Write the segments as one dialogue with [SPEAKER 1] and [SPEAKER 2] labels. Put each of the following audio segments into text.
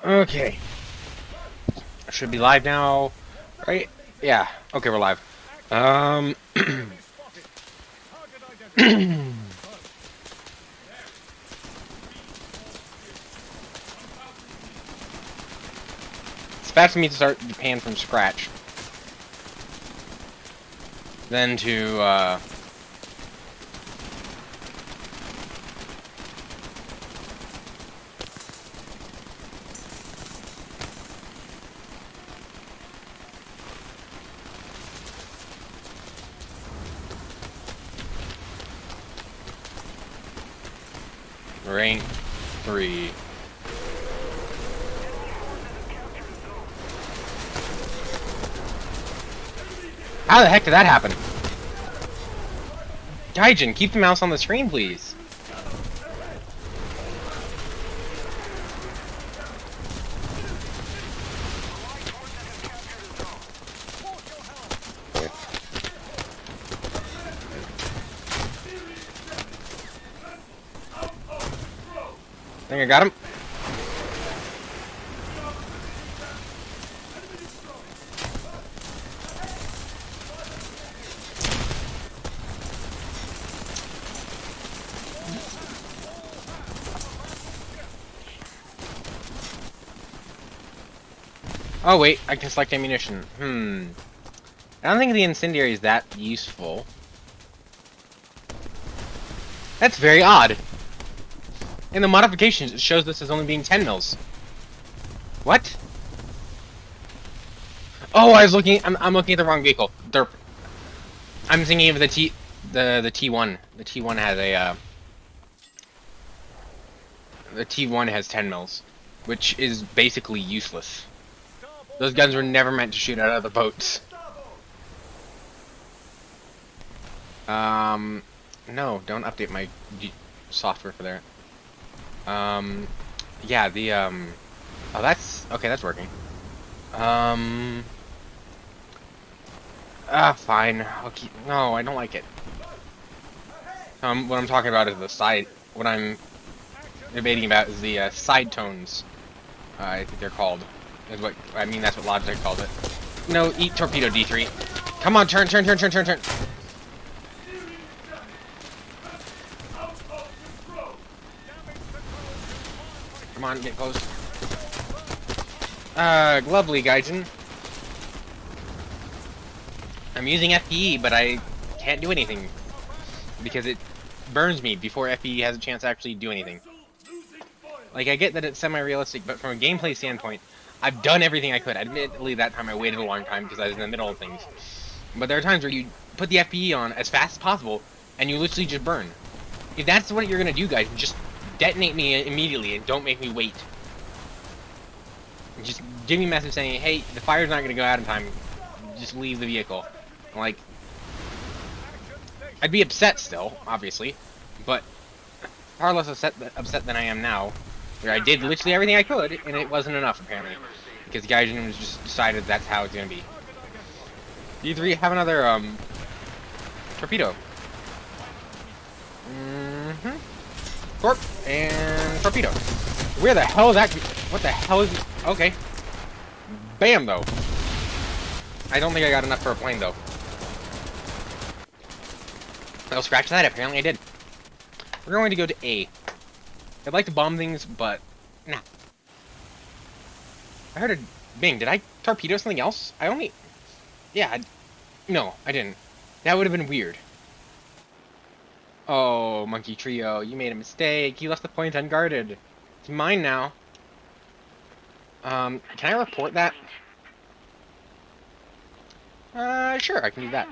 [SPEAKER 1] Okay. Should be live now, right? Yeah. Okay, we're live. It's bad for me to start Japan from scratch. Then to, rank 3. How the heck did that happen? Gaijin, keep the mouse on the screen, please. I think I got him. Oh wait, I can select ammunition. I don't think the incendiary is that useful. That's very odd. In the modifications, it shows this as only being 10 mils. What? Oh, I was looking. I'm looking at the wrong vehicle. Derp. I'm thinking of the T1. The T1 has a. The T1 has 10 mils, which is basically useless. Those guns were never meant to shoot out of the boats. No, don't update my software for that. Yeah, the, oh, that's, okay, that's working. Fine. I'll keep, no, I don't like it. What I'm talking about is the side, what I'm debating about is the, side tones. I think they're called. Is what, I mean, that's what Logitech called it. No, eat torpedo, D3. Come on, turn. Come on, get close. Lovely, Gaijin. I'm using FPE, but I can't do anything. Because it burns me before FPE has a chance to actually do anything. Like, I get that it's semi-realistic, but from a gameplay standpoint, I've done everything I could. Admittedly, that time I waited a long time because I was in the middle of things. But there are times where you put the FPE on as fast as possible, and you literally just burn. If that's what you're gonna do, guys, just detonate me immediately and don't make me wait. Just give me a message saying, hey, the fire's not gonna go out in time. Just leave the vehicle. Like, I'd be upset still, obviously, but far less upset than I am now, where I did literally everything I could, and it wasn't enough, apparently. Because Gaijin was just decided that's how it's gonna be. D3, have another, torpedo. Torp, and torpedo. Where the hell is that? What the hell is... Okay. Bam, though. I don't think I got enough for a plane, though. I'll scratch that. Apparently I did. We're going to go to A. I'd like to bomb things, but... Nah. I heard a bing. Did I torpedo something else? I only... Yeah, no, I didn't. That would have been weird. Oh, Monkey Trio, you made a mistake. You left the point unguarded. It's mine now. Can I report that? Sure, I can do that.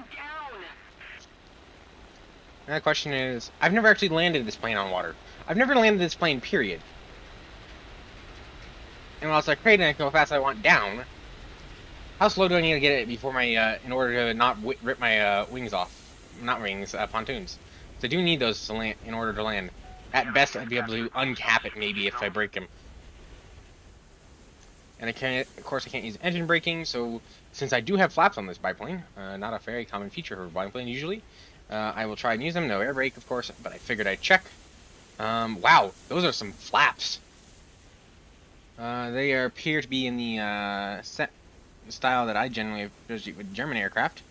[SPEAKER 1] And the question is, I've never actually landed this plane on water. I've never landed this plane, period. And while it's like, great, and I can go fast I want down, how slow do I need to get it before my, in order to not rip my, wings off? Not wings, pontoons. So I do need those to land, in order to land. At best, I'd be able to uncap it, maybe, if I break them. And I can't, of course, I can't use engine braking, so since I do have flaps on this biplane, not a very common feature for a biplane usually, I will try and use them. No air brake, of course, but I figured I'd check. Wow, those are some flaps. They appear to be in the set style that I generally associate with German aircraft.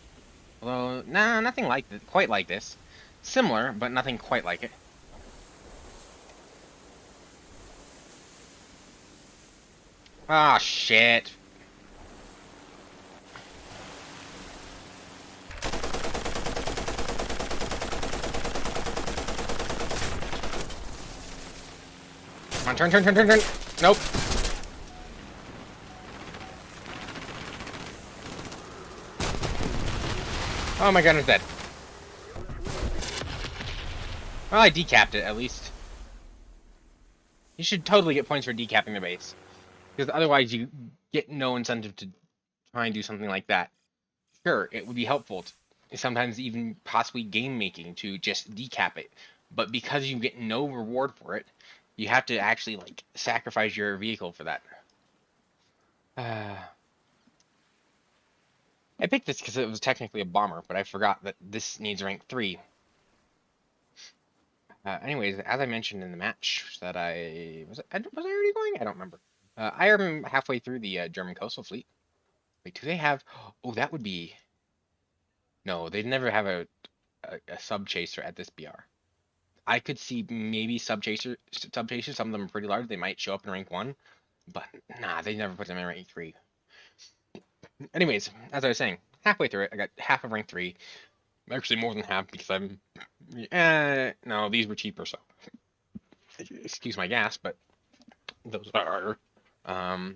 [SPEAKER 1] Although, nah, nothing like quite like this. Similar, but nothing quite like it. Ah, shit. Come on, turn. Nope. Oh my god, it's dead. Well, I decapped it, at least. You should totally get points for decapping the base. Because otherwise you get no incentive to try and do something like that. Sure, it would be helpful, sometimes even possibly game making, to just decap it. But because you get no reward for it, you have to actually, like, sacrifice your vehicle for that. I picked this because it was technically a bomber, but I forgot that this needs rank 3. Anyways, as I mentioned in the match that was I already going? I don't remember. I am halfway through the German coastal fleet. Wait, do they have? Oh, that would be. No, they'd never have a sub chaser at this BR. I could see maybe sub chasers. Some of them are pretty large. They might show up in rank 1, but nah, they never put them in rank 3. Anyways, as I was saying, halfway through it, I got half of rank 3. Actually, more than half because I'm. No, these were cheaper, so excuse my gas, but those are. Um,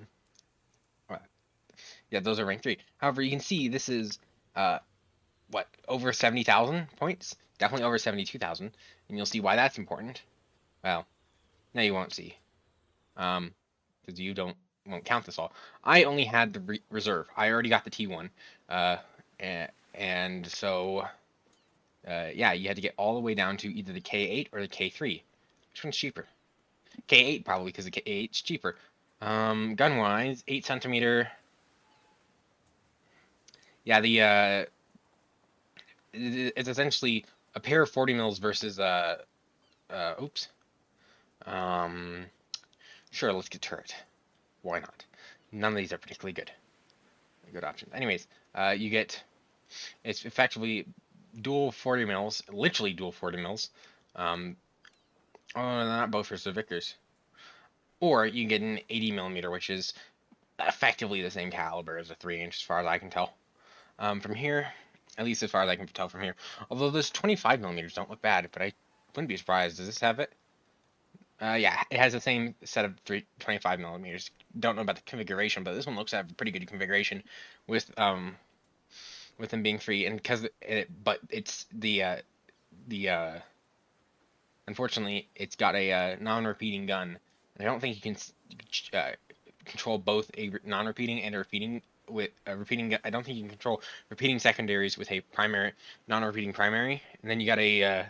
[SPEAKER 1] yeah, those are rank 3. However, you can see this is what, over 70,000 points? Definitely over 72,000, and you'll see why that's important. Well, now you won't see, because you won't count this all. I only had the reserve. I already got the T1, and so yeah, you had to get all the way down to either the K8 or the K3. Which one's cheaper? K8 probably, because the K8's cheaper. Gun wise, 8 cm. Yeah, it's essentially a pair of 40 mils versus oops. Um, sure, let's get turret. Why not? None of these are particularly good options. Anyways, you get, it's effectively dual 40 mils, literally dual 40 mils. Oh, not both for the Vickers. Or you get an 80 millimeter, which is effectively the same caliber as a 3-inch, as far as I can tell. From here, at least as far as I can tell from here. Although those 25 millimeters don't look bad, but I wouldn't be surprised. Does this have it? Yeah, it has the same set of 25 millimeters. Don't know about the configuration, but this one looks to have a pretty good configuration with them being free, and but it's the unfortunately it's got a non-repeating gun. And I don't think you can control both a non-repeating and a repeating with a repeating. I don't think you can control repeating secondaries with a primary non-repeating primary, and then you got a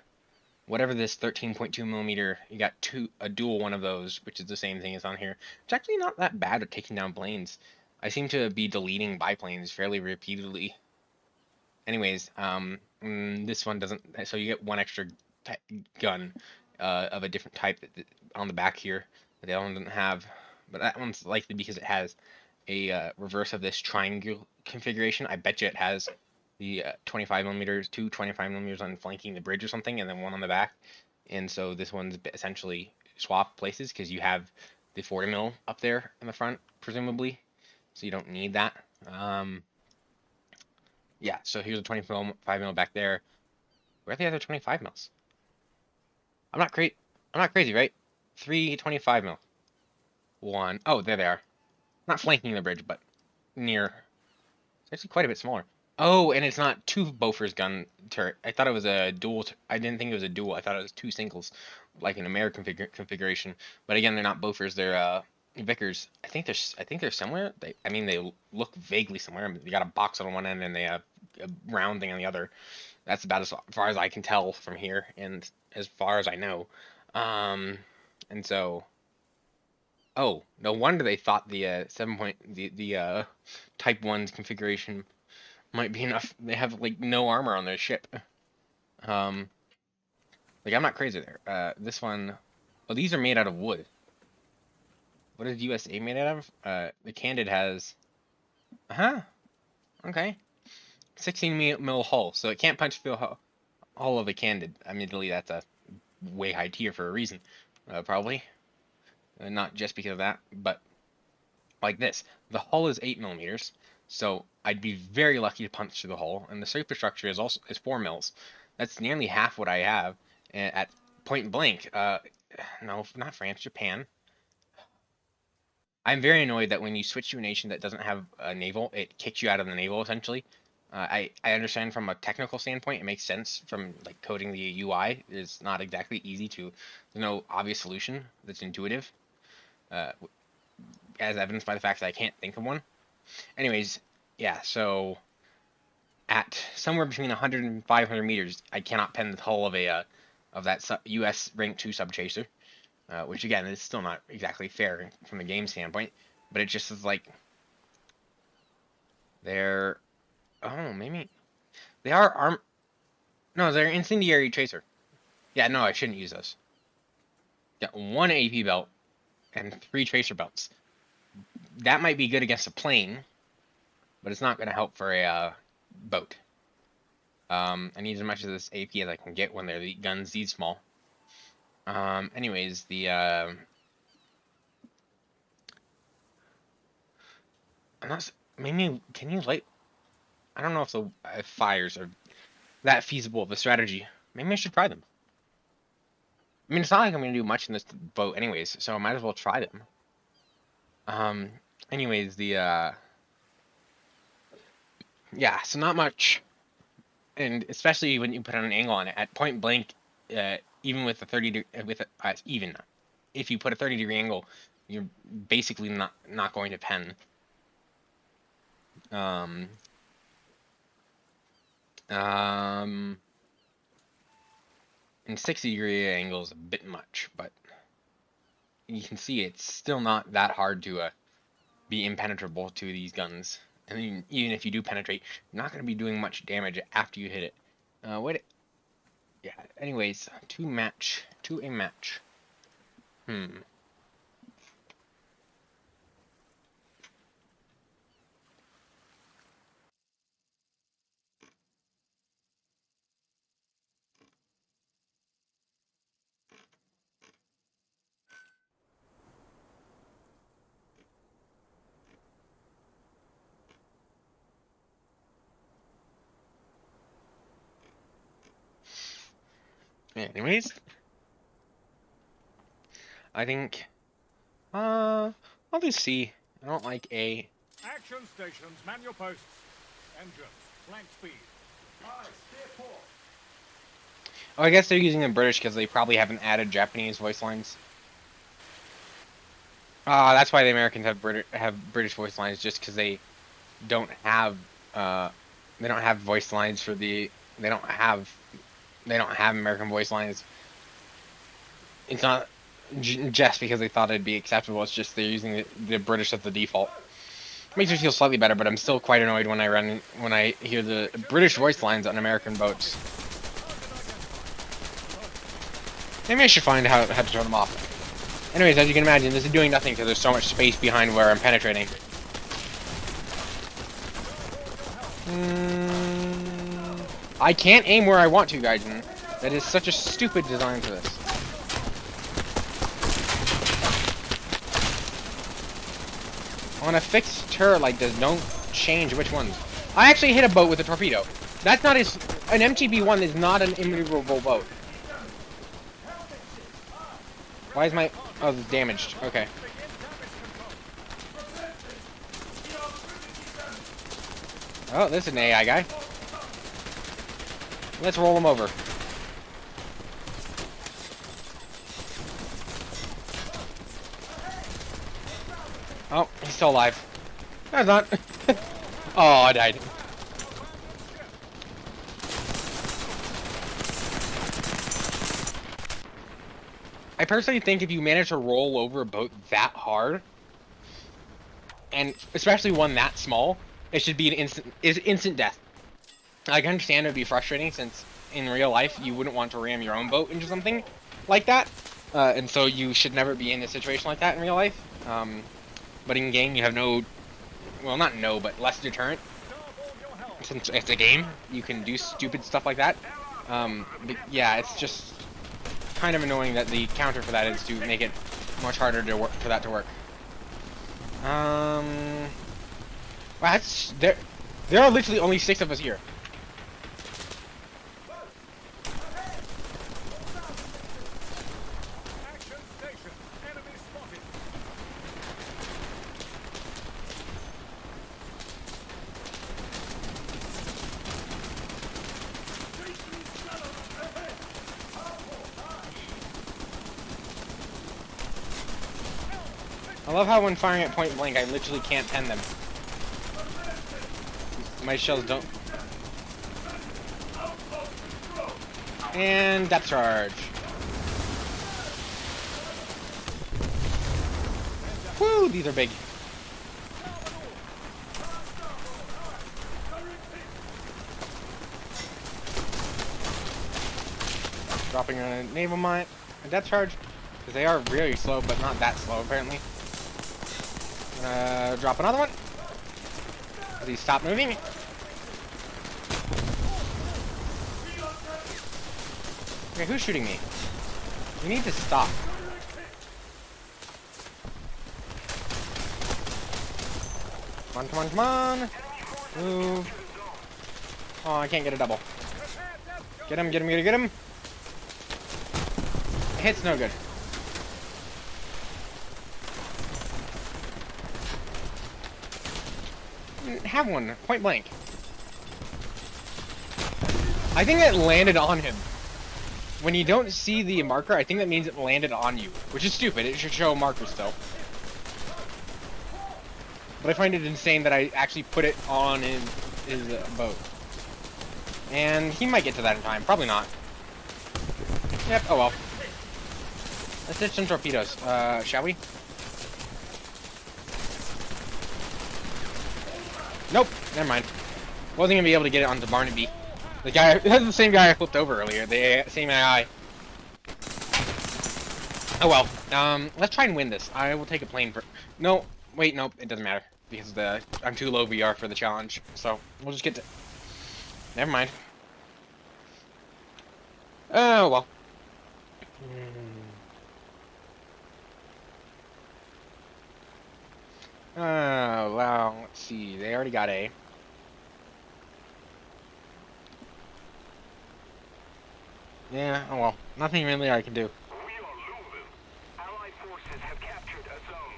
[SPEAKER 1] whatever this 13.2 millimeter, you got a dual one of those, which is the same thing as on here. It's actually not that bad at taking down planes. I seem to be deleting biplanes fairly repeatedly. Anyways, this one doesn't, so you get one extra gun of a different type on the back here that the other one doesn't have, but that one's likely because it has a reverse of this triangle configuration. I bet you it has the 25 millimeters, two 25 millimeters on flanking the bridge or something, and then one on the back. And so this one's essentially swap places because you have the 40 mil up there in the front, presumably. So you don't need that. Yeah, so here's a 25 mil back there. Where are the other 25 mils? I'm not crazy, right? 325 mil. One. Oh, there they are. Not flanking the bridge, but near. It's actually quite a bit smaller. Oh, and it's not two Bofors gun turret. I thought it was a dual. I didn't think it was a dual. I thought it was two singles, like an American configuration. But again, they're not Bofors. They're Vickers. I think they're similar. I mean, they look vaguely similar. They got a box on one end and they have a round thing on the other. That's about as far as I can tell from here, and as far as I know. And so, oh, no wonder they thought the 7 point the Type 1's configuration might be enough. They have like no armor on their ship. Like I'm not crazy there. This one, Oh, these are made out of wood. What is USA made out of? The Candid has... Huh? Okay. 16 mil hull, so it can't punch through the hull of a Candid. Admittedly, that's a way high tier for a reason. Probably. Not just because of that, but like this. The hull is 8 millimeters, so I'd be very lucky to punch through the hull, and the superstructure is 4 mils. That's nearly half what I have at point blank. No, not France, Japan. I'm very annoyed that when you switch to a nation that doesn't have a naval, it kicks you out of the naval essentially. I understand from a technical standpoint, it makes sense from like coding the UI. It's not exactly easy to, there's no obvious solution that's intuitive, as evidenced by the fact that I can't think of one. Anyways, yeah, so at somewhere between 100 and 500 meters, I cannot pen the hull of a of that US rank 2 subchaser. Which again is still not exactly fair from the game standpoint, but it just is like they're maybe they are no, they're incendiary tracer. Yeah, no, I shouldn't use those. Got 1 AP belt and 3 tracer belts. That might be good against a plane, but it's not going to help for a boat. I need as much of this AP as I can get when they're the guns these small. Anyways, the, I'm not, maybe, can you light, I don't know if the fires are that feasible of a strategy. Maybe I should try them. I mean, it's not like I'm going to do much in this boat anyways, so I might as well try them. Anyways, the, yeah, so not much, and especially when you put on an angle on it, at point blank, even with a 30 with a, even if you put a 30-degree angle, you're basically not going to pen. And 60-degree angle is a bit much, but you can see it's still not that hard to be impenetrable to these guns. And even if you do penetrate, you're not going to be doing much damage after you hit it. Yeah, anyways, to a match. Anyways, I think, I'll do C. I don't like A.
[SPEAKER 2] Action stations, man your posts. Engines, flank speed. Aye, steer port.
[SPEAKER 1] Oh, I guess they're using the British because they probably haven't added Japanese voice lines. That's why the Americans have British voice lines, just because they don't have voice lines for the they don't have American voice lines. It's not just because they thought it'd be acceptable. It's just they're using the British as the default. Makes me feel slightly better, but I'm still quite annoyed when I hear the British voice lines on American boats. Maybe I should find how to turn them off. Anyways, as you can imagine, this is doing nothing because there's so much space behind where I'm penetrating. I can't aim where I want to, guys. That is such a stupid design for this. On a fixed turret like this, don't change which ones. I actually hit a boat with a torpedo. That's not an MTB-1 is not an immaneuverable boat. Why is my... Oh, it's damaged. Okay. Oh, this is an AI guy. Let's roll him over. Oh, he's still alive. No, he's not. Oh, I died. I personally think if you manage to roll over a boat that hard, and especially one that small, it should be an instant death. I can understand it would be frustrating since in real life you wouldn't want to ram your own boat into something like that, And so you should never be in a situation like that in real life. But in game, you have no, well, not no, but less deterrent. Since it's a game, you can do stupid stuff like that. But yeah, it's just kind of annoying that the counter for that is to make it much harder to work for that to work. Well, that's there. There are literally only 6 of us here.
[SPEAKER 2] Action station. Enemy spotted.
[SPEAKER 1] I love how when firing at point blank, I literally can't pen them. My shells don't. And depth charge. Woo, these are big. Dropping a naval mine, a depth charge, because they are really slow, but not that slow apparently. Drop another one. Does he stop moving? Okay, who's shooting me? You need to stop. Come on, come on, come on. Move. Oh, I can't get a double. Get him, get him, get him, get him. Hit's no good. Have one, point blank. I think that landed on him. When you don't see the marker, I think that means it landed on you, which is stupid. It should show a marker still. But I find it insane that I actually put it on his boat. And he might get to that in time. Probably not. Yep, oh well. Let's ditch some torpedoes, shall we? Nope, never mind. Wasn't gonna be able to get it onto Barnaby. The guy, that's the same guy I flipped over earlier. The same AI. Oh well. Let's try and win this. I will take a plane for. No, wait, nope. It doesn't matter because I'm too low VR for the challenge. So we'll just get to. Never mind. Oh well. Oh well. Let's see. They already got A. Yeah, oh well. Nothing really I can do.
[SPEAKER 3] We are losing. Allied forces have captured a zone.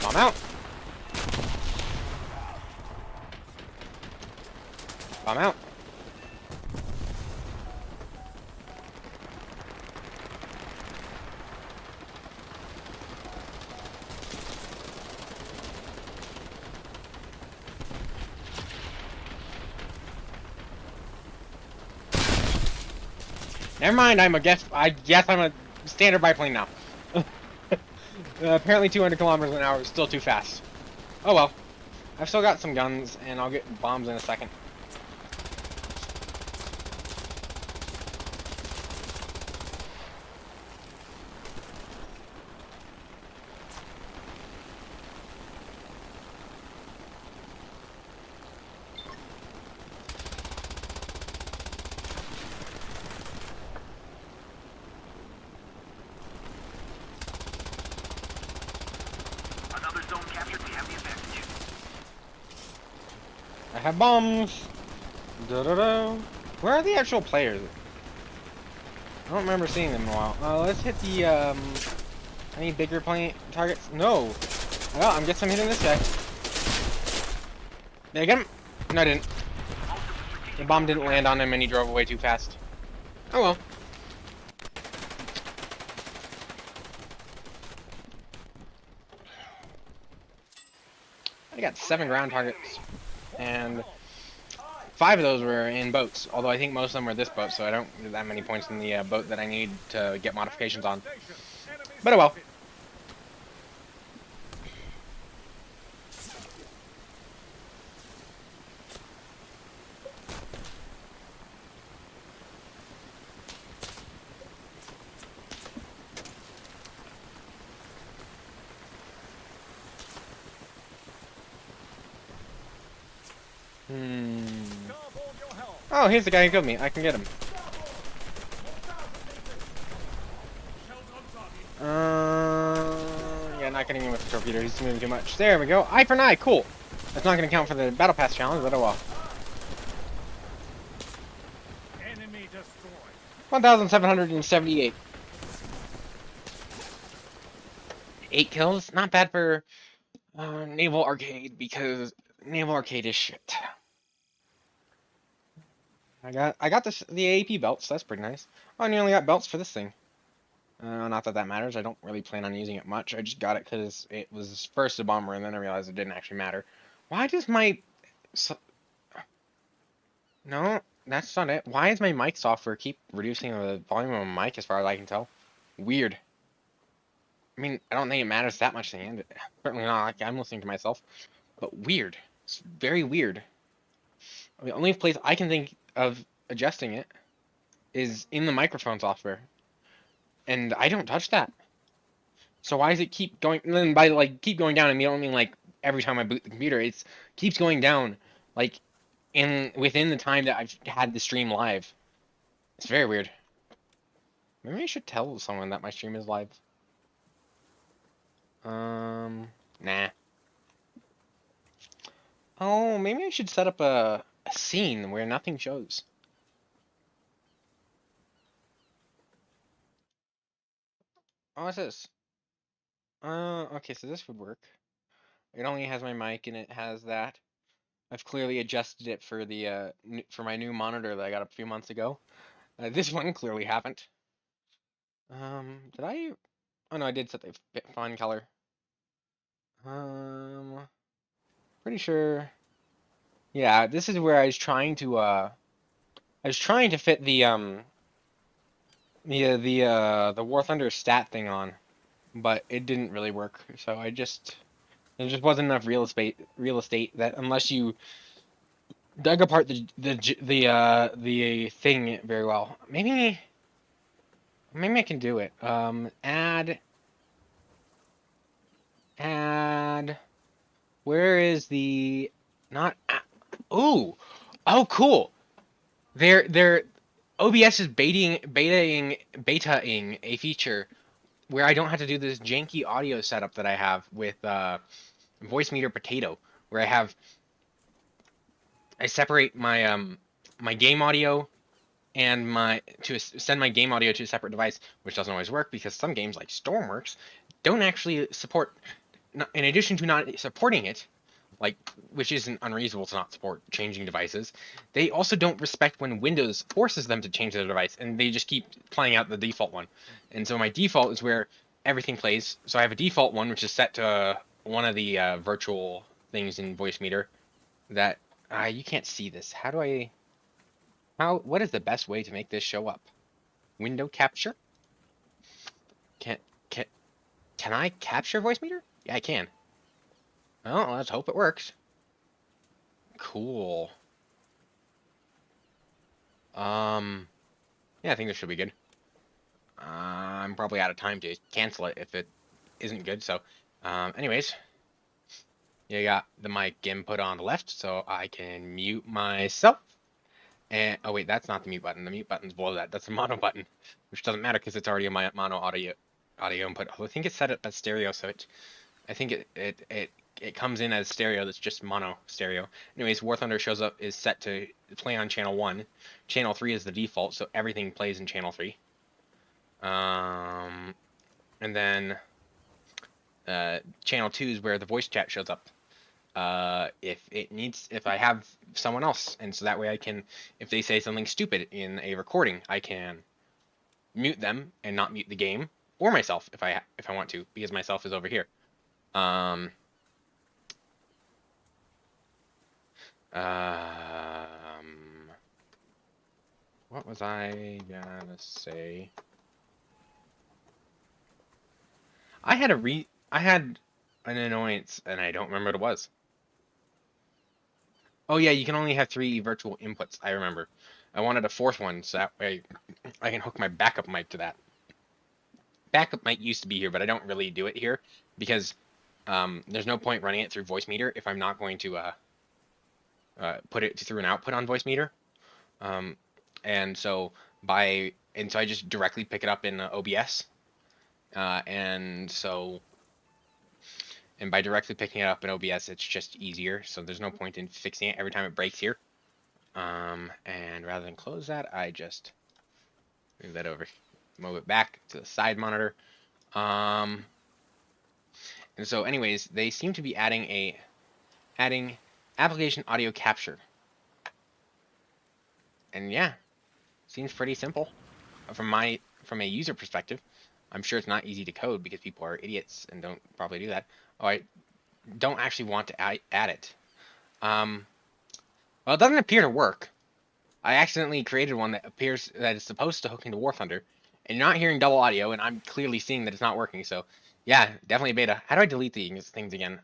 [SPEAKER 1] Bomb out. Bomb out. Never mind, I guess I'm a standard biplane now. Apparently 200 kilometers an hour is still too fast. Oh well. I've still got some guns, and I'll get bombs in a second.
[SPEAKER 3] Another zone captured. We have the advantage.
[SPEAKER 1] I have bombs. Da-da-da. Where are the actual players? I don't remember seeing them in a while. Let's hit the, any bigger plane targets? No. Well, I guess I'm hitting this guy. Did I get him? No, I didn't. The bomb didn't land on him and he drove away too fast. Oh well. I got 7 ground targets, and 5 of those were in boats, although I think most of them were this boat, so I don't get that many points in the boat that I need to get modifications on. But oh well.
[SPEAKER 2] Carve all your health.
[SPEAKER 1] Oh, here's the guy who killed me. I can get him.
[SPEAKER 2] Shells on target.
[SPEAKER 1] Yeah, not getting him with the torpedo. He's moving too much. There we go. Eye for an eye. Cool. That's not going to count for the Battle Pass challenge, but oh well.
[SPEAKER 2] Enemy destroyed.
[SPEAKER 1] 1,778. 8 kills. Not bad for Naval Arcade, because Naval Arcade is shit. I got the AP belts. That's pretty nice. Oh, I nearly got belts for this thing. Not that that matters. I don't really plan on using it much. I just got it because it was first a bomber, and then I realized it didn't actually matter. Why does my... No, that's not it. Why does my mic software keep reducing the volume of my mic as far as I can tell? Weird. I mean, I don't think it matters that much in the end. Certainly not like I'm listening to myself. But weird. It's very weird. The only place I can think of adjusting it is in the microphone software. And I don't touch that. So why does it keep going? And then by like keep going down, I mean, I don't mean like every time I boot the computer. It keeps going down, like within the time that I've had the stream live. It's very weird. Maybe I should tell someone that my stream is live. Nah. Oh, maybe I should set up a scene where nothing shows. Oh, what's this? Okay, so this would work. It only has my mic and it has that. I've clearly adjusted it for the for my new monitor that I got a few months ago. This one clearly haven't. Did I? Oh no, I did set the font color. Pretty sure. Yeah, this is where I was trying to fit the War Thunder stat thing on, but it didn't really work. So there just wasn't enough real estate that unless you dug apart the thing very well. Maybe I can do it. Add. Where is the not? Ooh, oh cool. They're OBS is betaing a feature where I don't have to do this janky audio setup that I have with Voicemeeter Potato, where I separate my my game audio and to send my game audio to a separate device, which doesn't always work because some games like Stormworks don't actually support. In addition to not supporting it, like which isn't unreasonable to not support changing devices, they also don't respect when Windows forces them to change their device, and they just keep playing out the default one. And so my default is where everything plays. So I have a default one which is set to one of the virtual things in Voicemeeter that you can't see this. What is the best way to make this show up? Window capture? Can I capture Voicemeeter? Yeah, I can. Well, let's hope it works. Cool. Yeah, I think this should be good. I'm probably out of time to cancel it if it isn't good, so, anyways. You got the mic input on the left, so I can mute myself. And, oh wait, that's not the mute button. The mute button's below that. That's the mono button, which doesn't matter because it's already a mono audio input. I think it's set up as stereo, so I think it comes in as stereo. That's just mono stereo. Anyways, War Thunder shows up is set to play on channel 1. Channel 3 is the default, so everything plays in channel 3. And then channel 2 is where the voice chat shows up. If I have someone else, and so that way I can, if they say something stupid in a recording, I can mute them and not mute the game, or myself if I want to, because myself is over here. What was I gonna say? I had an annoyance, and I don't remember what it was. Oh yeah, you can only have 3 virtual inputs. I remember. I wanted a 4th one, so that way I can hook my backup mic to that. Backup mic used to be here, but I don't really do it here because there's no point running it through Voicemeeter if I'm not going to put it through an output on Voicemeeter. Um, and so I just directly pick it up in OBS, and by directly picking it up in OBS, it's just easier. So there's no point in fixing it every time it breaks here. And rather than close that, I just move that over, move it back to the side monitor. And so, anyways, they seem to be adding application audio capture. And yeah, seems pretty simple from a user perspective. I'm sure it's not easy to code because people are idiots and don't probably do that. Oh, I don't actually want to add it. Well, it doesn't appear to work. I accidentally created one that appears that is supposed to hook into War Thunder, and you're not hearing double audio, and I'm clearly seeing that it's not working. So, yeah, definitely beta. How do I delete these things again?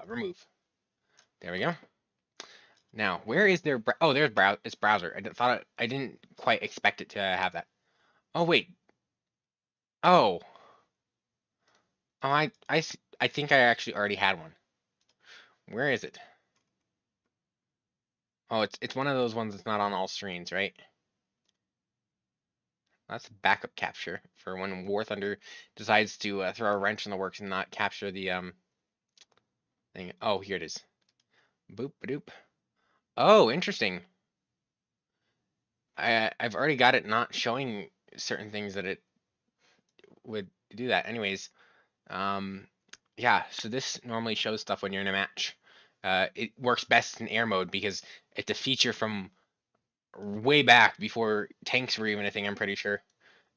[SPEAKER 1] Remove. There we go. Now, where is their oh, there's it's browser. I didn't quite expect it to have that. Oh wait. Oh. Oh, I think I actually already had one. Where is it? Oh, it's one of those ones that's not on all screens, right? That's backup capture for when War Thunder decides to throw a wrench in the works and not capture the thing. Oh, here it is. Boop doop. Oh, interesting. I've already got it not showing certain things that it would do that. Anyways, yeah. So this normally shows stuff when you're in a match. It works best in air mode because it's a feature from way back before tanks were even a thing. I'm pretty sure,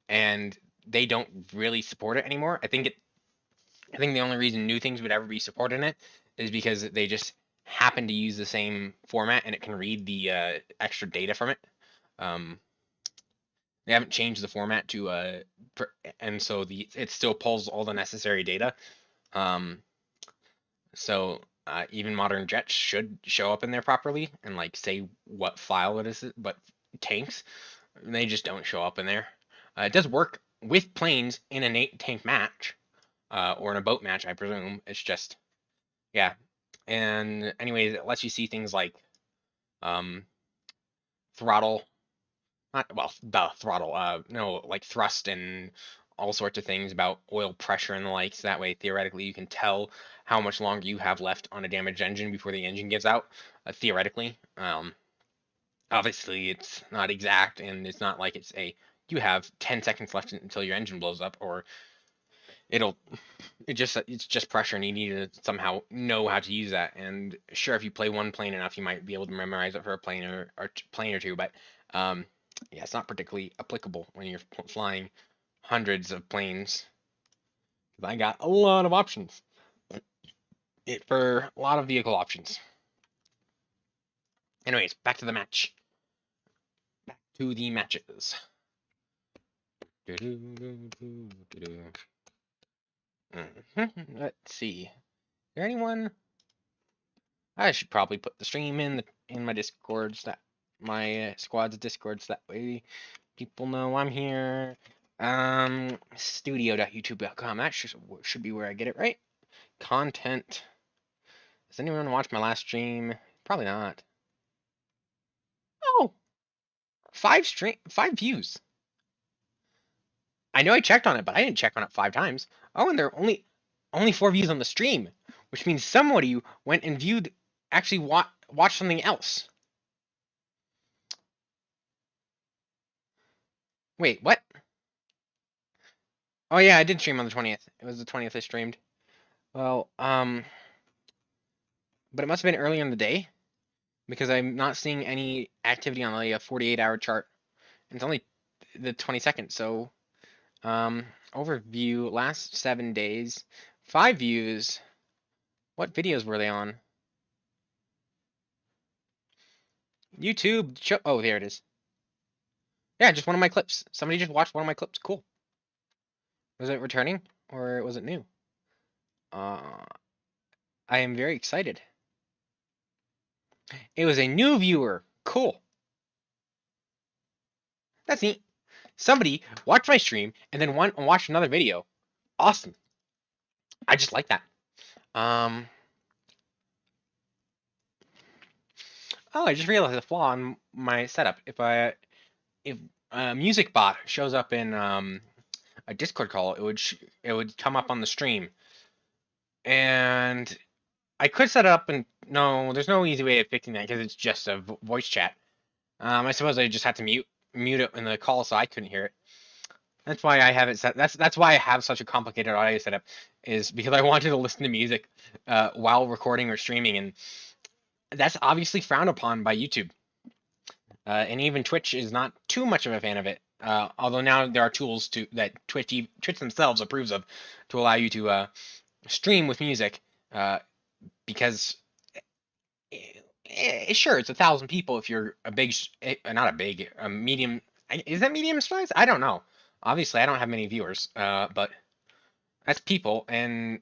[SPEAKER 1] and they don't really support it anymore. I think the only reason new things would ever be supported in it is because they just happen to use the same format and it can read the extra data from it. They haven't changed the format to and so it still pulls all the necessary data. So even modern jets should show up in there properly and like say what file it is, but tanks, they just don't show up in there. It does work with planes in a tank match, or in a boat match, I presume. It's just, yeah. And anyways, it lets you see things like throttle, not well, the throttle, no, like thrust and all sorts of things about oil pressure and the like. So that way, theoretically, you can tell how much longer you have left on a damaged engine before the engine gives out. Theoretically, obviously, it's not exact, and it's not like you have 10 seconds left until your engine blows up, or it's just pressure, and you need to somehow know how to use that. And sure, if you play one plane enough, you might be able to memorize it for a plane or plane or two, but yeah, it's not particularly applicable when you're flying hundreds of planes. I got a lot of options for a lot of vehicle options. Anyways, back to the match. Back to the matches. Let's see. Is there anyone? I should probably put the stream in my Discords, that my squad's Discords, that way people know I'm here. Studio.youtube.com. That should be where I get it, right? Content. Does anyone watch my last stream? Probably not. Oh, 5 views. I know I checked on it, but I didn't check on it 5 times. Oh, and there are only 4 views on the stream, which means somebody went and actually watched something else. Wait, what? Oh yeah, I did stream on the 20th. It was the 20th I streamed. Well, but it must have been early in the day because I'm not seeing any activity on like a 48-hour chart. And it's only the 22nd, so overview last 7 days, 5 views. What videos were they on? YouTube. Oh, there it is. Yeah, just one of my clips. Somebody just watched one of my clips. Cool. Was it returning or was it new? I am very excited. It was a new viewer. Cool. That's neat. Somebody watched my stream and then went and watched another video. Awesome. I just like that. Oh, I just realized a flaw in my setup. If a music bot shows up in a Discord call, it would come up on the stream, and I could set it up and no, there's no easy way of fixing that because it's just a voice chat. I suppose I just had to mute it in the call so I couldn't hear it. That's why I have it set. That's why I have such a complicated audio setup, is because I wanted to listen to music while recording or streaming, and that's obviously frowned upon by YouTube. And even Twitch is not too much of a fan of it. Although now there are tools that Twitch themselves approves of to allow you to stream with music, because sure, it's 1,000 people if you're a big, not a big, a medium. Is that medium size? I don't know. Obviously, I don't have many viewers, but that's people, and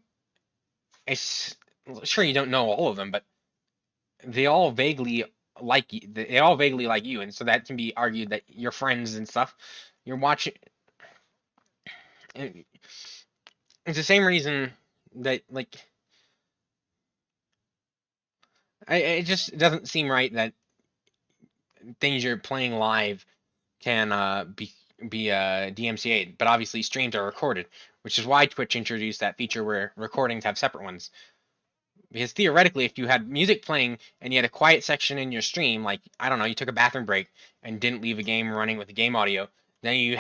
[SPEAKER 1] it's sure you don't know all of them, but they all vaguely like you. They all vaguely like you, and so that can be argued that your friends and stuff you're watching. It's the same reason that like it just doesn't seem right that things you're playing live can be DMCA'd, but obviously streams are recorded, which is why Twitch introduced that feature where recordings have separate ones. Because theoretically, if you had music playing and you had a quiet section in your stream, like, I don't know, you took a bathroom break and didn't leave a game running with the game audio, then you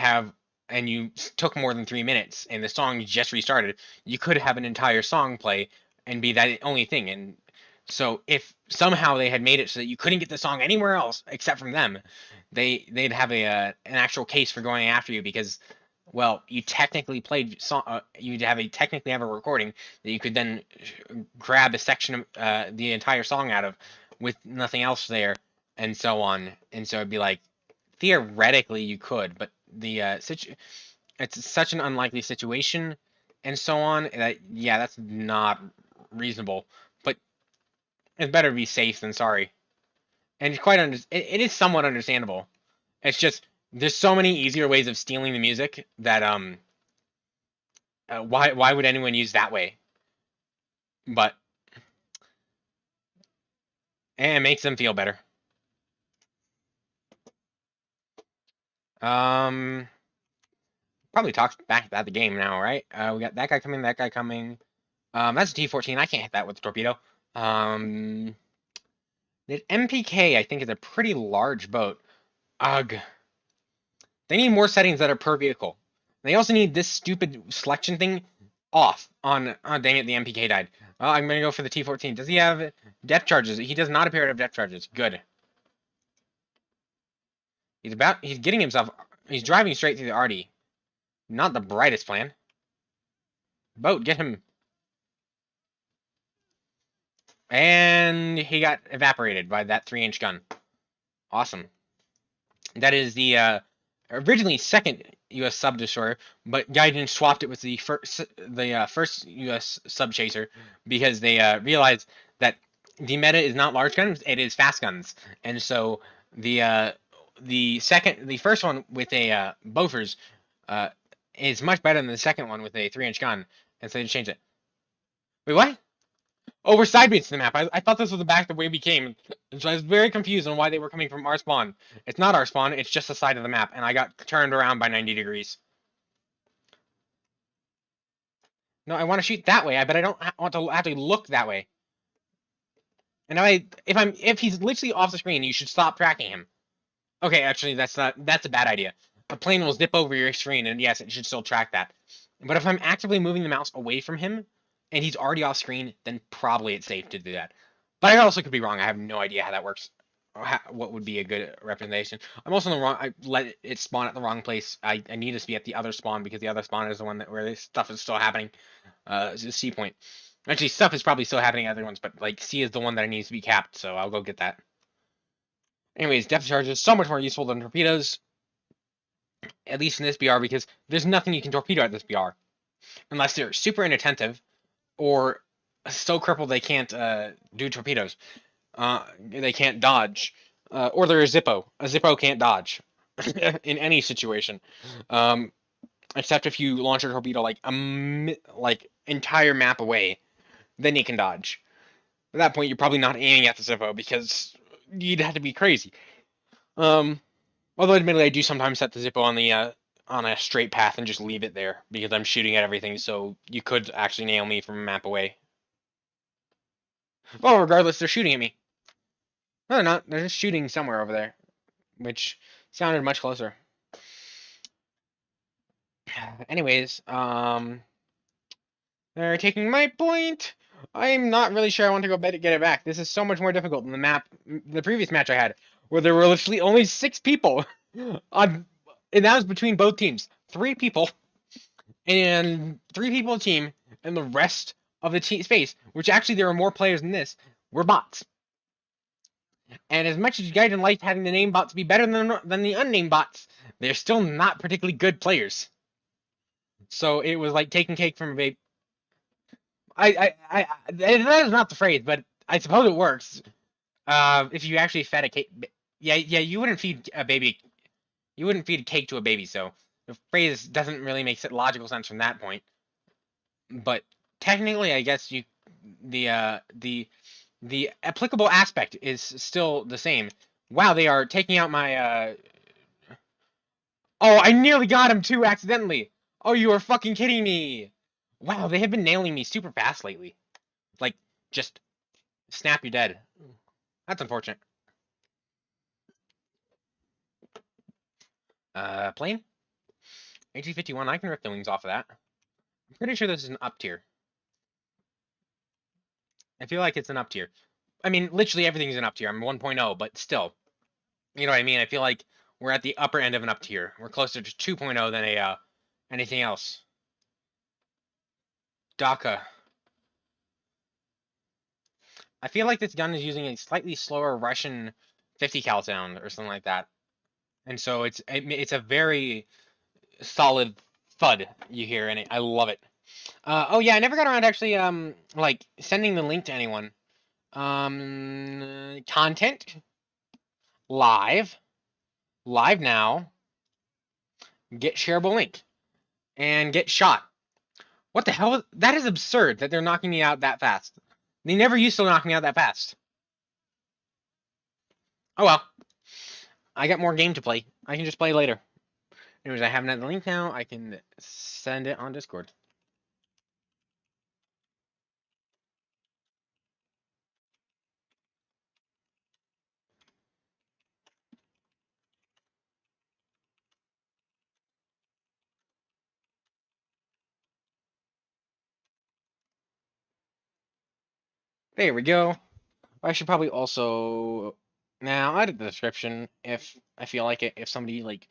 [SPEAKER 1] took more than 3 minutes and the song just restarted, you could have an entire song play and be that only thing. And so if somehow they had made it so that you couldn't get the song anywhere else except from them, they'd have an actual case for going after you because, well, you technically played song. You'd technically have a recording that you could then grab a section of the entire song out of, with nothing else there, and so on. And so it'd be like, theoretically you could, but it's such an unlikely situation, and so on. That yeah, that's not reasonable. But it's better to be safe than sorry. And it is somewhat understandable. It's just there's so many easier ways of stealing the music that why would anyone use that way? But and it makes them feel better. Probably talks back about the game now, right? We got that guy coming, that guy coming. That's a T-14. I can't hit that with the torpedo. The MPK, I think, is a pretty large boat. Ugh. They need more settings that are per vehicle. They also need this stupid selection thing off on. Oh, dang it, the MPK died. I'm going to go for the T-14. Does he have depth charges? He does not appear to have depth charges. Good. He's getting himself. He's driving straight through the RD. Not the brightest plan. Boat, get him. And he got evaporated by that 3-inch gun. Awesome. That is the originally second U.S. sub destroyer, but Gaiden swapped it with the first U.S. sub chaser because they realized that the meta is not large guns; it is fast guns, and so the first one with a Bofors is much better than the second one with a 3-inch gun, and so they changed it. Wait, what? Oh, we're sideways to the map. I thought this was the back the way we came. So I was very confused on why they were coming from our spawn. It's not our spawn, it's just the side of the map, and I got turned around by 90 degrees. No, I want to shoot that way, but I don't want to have to look that way. And if he's literally off the screen, you should stop tracking him. Okay, actually, that's a bad idea. A plane will zip over your screen, and yes, it should still track that. But if I'm actively moving the mouse away from him, and he's already off screen, then probably it's safe to do that. But I also could be wrong. I have no idea how that works, or what would be a good representation. I'm also in the wrong. I let it spawn at the wrong place. I need to be at the other spawn because the other spawn is the one where this stuff is still happening. It's a C point. Actually, stuff is probably still happening at other ones, but like C is the one that needs to be capped, so I'll go get that. Anyways, depth charges so much more useful than torpedoes. At least in this BR, because there's nothing you can torpedo at this BR. unless they're super inattentive or so crippled they can't do torpedoes. They can't dodge, or they're a Zippo. A Zippo can't dodge in any situation, except if you launch a torpedo like like entire map away, then you can dodge. At that point, you're probably not aiming at the Zippo because you'd have to be crazy. Although admittedly, I do sometimes set the Zippo on a straight path and just leave it there because I'm shooting at everything, so you could actually nail me from a map away. Well, regardless, they're shooting at me. No, they're not. They're just shooting somewhere over there, which sounded much closer. Anyways, they're taking my point. I'm not really sure I want to go get it back. This is so much more difficult than the previous match I had, where there were literally only 6 people on, and that was between both teams. 3 people, and 3 people a team, and the rest of the space, which actually there were more players than this, were bots. And as much as you guys didn't like having the name bots be better than the unnamed bots, they're still not particularly good players. So it was like taking cake from a baby. That is not the phrase, but I suppose it works. If you actually fed a cake, yeah, you wouldn't feed a baby, you wouldn't feed a cake to a baby, so the phrase doesn't really make logical sense from that point. But technically, I guess the applicable aspect is still the same. Wow, they are taking out my Oh, I nearly got him too accidentally. Oh, you are fucking kidding me. Wow, they have been nailing me super fast lately. Like, just snap, you're dead. That's unfortunate. Plane? AT-51, I can rip the wings off of that. I'm pretty sure this is an up tier. I feel like it's an up tier. I mean, literally everything's an up tier. I'm 1.0, but still. You know what I mean? I feel like we're at the upper end of an up tier. We're closer to 2.0 than anything else. DACA. I feel like this gun is using a slightly slower Russian 50 cal sound or something like that. And so it's a very solid thud you hear in it. I love it. Oh yeah, I never got around to actually like sending the link to anyone. Content, live now, get shareable link, and get shot. What the hell? That is absurd that they're knocking me out that fast. They never used to knock me out that fast. Oh well. I got more game to play. I can just play later. Anyways, I have another link now. I can send it on Discord. There we go. I should probably also now add the description if I feel like it. If somebody like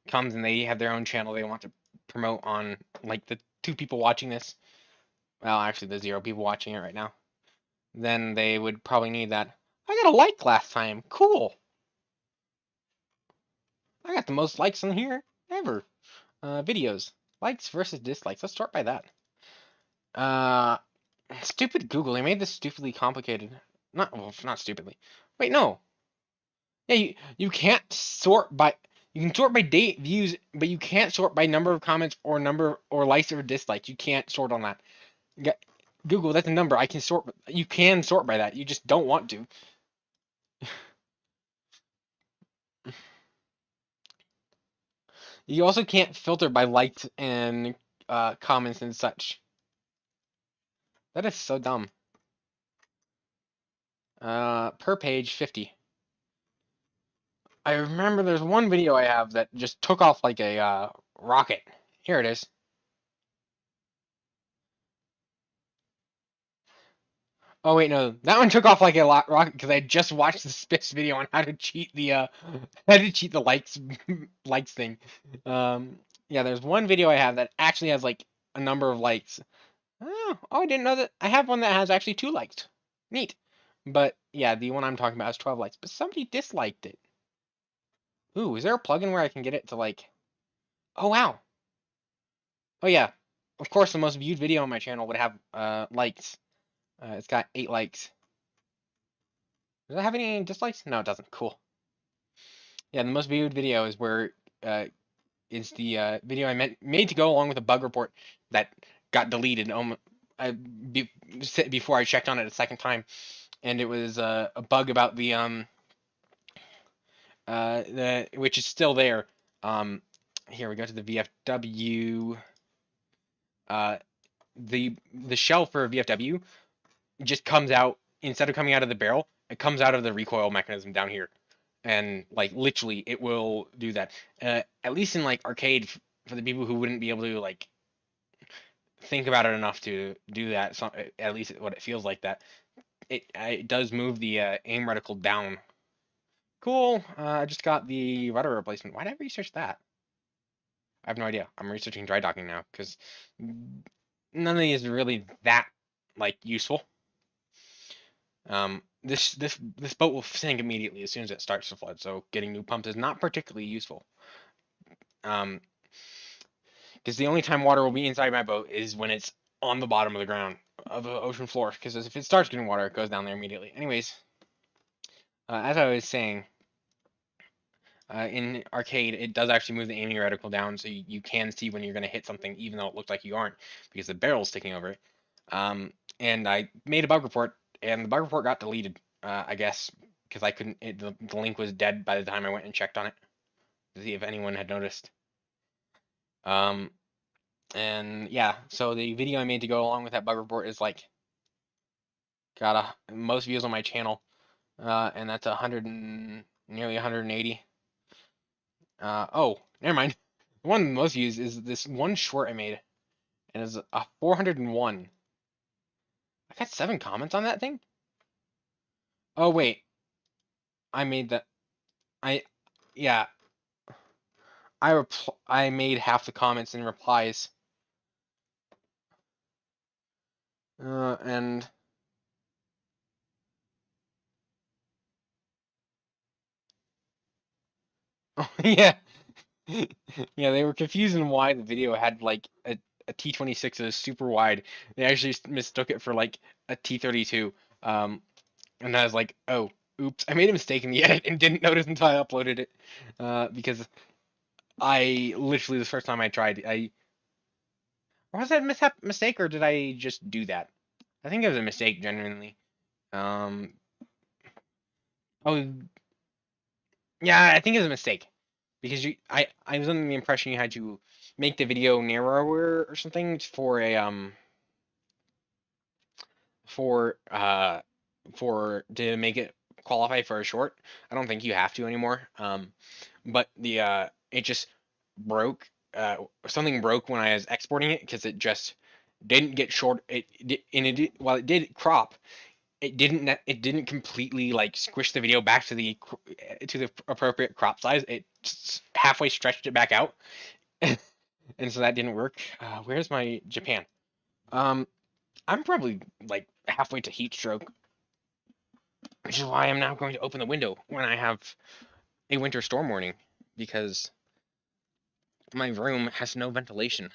[SPEAKER 1] comes and they have their own channel they want to promote on, like the 2 people watching this. Well, actually, the 0 people watching it right now. Then they would probably need that. I got a like last time. Cool. I got the most likes on here ever. Videos. Likes versus dislikes. Let's start by that. Stupid Google. They made this stupidly complicated. Not stupidly. Wait, no. Yeah, you can't sort by. You can sort by date views, but you can't sort by number of comments or number or likes or dislikes. You can't sort on that. Google, that's a number. I can sort. You can sort by that. You just don't want to. You also can't filter by likes and comments and such. That is so dumb. Per page 50. I remember there's one video I have that just took off like a rocket. Here it is. Oh wait, no, that one took off like a rocket because I just watched the Spiff's video on how to cheat the likes thing. Yeah, there's one video I have that actually has like a number of likes. Oh, I didn't know that. I have one that has actually 2 likes. Neat. But yeah, the one I'm talking about has 12 likes, but somebody disliked it. Ooh, is there a plugin where I can get it to like? Oh wow. Oh yeah, of course, the most viewed video on my channel would have likes. It's got 8 likes. Does it have any dislikes? No, it doesn't. Cool. Yeah, the most viewed video is where is the video I made to go along with a bug report that got deleted before I checked on it a second time, and it was a bug about the which is still there. Here we go to the VFW. The shell for VFW just comes out, instead of coming out of the barrel, it comes out of the recoil mechanism down here, and like literally it will do that. At least in like arcade, for the people who wouldn't be able to like think about it enough to do that, so, at least what it feels like, that it does move the aim reticle down. Cool. I just got the rudder replacement. Why did I research that? I have no idea. I'm researching dry docking now because none of these is really that like useful. This boat will sink immediately as soon as it starts to flood, so getting new pumps is not particularly useful. Because the only time water will be inside my boat is when it's on the bottom of the ground, of the ocean floor, because if it starts getting water, it goes down there immediately. Anyways, as I was saying, in arcade, it does actually move the aiming reticle down, so you can see when you're going to hit something, even though it looks like you aren't, because the barrel's sticking over it. And I made a bug report, and the bug report got deleted, I guess, because I couldn't. The link was dead by the time I went and checked on it to see if anyone had noticed. And yeah, so the video I made to go along with that bug report is like got most views on my channel, and that's nearly 180. Oh, never mind. The one most views is this one short I made, and it's a 401. I got 7 comments on that thing. Oh wait, I made that. Yeah, I made half the comments and replies. And oh yeah, yeah, they were confusing why the video had like a T26 that is super wide. They actually mistook it for like a T32. And I was like, oh, oops, I made a mistake in the edit and didn't notice until I uploaded it. Because I literally, the first time I tried, was that a mistake, or did I just do that? I think it was a mistake, genuinely. Oh, yeah, I think it was a mistake. Because I was under the impression you had to make the video narrower or something for a, to make it qualify for a short. I don't think you have to anymore. But the it just broke. Something broke when I was exporting it because it just didn't get short. While it did crop, it didn't completely like squish the video back to the appropriate crop size. It just halfway stretched it back out, and so that didn't work. Where's my Japan? I'm probably like halfway to heat stroke, which is why I'm now going to open the window when I have a winter storm warning, because my room has no ventilation,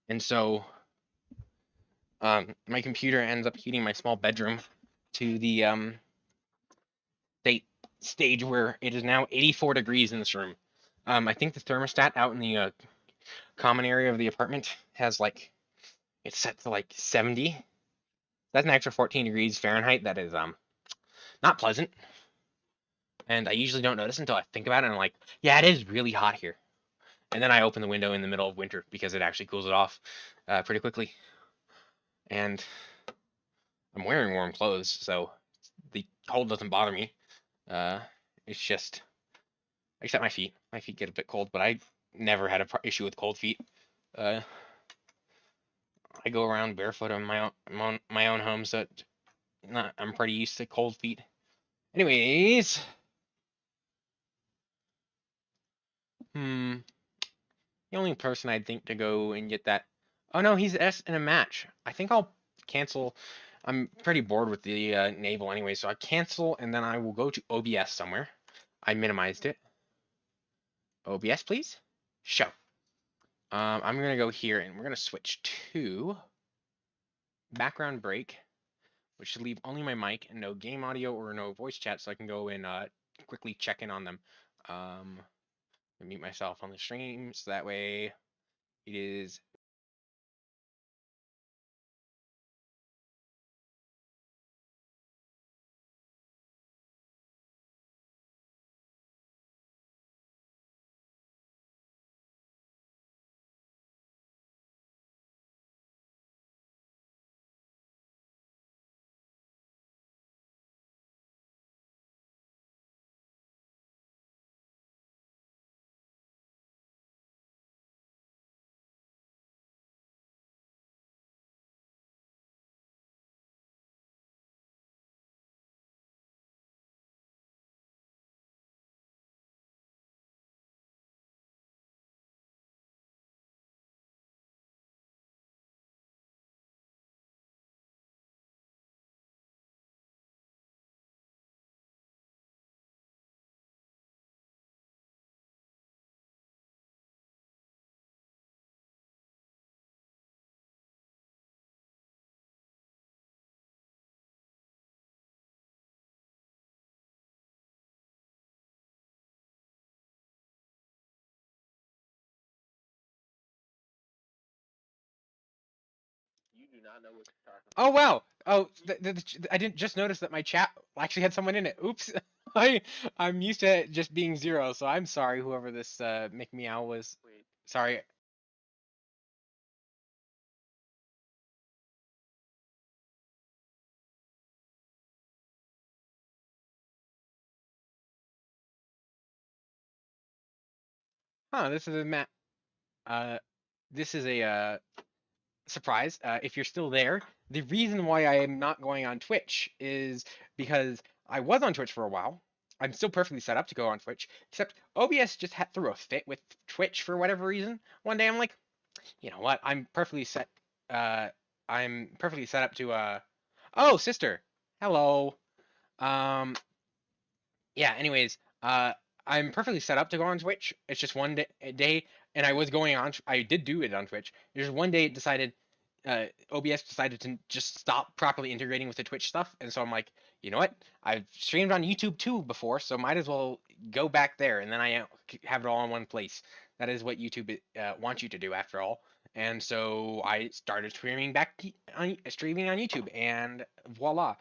[SPEAKER 1] and so my computer ends up heating my small bedroom to the stage where it is now 84 degrees in this room. I think the thermostat out in the common area of the apartment has like, it's set to like 70. That's an extra 14 degrees Fahrenheit. That is not pleasant. And I usually don't notice until I think about it, and I'm like, yeah, it is really hot here. And then I open the window in the middle of winter because it actually cools it off pretty quickly. And I'm wearing warm clothes, so the cold doesn't bother me. It's just, except my feet. My feet get a bit cold, but I never had an issue with cold feet. I go around barefoot on my own home, so I'm pretty used to cold feet. Anyways, the only person I'd think to go and get that. Oh no, he's S in a match. I think I'll cancel. I'm pretty bored with the naval anyway, so I cancel, and then I will go to OBS somewhere. I minimized it. OBS, please. Show. I'm gonna go here and we're gonna switch to background break, which should leave only my mic and no game audio or no voice chat, so I can go and quickly check in on them. Mute myself on the stream so that way it is. You do not know what you're talking about. Oh wow! Oh, I didn't just notice that my chat actually had someone in it. Oops. I'm used to it just being 0, so I'm sorry whoever this Mick Meow was. Wait. Sorry. Huh, this is a this is a surprise. If you're still there, the reason why I am not going on Twitch is because I was on Twitch for a while. I'm still perfectly set up to go on Twitch, except OBS just threw a fit with Twitch for whatever reason. One day I'm like, you know what? I'm perfectly set up to oh, sister. Hello. Um yeah, anyways, I'm perfectly set up to go on Twitch. It's just one day, and I was going on. I did do it on Twitch. There's one day it decided, OBS decided to just stop properly integrating with the Twitch stuff, and so I'm like, you know what? I've streamed on YouTube too before, so might as well go back there, and then I have it all in one place. That is what YouTube wants you to do, after all. And so I started streaming streaming on YouTube, and voila.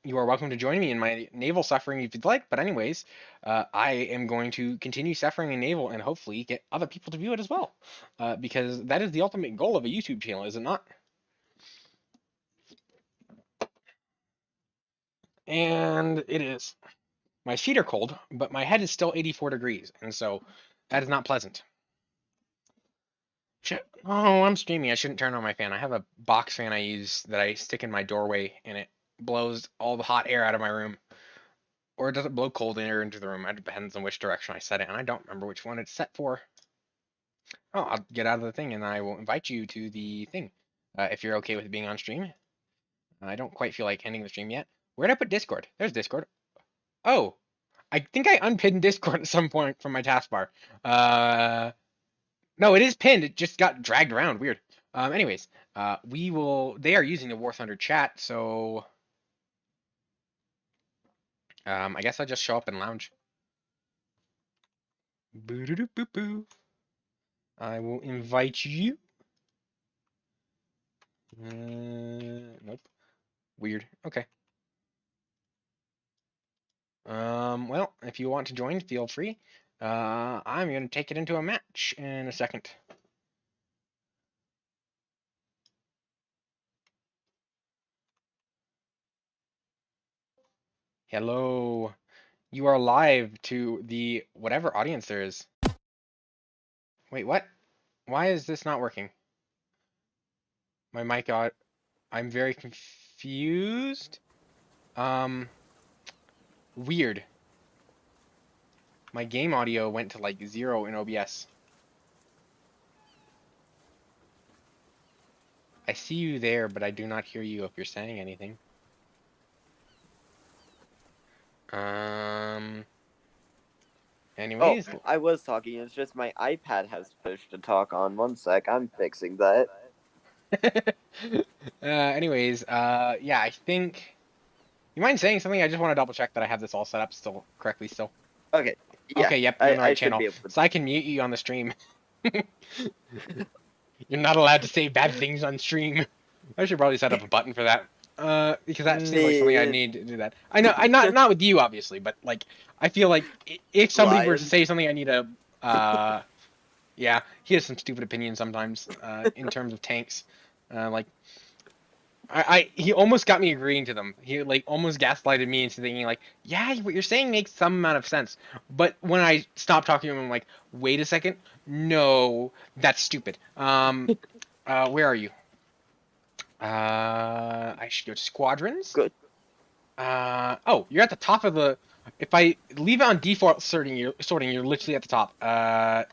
[SPEAKER 1] You are welcome to join me in my naval suffering if you'd like. But anyways, I am going to continue suffering in naval and hopefully get other people to view it as well, because that is the ultimate goal of a YouTube channel, is it not? And it is. My feet are cold, but my head is still 84 degrees, and so that is not pleasant. Oh, I'm streaming. I shouldn't turn on my fan. I have a box fan I use that I stick in my doorway, and it blows all the hot air out of my room. Or does it blow cold air into the room? It depends on which direction I set it, and I don't remember which one it's set for. Oh, I'll get out of the thing, and I will invite you to the thing, if you're okay with being on stream. I don't quite feel like ending the stream yet. Where'd I put Discord? There's Discord. Oh, I think I unpinned Discord at some point from my taskbar. No, it is pinned. It just got dragged around. Weird. Anyways, they are using the War Thunder chat, so I guess I'll just show up and lounge. Boo-doo-doo-boo-boo. I will invite you. Nope. Weird. Okay. Well, if you want to join, feel free. I'm going to take it into a match in a second. Hello. You are live to the whatever audience there is. Wait, what? Why is this not working? My mic out. I'm very confused. Weird. My game audio went to like 0 in OBS. I see you there, but I do not hear you if you're saying anything. Anyways,
[SPEAKER 4] I was talking. It's just my iPad has push to talk on. One sec, I'm fixing that.
[SPEAKER 1] yeah, I think. You mind saying something? I just want to double check that I have this all set up still correctly still.
[SPEAKER 4] Okay, yeah,
[SPEAKER 1] Okay, yep, you're on the
[SPEAKER 4] I
[SPEAKER 1] right
[SPEAKER 4] should
[SPEAKER 1] channel.
[SPEAKER 4] be able to.
[SPEAKER 1] So I can mute you on the stream. You're not allowed to say bad things on stream. I should probably set up a button for that. Because that seems like something I
[SPEAKER 4] Man.
[SPEAKER 1] need to do that. I know, I not with you obviously, but like I feel like if somebody were to
[SPEAKER 4] Ryan.
[SPEAKER 1] say something, I need to. Yeah, he has some stupid opinions sometimes. In terms of tanks, like he almost got me agreeing to them. He like almost gaslighted me into thinking like, yeah, what you're saying makes some amount of sense. But when I stopped talking to him, I'm like, wait a second, no, that's stupid. Where are you? I should go to squadrons.
[SPEAKER 4] Good.
[SPEAKER 1] Oh, you're at the top of the. If I leave it on default sorting, you're literally at the top.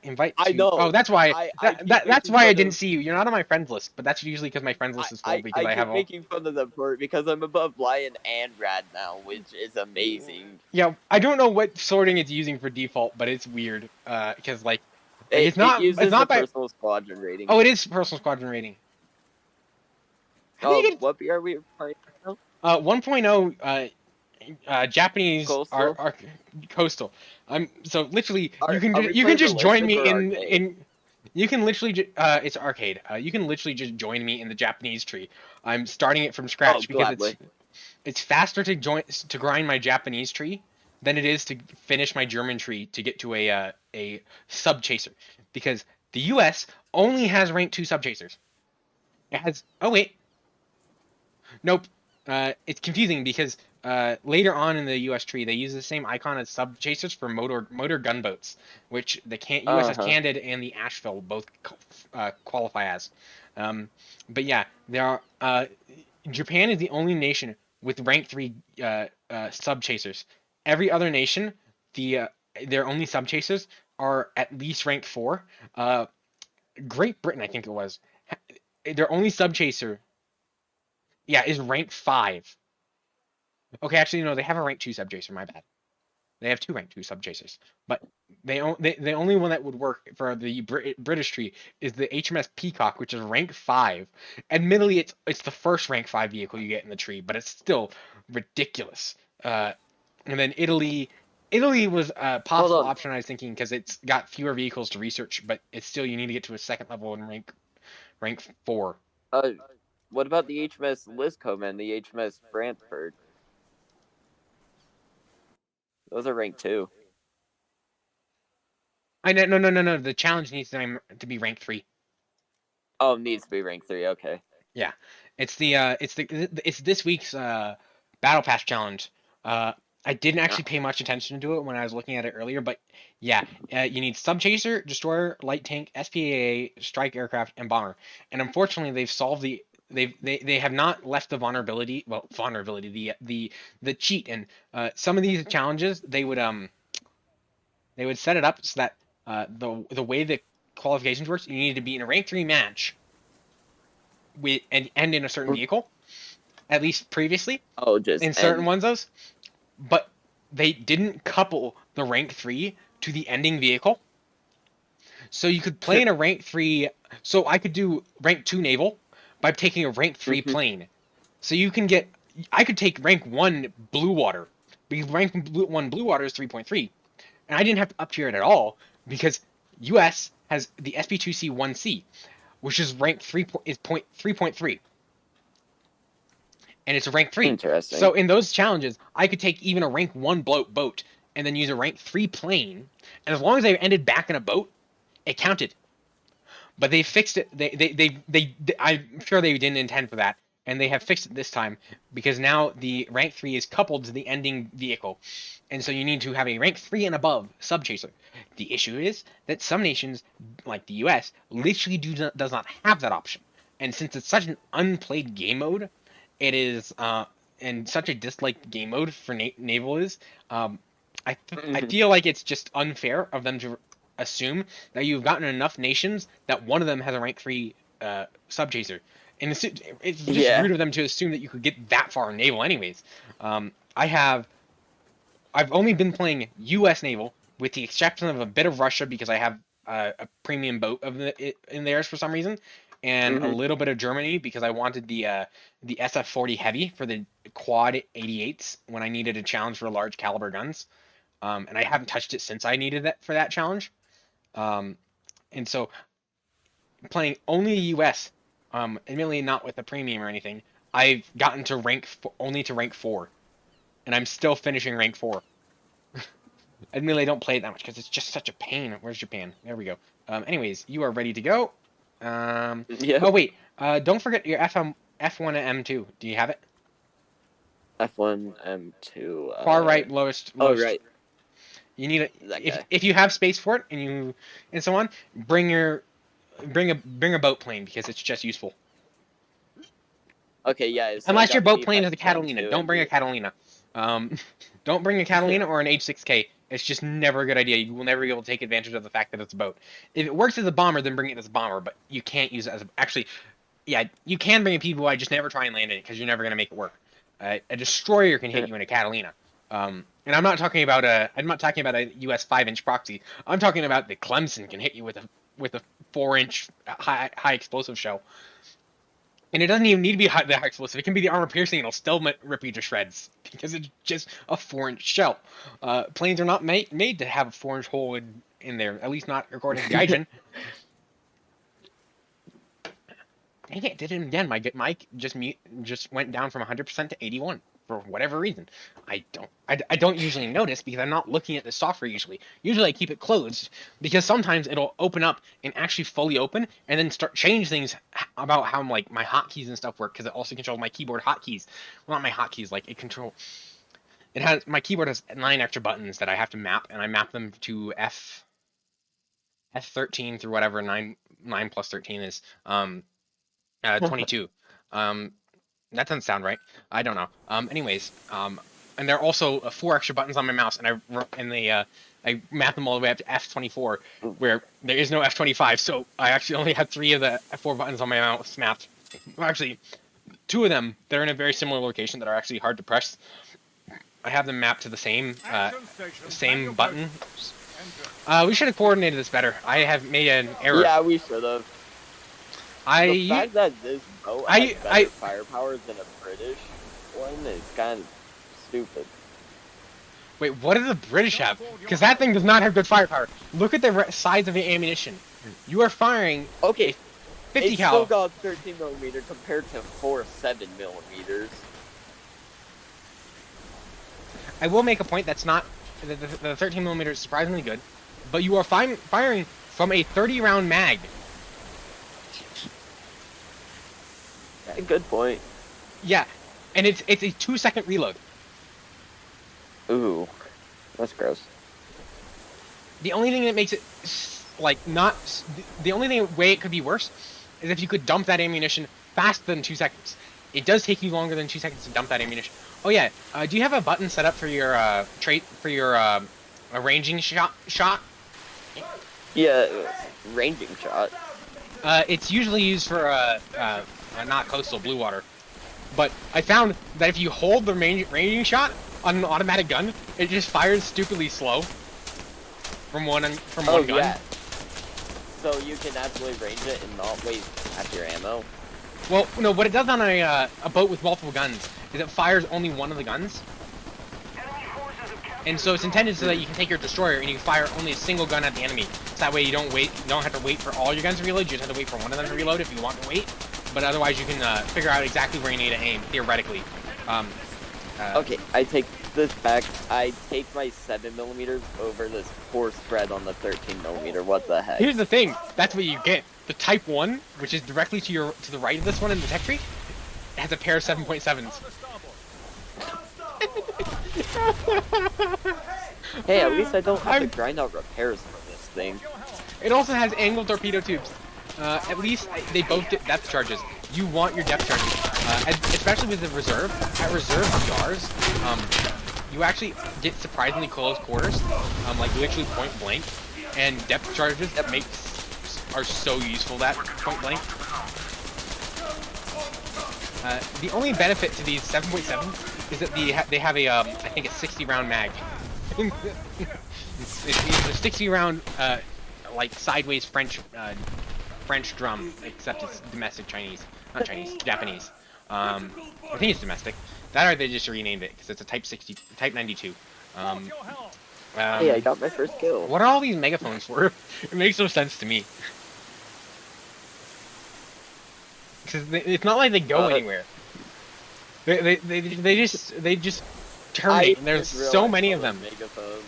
[SPEAKER 1] Invite.
[SPEAKER 4] I
[SPEAKER 1] to-
[SPEAKER 4] know.
[SPEAKER 1] Oh, that's why.
[SPEAKER 4] I keep
[SPEAKER 1] That's
[SPEAKER 4] making
[SPEAKER 1] why I
[SPEAKER 4] fun
[SPEAKER 1] didn't
[SPEAKER 4] of-
[SPEAKER 1] see you. You're not on my friends list, but that's usually because my friends list is full because I
[SPEAKER 4] keep
[SPEAKER 1] have all.
[SPEAKER 4] making fun of them for it because I'm above Lion and Rad now, which is amazing.
[SPEAKER 1] Yeah, I don't know what sorting it's using for default, but it's weird. Because like, it's not.
[SPEAKER 4] It uses
[SPEAKER 1] It's not
[SPEAKER 4] the
[SPEAKER 1] by.
[SPEAKER 4] personal squadron rating.
[SPEAKER 1] Oh, it is personal squadron rating. How do you get?
[SPEAKER 4] What are we playing?
[SPEAKER 1] 1.0. Japanese
[SPEAKER 4] Coastal?
[SPEAKER 1] are coastal. So literally
[SPEAKER 4] Are
[SPEAKER 1] you can
[SPEAKER 4] we
[SPEAKER 1] you can
[SPEAKER 4] playing
[SPEAKER 1] just join me
[SPEAKER 4] realistic or arcade?
[SPEAKER 1] you can literally it's arcade. You can literally just join me in the Japanese tree. I'm starting it from scratch because
[SPEAKER 4] gladly.
[SPEAKER 1] it's faster to grind my Japanese tree than it is to finish my German tree to get to a sub chaser because the US only has rank 2 sub chasers. It has nope. It's confusing because later on in the U.S. tree, they use the same icon as sub chasers for motor gunboats, which the USS Candid and the Asheville both qualify as. But yeah, there are. Japan is the only nation with rank 3 sub chasers. Every other nation, their only sub chasers are at least rank 4. Great Britain, I think it was, their only sub chaser. Yeah, is rank 5. Okay, actually, no, they have a rank 2 sub chaser. My bad. They have 2 rank 2 sub chasers, but the only one that would work for the British tree is the HMS Peacock, which is rank 5. Admittedly, it's the first rank 5 vehicle you get in the tree, but it's still ridiculous. And then Italy was a possible option I was thinking because it's got fewer vehicles to research, but it's still you need to get to a second level in rank 4.
[SPEAKER 4] What about the HMS Liscombe and the HMS Brantford? Those are rank 2.
[SPEAKER 1] No. The challenge needs to be rank 3.
[SPEAKER 4] Oh, it needs to be rank 3. Okay.
[SPEAKER 1] Yeah, it's this week's battle pass challenge. I didn't actually pay much attention to it when I was looking at it earlier, but yeah, you need sub chaser, destroyer, light tank, SPAA, strike aircraft, and bomber. And unfortunately, they've solved they have not left the vulnerability. Well, the cheat. And some of these challenges they would set it up so that the way the qualifications works, you need to be in a rank 3 match with and in a certain vehicle, at least previously.
[SPEAKER 4] Oh, just
[SPEAKER 1] in certain ones those, but they didn't couple the rank 3 to the ending vehicle. So you could play in a rank 3. So I could do rank 2 naval by taking a rank 3 plane. So you can get. I could take rank 1 blue water because rank 1 blue water is 3.3, and I didn't have to up tier it at all because US has the SP2C 1C, which is rank 3.3. And it's a rank 3.
[SPEAKER 4] Interesting.
[SPEAKER 1] So in those challenges, I could take even a rank 1 boat and then use a rank 3 plane, and as long as I ended back in a boat, it counted. But they fixed it. I'm sure they didn't intend for that, and they have fixed it this time because now the rank 3 is coupled to the ending vehicle, and so you need to have a rank 3 and above sub chaser. The issue is that some nations, like the U.S., literally does not have that option, and since it's such an unplayed game mode, it is and such a disliked game mode for naval is. I feel like it's just unfair of them to assume that you've gotten enough nations that one of them has a rank 3 sub chaser, and it's just rude of them to assume that you could get that far in naval anyways. I've only been playing U.S. naval with the exception of a bit of Russia because I have a premium boat in theirs for some reason, and a little bit of Germany because I wanted the SF-40 heavy for the quad 88s when I needed a challenge for large caliber guns, and I haven't touched it since I needed that for that challenge, and so playing only the U.S. Admittedly not with a premium or anything, I've gotten to only to rank 4, and I'm still finishing rank 4. Admittedly, I don't play it that much because it's just such a pain. Where's Japan? There we go. Anyways, you are ready to go.
[SPEAKER 4] Yeah.
[SPEAKER 1] Oh wait, don't forget your F1 and M2. Do you have it?
[SPEAKER 4] F1, M2.
[SPEAKER 1] Far right, lowest.
[SPEAKER 4] Oh right.
[SPEAKER 1] You need it
[SPEAKER 4] That
[SPEAKER 1] if
[SPEAKER 4] guy.
[SPEAKER 1] if you have space for it and so on. Bring a boat plane because it's just useful.
[SPEAKER 4] Okay, yeah. So
[SPEAKER 1] Unless
[SPEAKER 4] I
[SPEAKER 1] your
[SPEAKER 4] got
[SPEAKER 1] boat plane is a
[SPEAKER 4] F1,
[SPEAKER 1] Catalina.
[SPEAKER 4] M2,
[SPEAKER 1] Don't bring a
[SPEAKER 4] and-
[SPEAKER 1] Catalina. Don't bring a Catalina or an H6K. It's just never a good idea. You will never be able to take advantage of the fact that it's a boat. If it works as a bomber, then bring it as a bomber, but you can't use it as a... Actually, yeah, you can bring a PBY, just never try and land in it, because you're never going to make it work. A destroyer can hit you in a Catalina. And I'm not talking about a US 5-inch proxy. I'm talking about the Clemson can hit you with a 4-inch high explosive shell. And it doesn't even need to be the high explosive. It can be the armor piercing. It'll still rip you to shreds because it's just a 4-inch shell. Planes are not made to have a 4-inch hole in there. At least not according to Gaijin. Dang it! Did it again. My mic just went down from 100% to 81 for whatever reason. I don't usually notice because I'm not looking at the software usually. Usually I keep it closed because sometimes it'll open up and actually fully open and then start change things about how like my hotkeys and stuff work because it also controls my keyboard hotkeys. Well, not my hotkeys, like my keyboard has 9 extra buttons that I have to map, and I map them to F13 through whatever 9 plus 13 is 22. That doesn't sound right. I don't know. Anyways, and there are also 4 extra buttons on my mouse, and I map them all the way up to F24, where there is no F25. So I actually only have 3 of the 4 buttons on my mouse mapped. Well, actually, 2 of them that are in a very similar location that are actually hard to press. I have them mapped to the same button. We should have coordinated this better. I have made an error.
[SPEAKER 4] Yeah, we should have. The fact that this boat has better firepower than a British one is kind of stupid.
[SPEAKER 1] Wait, what do the British have? Because that thing does not have good firepower. Look at the size of the ammunition. You are firing
[SPEAKER 4] Okay,
[SPEAKER 1] 50
[SPEAKER 4] it's
[SPEAKER 1] cal.
[SPEAKER 4] still got 13mm compared to 4 7mm.
[SPEAKER 1] I will make a point that's not the 13mm is surprisingly good, but you are firing from a 30-round mag.
[SPEAKER 4] Good point.
[SPEAKER 1] Yeah, and it's a 2-second reload.
[SPEAKER 4] Ooh, that's gross.
[SPEAKER 1] The only thing that makes it like not the only way it could be worse is if you could dump that ammunition faster than 2 seconds. It does take you longer than 2 seconds to dump that ammunition. Oh yeah, do you have a button set up for your trait for your ranging shot?
[SPEAKER 4] Yeah, ranging shot.
[SPEAKER 1] It's usually used for not coastal blue water, but I found that if you hold the ranging shot on an automatic gun, it just fires stupidly slow from one gun.
[SPEAKER 4] Yeah. So you can actually range it and not waste half your ammo.
[SPEAKER 1] Well, no, what it does on a boat with multiple guns is it fires only one of the guns, and so it's intended so that you can take your destroyer and you can fire only a single gun at the enemy. So that way you don't have to wait for all your guns to reload. You just have to wait for one of them to reload if you want to wait. But otherwise, you can figure out exactly where you need to aim theoretically.
[SPEAKER 4] Okay, I take this back. I take my 7mm over this 4 spread on the 13mm. What the heck?
[SPEAKER 1] Here's the thing. That's what you get. The Type 1, which is directly to the right of this one in the tech tree, has a pair of 7.7s.
[SPEAKER 4] Hey, at least I don't have to grind out repairs for this thing.
[SPEAKER 1] It also has angled torpedo tubes. At least they both get depth charges. You want your depth charges, especially with the reserve. At reserve PRs, you actually get surprisingly close quarters, like literally point blank, and depth charges are so useful at point blank. The only benefit to these 7.7 is that they have a I think a 60-round mag. It's a 60 round like sideways French drum, except it's domestic Chinese, not Chinese, Japanese. I think it's domestic. That or they just renamed it because it's a Type 60, Type 92.
[SPEAKER 2] Off your helm.
[SPEAKER 4] Hey, I got my first kill.
[SPEAKER 1] What are all these megaphones for? It makes no sense to me. Because it's not like they go anywhere. They just terminate. And there's
[SPEAKER 4] just
[SPEAKER 1] so
[SPEAKER 4] realized
[SPEAKER 1] many
[SPEAKER 4] all
[SPEAKER 1] of them.
[SPEAKER 4] the megaphones.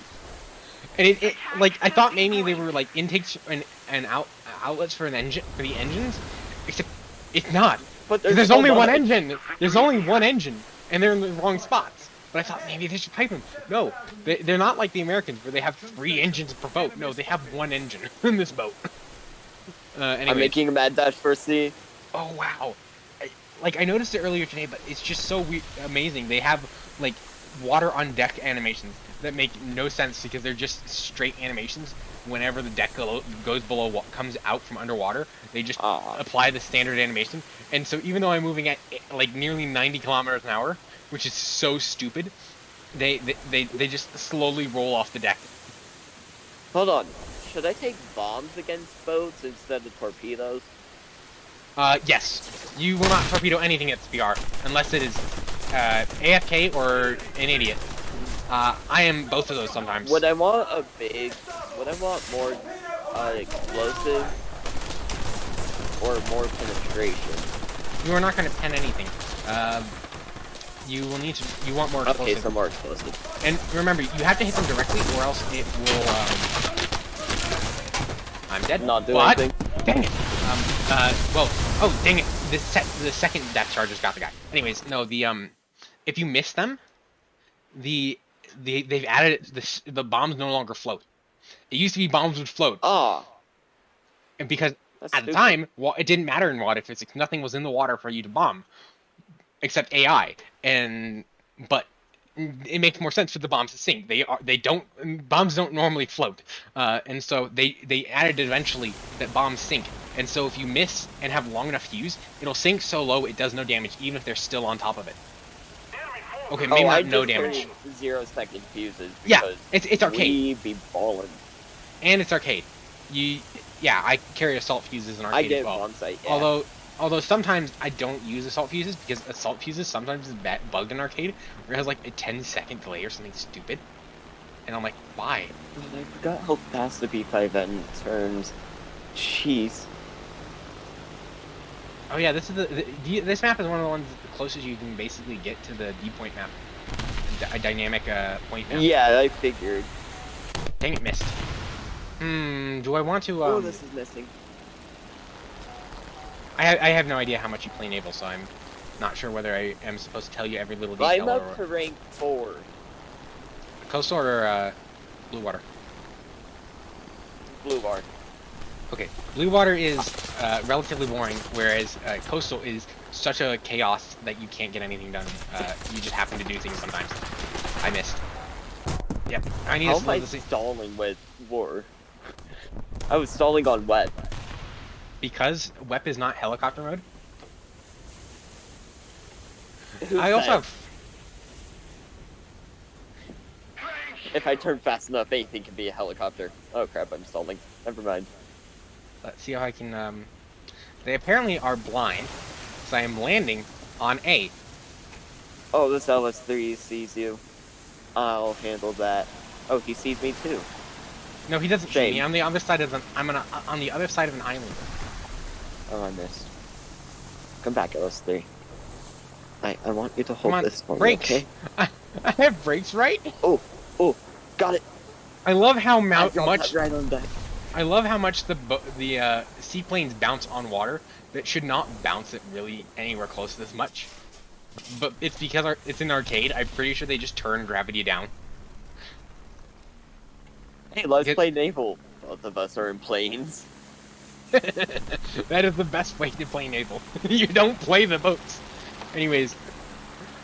[SPEAKER 1] And it like I thought maybe they were like intakes and outlets for the engines, except it's not.
[SPEAKER 4] But
[SPEAKER 1] There's
[SPEAKER 4] so
[SPEAKER 1] only one
[SPEAKER 4] much.
[SPEAKER 1] engine. There's only one engine, and they're in the wrong spots. But I thought maybe they should pipe them. No, they're not like the Americans where they have 3 engines per boat. No, they have 1 engine in this boat.
[SPEAKER 4] I'm
[SPEAKER 1] Anyway.
[SPEAKER 4] making a mad dash for C.
[SPEAKER 1] Oh wow! I noticed it earlier today, but it's just so amazing. They have like water on deck animations that make no sense because they're just straight animations. Whenever the deck goes below, what comes out from underwater, they just apply the standard animation. And so even though I'm moving at like nearly 90 kilometers an hour, which is so stupid, they just slowly roll off the deck.
[SPEAKER 4] Hold on. Should I take bombs against boats instead of torpedoes?
[SPEAKER 1] Yes. You will not torpedo anything at SPR unless it is AFK or an idiot. I am both of those sometimes.
[SPEAKER 4] Would I want more explosive or more penetration?
[SPEAKER 1] You are not going to pen anything. You will need to. You want more explosive.
[SPEAKER 4] Okay, some more explosive.
[SPEAKER 1] And remember, you have to hit them directly, or else it will. I'm dead.
[SPEAKER 4] Not doing
[SPEAKER 1] what?
[SPEAKER 4] anything.
[SPEAKER 1] Dang it. Well. Oh, dang it. The second depth charges got the guy. Anyways, no. If you miss them, they've added the bombs no longer float. It used to be bombs would float.
[SPEAKER 4] Ah.
[SPEAKER 1] And because
[SPEAKER 4] That's
[SPEAKER 1] at the
[SPEAKER 4] stupid.
[SPEAKER 1] time, it didn't matter in water physics. Nothing was in the water for you to bomb, except AI. But it makes more sense for the bombs to sink. Bombs don't normally float, and so they added eventually that bombs sink. And so if you miss and have long enough fuse, it'll sink so low it does no damage, even if they're still on top of it. Okay, maybe
[SPEAKER 4] I
[SPEAKER 1] not no
[SPEAKER 4] just
[SPEAKER 1] damage.
[SPEAKER 4] carry 0-second fuses.
[SPEAKER 1] Yeah,
[SPEAKER 4] because
[SPEAKER 1] it's arcade.
[SPEAKER 4] We be ballin'.
[SPEAKER 1] And it's arcade. I carry assault fuses in
[SPEAKER 4] I
[SPEAKER 1] arcade
[SPEAKER 4] get
[SPEAKER 1] as well.
[SPEAKER 4] bomb sight. Yeah.
[SPEAKER 1] Although sometimes I don't use assault fuses because assault fuses sometimes is bugged in arcade where it has like a 10-second delay or something stupid, and I'm like, why?
[SPEAKER 4] I forgot how fast the B5N turns. Jeez.
[SPEAKER 1] Oh yeah, this is this map is one of the ones closest you can basically get to the D point map, a dynamic point map.
[SPEAKER 4] Yeah, I figured.
[SPEAKER 1] Dang it, missed. Do I want to?
[SPEAKER 4] Oh, this is missing.
[SPEAKER 1] I have no idea how much you play naval, so I'm not sure whether I am supposed to tell you every little detail.
[SPEAKER 4] I'm up to rank 4.
[SPEAKER 1] Coastal or blue water.
[SPEAKER 4] Blue bar.
[SPEAKER 1] Okay, blue water is relatively boring, whereas coastal is such a chaos that you can't get anything done. You just happen to do things sometimes. I missed. Yep, I need
[SPEAKER 4] How
[SPEAKER 1] to
[SPEAKER 4] am
[SPEAKER 1] slow
[SPEAKER 4] I
[SPEAKER 1] this thing
[SPEAKER 4] stalling with war? I was stalling on wet.
[SPEAKER 1] because WEP is not helicopter mode.
[SPEAKER 4] Who
[SPEAKER 1] I also
[SPEAKER 4] said
[SPEAKER 1] have.
[SPEAKER 4] if I turn fast enough, anything can be a helicopter. Oh crap, I'm stalling. Never mind.
[SPEAKER 1] Let's see how I can. They apparently are blind, so I am landing on A.
[SPEAKER 4] Oh, this LS3 sees you. I'll handle that. Oh, he sees me too.
[SPEAKER 1] No, he doesn't see
[SPEAKER 4] Shame.
[SPEAKER 1] me. I'm the other side of the. I'm on the other side of an island.
[SPEAKER 4] Oh, I missed. Come back, LS3. I want you to hold
[SPEAKER 1] Come on,
[SPEAKER 4] this for me,
[SPEAKER 1] brakes.
[SPEAKER 4] okay?
[SPEAKER 1] I have brakes, right?
[SPEAKER 4] Oh, got it.
[SPEAKER 1] I love how
[SPEAKER 4] I dropped
[SPEAKER 1] much.
[SPEAKER 4] that right on deck.
[SPEAKER 1] I love how much the seaplanes bounce on water that should not bounce it really anywhere close to this much. But it's because it's an arcade. I'm pretty sure they just turn gravity down.
[SPEAKER 4] Hey, let's
[SPEAKER 1] Get-
[SPEAKER 4] play naval. Both of us are in planes.
[SPEAKER 1] That is the best way to play naval. You don't play the boats. Anyways.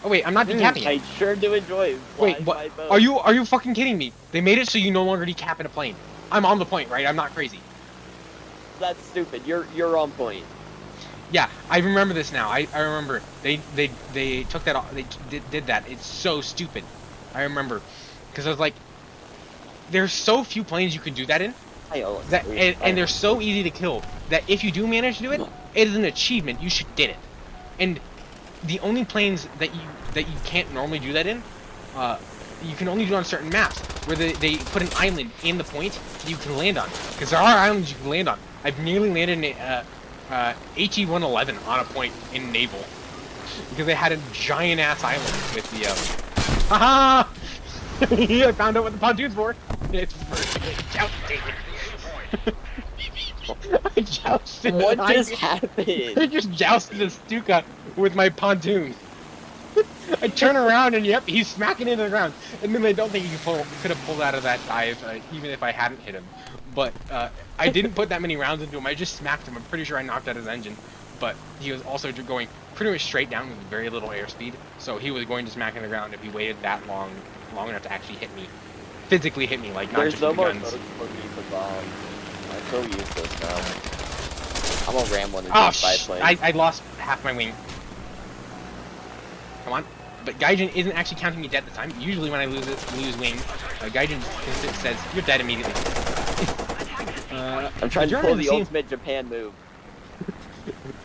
[SPEAKER 1] Oh wait, I'm not decapping
[SPEAKER 4] I
[SPEAKER 1] it.
[SPEAKER 4] sure do enjoy
[SPEAKER 1] Wait,
[SPEAKER 4] flying
[SPEAKER 1] what?
[SPEAKER 4] my boat.
[SPEAKER 1] Are you fucking kidding me? They made it so you no longer decap in a plane. I'm on the point, right? I'm not crazy.
[SPEAKER 4] That's stupid. You're on point.
[SPEAKER 1] Yeah, I remember this now. I remember they took that off. They did that. It's so stupid. I remember because I was like, there's so few planes you can do that in.
[SPEAKER 4] I almost
[SPEAKER 1] That
[SPEAKER 4] lose.
[SPEAKER 1] and they're so easy to kill that if you do manage to do it, it is an achievement. You should get it. And the only planes that you can't normally do that in, you can only do on certain maps where they put an island in the point that you can land on. Because there are islands you can land on. I've nearly landed in HE-111 on a point in naval because they had a giant ass island with the haha. I found out what the pontoon's for. It's for jousting. I jousted.
[SPEAKER 4] What just
[SPEAKER 1] I
[SPEAKER 4] happened?
[SPEAKER 1] just jousted a Stuka with my pontoon. I turn around and yep, he's smacking into the ground. And then I don't think he could have pulled out of that dive, even if I hadn't hit him. But I didn't put that many rounds into him. I just smacked him. I'm pretty sure I knocked out his engine. But he was also going pretty much straight down with very little airspeed. So he was going to smack in the ground if he waited that long enough to actually hit me. Physically hit me, like not
[SPEAKER 4] There's
[SPEAKER 1] just
[SPEAKER 4] no
[SPEAKER 1] with the
[SPEAKER 4] more
[SPEAKER 1] guns.
[SPEAKER 4] modes for me to bomb. I'm so useless now. I'm gonna ram one into
[SPEAKER 1] Oh,
[SPEAKER 4] these biplanes.
[SPEAKER 1] I lost half my wing. Come on. But Gaijin isn't actually counting me dead this time. Usually when I lose wing, Gaijin says, you're dead immediately.
[SPEAKER 4] I'm trying to
[SPEAKER 1] Majority
[SPEAKER 4] pull
[SPEAKER 1] of
[SPEAKER 4] the
[SPEAKER 1] team-
[SPEAKER 4] ultimate Japan move.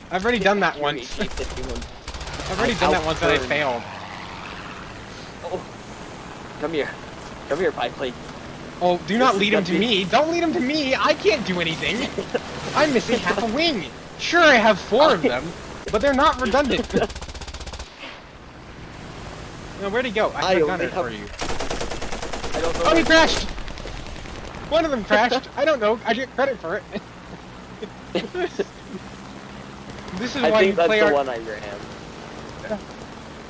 [SPEAKER 1] I've already done that once. I've already done that once and I
[SPEAKER 4] outburned.
[SPEAKER 1] failed.
[SPEAKER 4] Oh. Come here. Come here, biplane.
[SPEAKER 1] Oh, do not
[SPEAKER 4] This
[SPEAKER 1] lead
[SPEAKER 4] is
[SPEAKER 1] him to
[SPEAKER 4] gonna
[SPEAKER 1] me. Don't lead him to me. I can't do anything. I'm missing half a wing. Sure, I have 4 of them, but they're not redundant. No, where'd he go? I have a gunner for you.
[SPEAKER 4] I don't know.
[SPEAKER 1] Oh, he crashed! One of them crashed. I don't know. I get credit for it. This is
[SPEAKER 4] I
[SPEAKER 1] why you
[SPEAKER 4] think that's
[SPEAKER 1] play
[SPEAKER 4] the
[SPEAKER 1] our...
[SPEAKER 4] one I ran.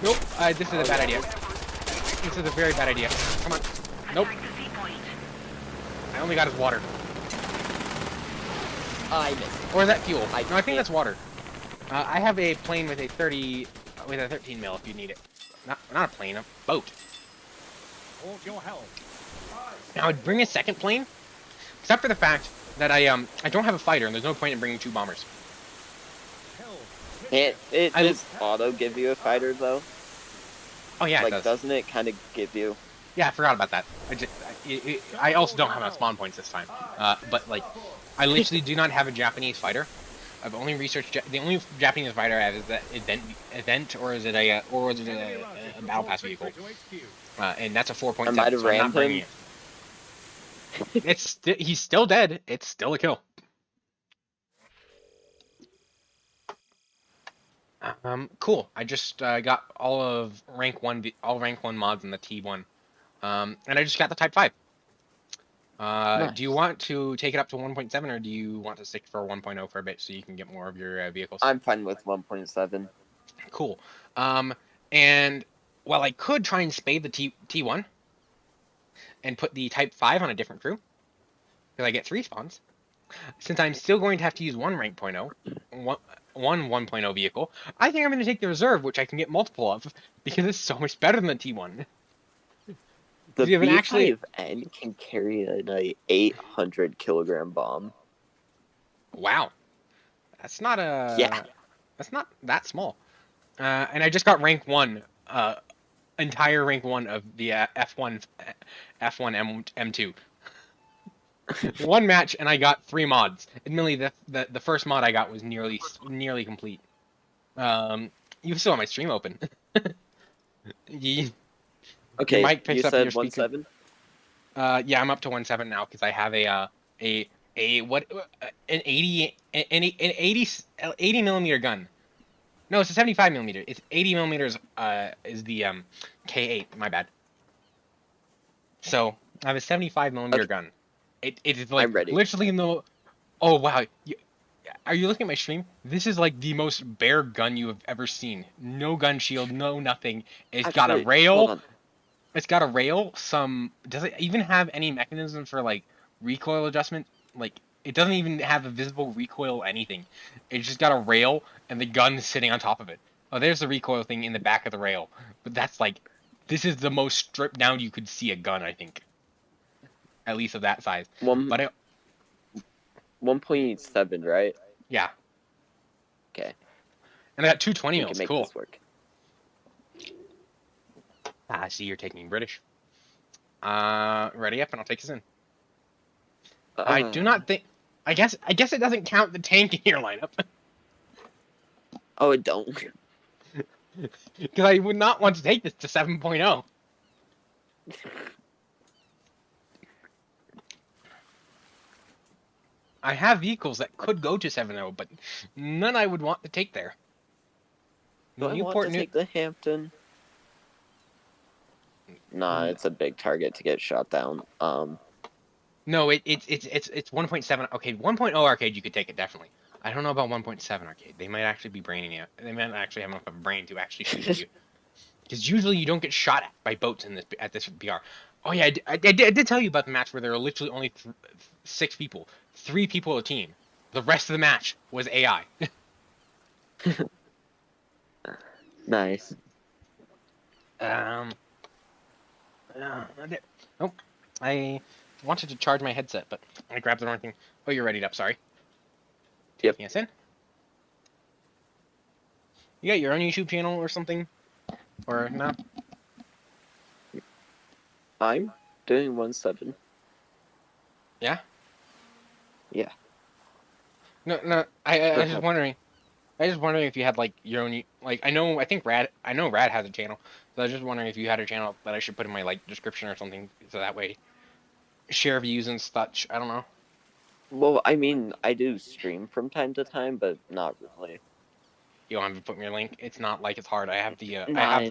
[SPEAKER 1] Nope. This is a bad idea. This is a very bad idea. Come on. Nope. I only got his water.
[SPEAKER 4] I missed.
[SPEAKER 1] Or is that fuel?
[SPEAKER 4] I
[SPEAKER 1] No, I think
[SPEAKER 4] can't-
[SPEAKER 1] that's water. I have a plane with a 13 mil if you need it. Not a plane, a boat.
[SPEAKER 2] Hold your helm.
[SPEAKER 1] Now I'd bring a second plane, except for the fact that I don't have a fighter and there's no point in bringing 2 bombers.
[SPEAKER 2] Hell.
[SPEAKER 4] Can't it
[SPEAKER 1] I-
[SPEAKER 4] just auto give you a fighter though?
[SPEAKER 1] Oh yeah, it
[SPEAKER 4] Like,
[SPEAKER 1] does.
[SPEAKER 4] doesn't it kind of give you?
[SPEAKER 1] Yeah, I forgot about that. I also don't have enough spawn points this time. But like, I literally do not have a Japanese fighter. I've only researched the only Japanese fighter I have is that event or is it a battle pass vehicle? And that's a 4.7.
[SPEAKER 4] I might have
[SPEAKER 1] so I'm not
[SPEAKER 4] rammed
[SPEAKER 1] bringing
[SPEAKER 4] him.
[SPEAKER 1] it. He's still dead. It's still a kill. Cool. I just got all rank 1 mods in the T1. And I just got the Type 5.
[SPEAKER 4] Nice.
[SPEAKER 1] Do you want to take it up to 1.7 or do you want to stick for 1.0 for a bit so you can get more of your vehicles?
[SPEAKER 4] I'm fine with 1.7.
[SPEAKER 1] Cool. And while I could try and spade the T1 and put the Type 5 on a different crew, because I get 3 spawns, since I'm still going to have to use one rank 1.0 vehicle, I think I'm going to take the reserve, which I can get multiple of, because it's so much better than the T1.
[SPEAKER 4] The
[SPEAKER 1] You have an actually-
[SPEAKER 4] B5N can carry an 800 kilogram bomb.
[SPEAKER 1] Wow. That's not
[SPEAKER 4] Yeah.
[SPEAKER 1] That's not that small. And I just got rank 1, entire rank 1 of the F1 M2. One match and I got 3 mods. Admittedly, the first mod I got was nearly complete. You still have my stream open.
[SPEAKER 4] Okay,
[SPEAKER 1] mic picks
[SPEAKER 4] you
[SPEAKER 1] up
[SPEAKER 4] said
[SPEAKER 1] your speaker.
[SPEAKER 4] 1.7?
[SPEAKER 1] Yeah, I'm up to 1.7 now because I have an 80 millimeter gun. No, it's a 75 millimeter. It's 80 millimeters. Is the K8? My bad. So I have a 75 millimeter
[SPEAKER 4] Okay.
[SPEAKER 1] gun. It is like
[SPEAKER 4] I'm ready.
[SPEAKER 1] literally in the. Oh wow! Are you looking at my stream? This is like the most bare gun you have ever seen. No gun shield, no nothing. It's got a
[SPEAKER 4] Actually,
[SPEAKER 1] rail.
[SPEAKER 4] hold on.
[SPEAKER 1] It's got a rail. Does it even have any mechanism for like recoil adjustment? Like it doesn't even have a visible recoil anything. It's just got a rail and the gun sitting on top of it. Oh, there's the recoil thing in the back of the rail. But that's like, this is the most stripped down you could see a gun, I think. At least of that size. But
[SPEAKER 4] 1.7, right?
[SPEAKER 1] yeah.
[SPEAKER 4] Okay.
[SPEAKER 1] And I got 220
[SPEAKER 4] We
[SPEAKER 1] mils.
[SPEAKER 4] can make
[SPEAKER 1] Cool.
[SPEAKER 4] this work.
[SPEAKER 1] I see you're taking British. Ready up and I'll take us in. I do not think. I guess it doesn't count the tank in your lineup.
[SPEAKER 4] Oh, it don't.
[SPEAKER 1] Because I would not want to take this to 7.0. I have vehicles that could go to 7.0, but none I would want to take there.
[SPEAKER 4] Do I want to take the Hampton? Nah, it's a big target to get shot down.
[SPEAKER 1] No, it's 1.7. Okay, 1.0 arcade you could take it definitely. I don't know about 1.7 arcade. They might actually be braining it. They might actually have enough of a brain to actually shoot at you. Because usually you don't get shot at by boats in this BR. Oh yeah, I did tell you about the match where there were literally only 6 people, 3 people a team. The rest of the match was AI.
[SPEAKER 4] Nice.
[SPEAKER 1] Oh, I wanted to charge my headset, but I grabbed the wrong thing. Oh, you're readied up. Sorry.
[SPEAKER 4] Yep.
[SPEAKER 1] Yes, in. You got your own YouTube channel or something, or no?
[SPEAKER 4] I'm doing 1.7.
[SPEAKER 1] Yeah.
[SPEAKER 4] Yeah.
[SPEAKER 1] No. I was just wondering. I was just wondering if you had like your own, like I know Rad has a channel, so I was just wondering if you had a channel that I should put in my like description or something, so that way share views and such. I don't know.
[SPEAKER 4] Well, I mean, I do stream from time to time, but not really.
[SPEAKER 1] You don't have to put me your link. It's not like it's hard. I have the
[SPEAKER 4] I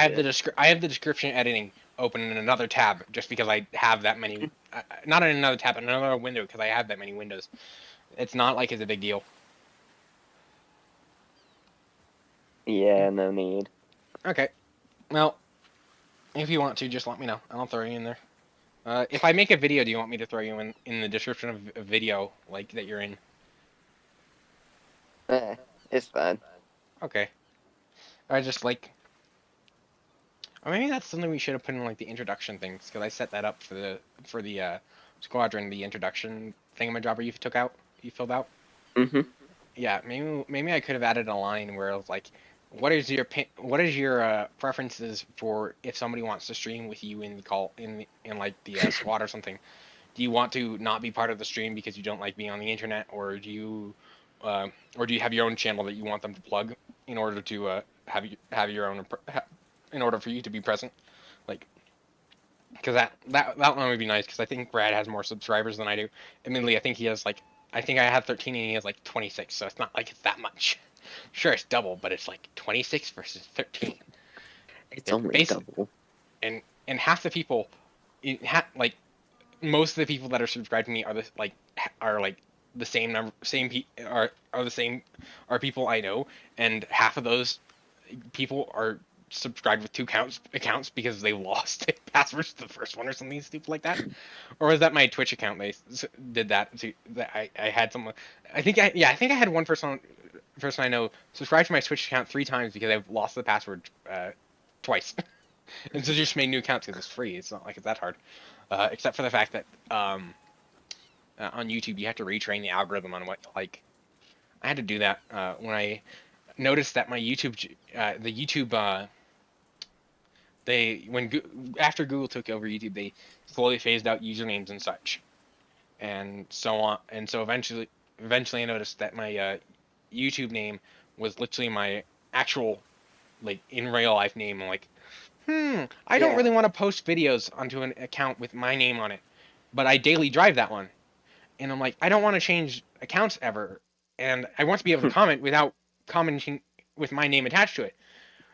[SPEAKER 1] have the description editing open in another tab just because I have that many. Not in another tab, in another window because I have that many windows. It's not like it's a big deal.
[SPEAKER 4] Yeah, no need.
[SPEAKER 1] Okay. Well, if you want to, just let me know, and I'll throw you in there. If I make a video, do you want me to throw you in the description of a video like that you're in?
[SPEAKER 4] It's fine.
[SPEAKER 1] Okay. I just like. Or maybe that's something we should have put in like the introduction things, because I set that up for the squadron, the introduction thingamajobber you filled out.
[SPEAKER 4] Mm-hmm.
[SPEAKER 1] Yeah, maybe I could have added a line where it was like, what is your preferences for if somebody wants to stream with you in the call in like the squad or something? Do you want to not be part of the stream because you don't like being on the internet, or do you have your own channel that you want them to plug in order to have your own in order for you to be present? Like, because that one would be nice, because I think Brad has more subscribers than I do. Admittedly, I think he has like. I think I have 13 and he has like 26, so it's not like it's that much. Sure, it's double, but it's like 26 versus 13.
[SPEAKER 4] It's only double.
[SPEAKER 1] And half the people, like most of the people that are subscribed to me are the same number, are people I know, and half of those people are subscribed with 2 accounts because they lost passwords to the first one or something stupid like that. Or was that my Twitch account? They did that too. That I had someone. I think I had one person I know subscribe to my Twitch account 3 times because I've lost the password twice, and so just made new accounts because it's free. It's not like it's that hard, except for the fact that on YouTube you have to retrain the algorithm on what like. I had to do that when I noticed that my after Google took over YouTube, they slowly phased out usernames and such, and so on. And so eventually I noticed that my YouTube name was literally my actual, like, in real life name. I'm like, I don't really want to post videos onto an account with my name on it, but I daily drive that one, and I'm like, I don't want to change accounts ever, and I want to be able to comment without commenting with my name attached to it.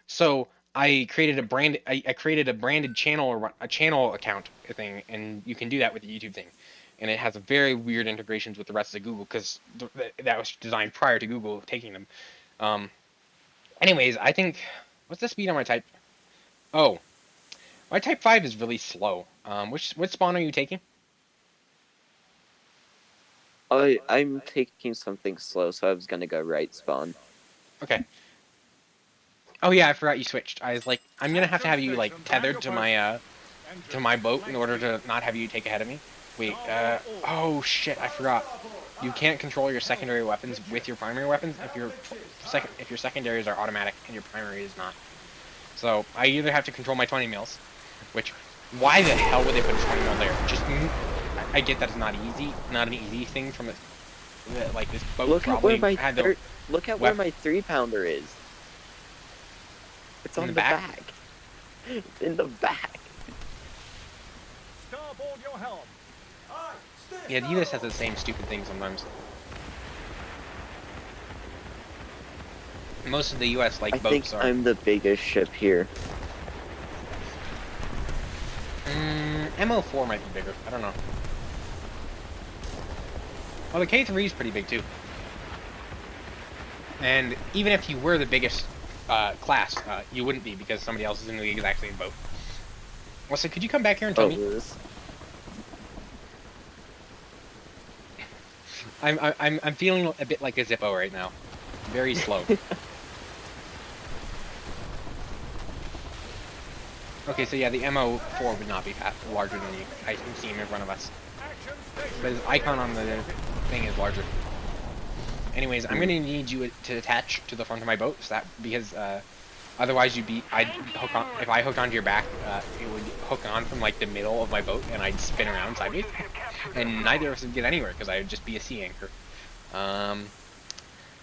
[SPEAKER 1] So I created I created a branded channel, or a channel account thing, and you can do that with the YouTube thing. And it has a very weird integrations with the rest of Google, because that was designed prior to Google taking them. Anyways, I think, what's the speed on my Type? Oh, my Type 5 is really slow. Which spawn are you taking?
[SPEAKER 4] I'm taking something slow, so I was gonna go right spawn.
[SPEAKER 1] Okay. Oh yeah, I forgot you switched. I was like, I'm gonna have to have you like tethered to my boat in order to not have you take ahead of me. Wait, oh shit, I forgot. You can't control your secondary weapons with your primary weapons if your secondaries are automatic and your primary is not. So I either have to control my 20 mils, which, why the hell would they put a 20 mil there? Just I get that it's not easy, not an easy thing from like this boat
[SPEAKER 4] Look at
[SPEAKER 1] probably
[SPEAKER 4] where my
[SPEAKER 1] had the
[SPEAKER 4] look at where
[SPEAKER 1] wep-
[SPEAKER 4] my 3-pounder is. It's
[SPEAKER 1] In
[SPEAKER 4] on
[SPEAKER 1] the
[SPEAKER 4] the
[SPEAKER 1] back?
[SPEAKER 4] back. It's in the back.
[SPEAKER 2] Starboard your helm.
[SPEAKER 1] Yeah, the US has the same stupid thing sometimes. Most of the US like
[SPEAKER 4] I think
[SPEAKER 1] boats are.
[SPEAKER 4] I'm the biggest ship here.
[SPEAKER 1] MO4 might be bigger. I don't know. Well, the K3 is pretty big too. And even if you were the biggest class, you wouldn't be because somebody else is in the exact same boat. Well, so could you come back here and tell me?
[SPEAKER 4] this.
[SPEAKER 1] I'm feeling a bit like a Zippo right now. Very slow. Okay, so yeah, the MO4 would not be larger than you. I can see him in front of us.
[SPEAKER 2] Action station.
[SPEAKER 1] But his icon on the thing is larger. Anyways, I'm gonna need you to attach to the front of my boat, so that because otherwise I'd hook on if I hooked onto your back, it would hook on from like the middle of my boat, and I'd spin around sideways, and neither of us would get anywhere because I would just be a sea anchor.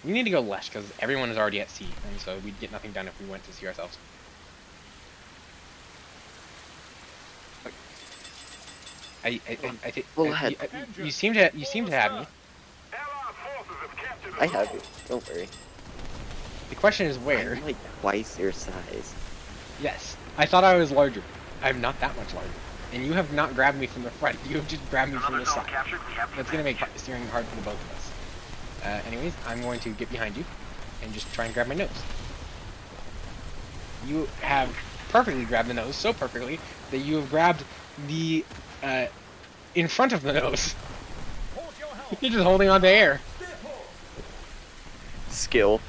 [SPEAKER 1] We need to go less because everyone is already at sea, and so we'd get nothing done if we went to sea ourselves. I think
[SPEAKER 4] Full head.
[SPEAKER 1] you seem to have me.
[SPEAKER 3] Allied forces have captured a
[SPEAKER 4] I have
[SPEAKER 3] boat.
[SPEAKER 4] you. Don't worry.
[SPEAKER 1] The question is where.
[SPEAKER 4] I'm like twice your size.
[SPEAKER 1] Yes, I thought I was larger. I'm not that much larger. And you have not grabbed me from the front. You have just grabbed me from
[SPEAKER 3] Another
[SPEAKER 1] the
[SPEAKER 3] zone
[SPEAKER 1] side.
[SPEAKER 3] captured. We have the
[SPEAKER 1] That's gonna make
[SPEAKER 3] advantage.
[SPEAKER 1] steering hard for the both of us. Anyways, I'm going to get behind you and just try and grab my nose. You have perfectly grabbed the nose, so perfectly that you have grabbed the in front of the nose.
[SPEAKER 2] Port your helm.
[SPEAKER 1] You're just holding on to air.
[SPEAKER 4] Skill.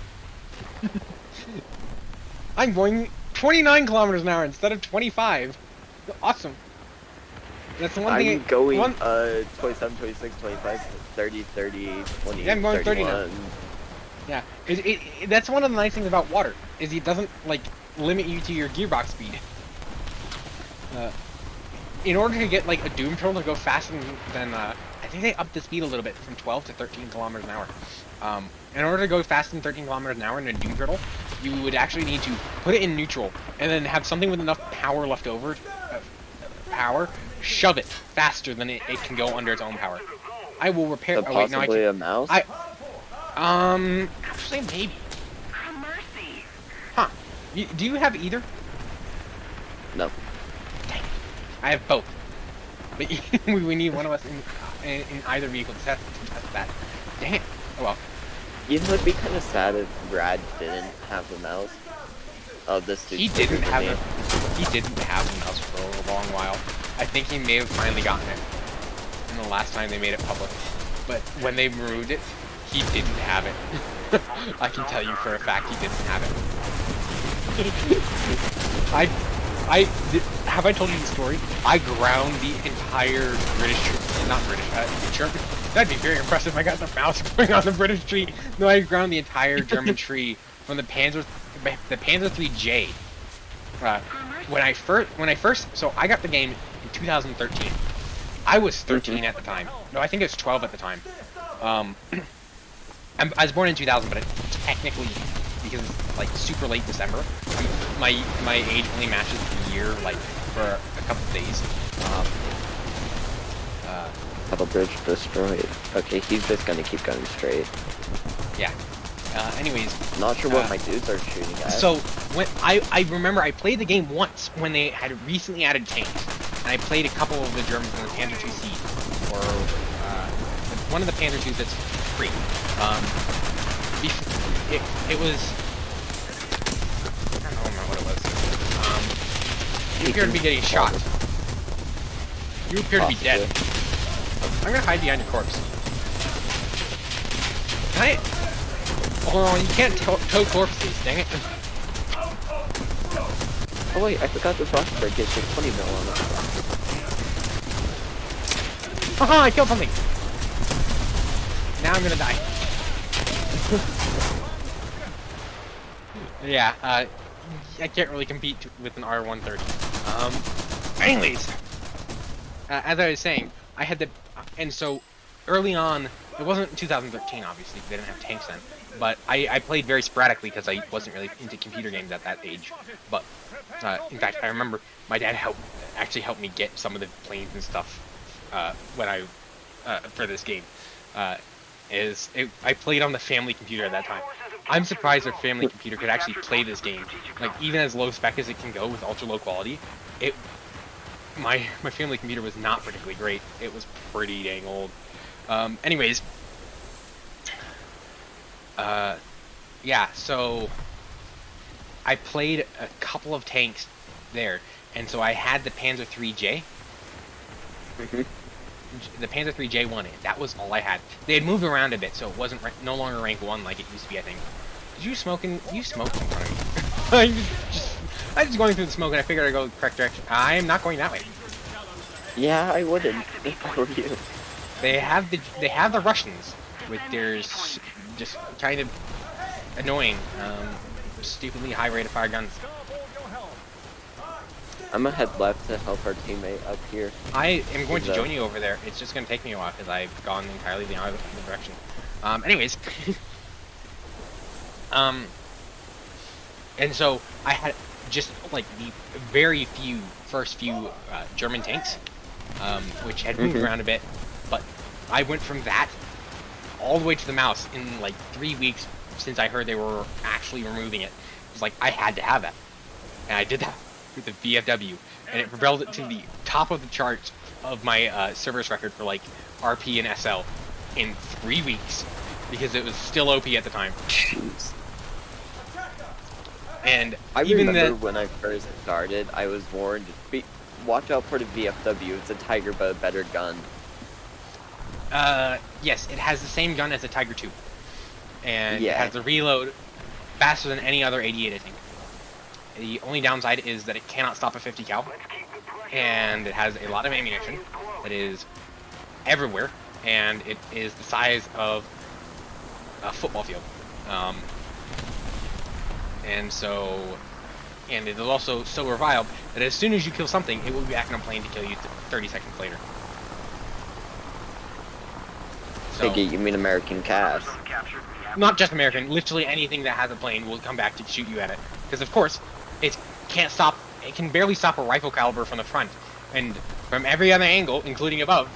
[SPEAKER 1] I'm going 29 kilometers an hour instead of 25. Awesome. That's the one thing.
[SPEAKER 4] I'm going
[SPEAKER 1] one,
[SPEAKER 4] 27, 26, 25, 30, 30, 20,
[SPEAKER 1] Yeah, I'm going 30 now.
[SPEAKER 4] 31.
[SPEAKER 1] Yeah, that's one of the nice things about water, is it doesn't, like, limit you to your gearbox speed. In order to get, like, a Doom Turtle to go faster than, I think they upped the speed a little bit from 12 to 13 kilometers an hour. In order to go faster than 13 kilometers an hour in a Doom Turtle, you would actually need to put it in neutral, and then have something with enough power left over, shove it faster than it can go under its own power. I will repair,
[SPEAKER 4] So
[SPEAKER 1] oh wait, no, I
[SPEAKER 4] possibly
[SPEAKER 1] can,
[SPEAKER 4] a mouse?
[SPEAKER 1] actually maybe.
[SPEAKER 3] Mercy.
[SPEAKER 1] Huh. Do you have either?
[SPEAKER 4] No.
[SPEAKER 1] Dang it. I have both. But we need one of us in either vehicle to test that. Dang it. Oh well.
[SPEAKER 4] You know, it'd be kind of sad if Brad didn't have the mouse. Oh, this dude's
[SPEAKER 1] He
[SPEAKER 4] bigger
[SPEAKER 1] didn't
[SPEAKER 4] than
[SPEAKER 1] have
[SPEAKER 4] me.
[SPEAKER 1] He didn't have the mouse for a long while. I think he may have finally gotten it. And the last time they made it public. But when they removed it, he didn't have it. I can tell you for a fact he didn't have it. Have I told you the story? I ground the entire German. That'd be very impressive if I got the mouse going on the British tree. No, I ground the entire German tree from the Panzer IIIJ. When I first, so I got the game in 2013. I was 13 at the time. No, I think it was 12 at the time. I was born in 2000, but technically, because it's like super late December, my age only matches the year like for a couple of days.
[SPEAKER 4] Battle bridge destroyed. Okay, he's just gonna keep going straight.
[SPEAKER 1] Yeah. Anyways,
[SPEAKER 4] Not sure what my dudes are shooting at.
[SPEAKER 1] so when I remember I played the game once when they had recently added tanks, and I played a couple of the Germans in the Panzer IIc, or one of the Panzer IIs that's free. It was, I don't remember what it was. You appear to be getting shot. You appear to be dead. I'm gonna hide behind your corpse. Can I? Hold on, you can't tow corpses, dang it.
[SPEAKER 4] Oh wait, I forgot the Frostbird gets a 20 mil on it.
[SPEAKER 1] Haha, I killed something! Now I'm gonna die. Yeah, I can't really compete with an R130. Anyways, as I was saying, And so early on, it wasn't 2013, obviously, they didn't have tanks then. But I played very sporadically because I wasn't really into computer games at that age. But in fact, I remember my dad actually helped me get some of the planes and stuff when I for this game. I played on the family computer at that time. I'm surprised our family computer could actually play this game. Like, even as low spec as it can go with ultra low quality, my family computer was not particularly great. It was pretty dang old. Anyways, yeah, so I played a couple of tanks there, and so I had the Panzer III-J. The Panzer III-J won it. That was all I had. They had moved around a bit, so it wasn't no longer rank 1 like it used to be, I think. Did you smoke in front of me? I was just going through the smoke and I figured I'd go the correct direction. I'm not going that way.
[SPEAKER 4] Yeah, I wouldn't if I were you.
[SPEAKER 1] They have the Russians with their just kind of annoying, stupidly high rate of fire guns.
[SPEAKER 4] I'm gonna head left to help our teammate up here.
[SPEAKER 1] I am going to join you over there. It's just going to take me a while because I've gone entirely the other direction. Anyways. And so I had just like the first few German tanks, which had moved around a bit, but I went from that all the way to the mouse in like 3 weeks since I heard they were actually removing it. It was like, I had to have that. And I did that with the VFW, and it propelled it to the top of the charts of my service record for like RP and SL in 3 weeks, because it was still OP at the time.
[SPEAKER 4] Jeez.
[SPEAKER 1] And
[SPEAKER 4] I
[SPEAKER 1] even
[SPEAKER 4] remember when I first started, I was warned, watch out for the VFW, it's a Tiger but a better gun.
[SPEAKER 1] Yes, it has the same gun as the Tiger II. And
[SPEAKER 4] Yeah.
[SPEAKER 1] it has a reload faster than any other 88, I think. The only downside is that it cannot stop a 50 cal. And it has a lot of ammunition that is everywhere. And it is the size of a football field. And it is also so reviled that as soon as you kill something, it will be back on a plane to kill you 30 seconds later. So,
[SPEAKER 4] You mean American cast.
[SPEAKER 1] not just American, literally anything that has a plane will come back to shoot you at it. Because of course, it can barely stop a rifle caliber from the front. And from every other angle, including above,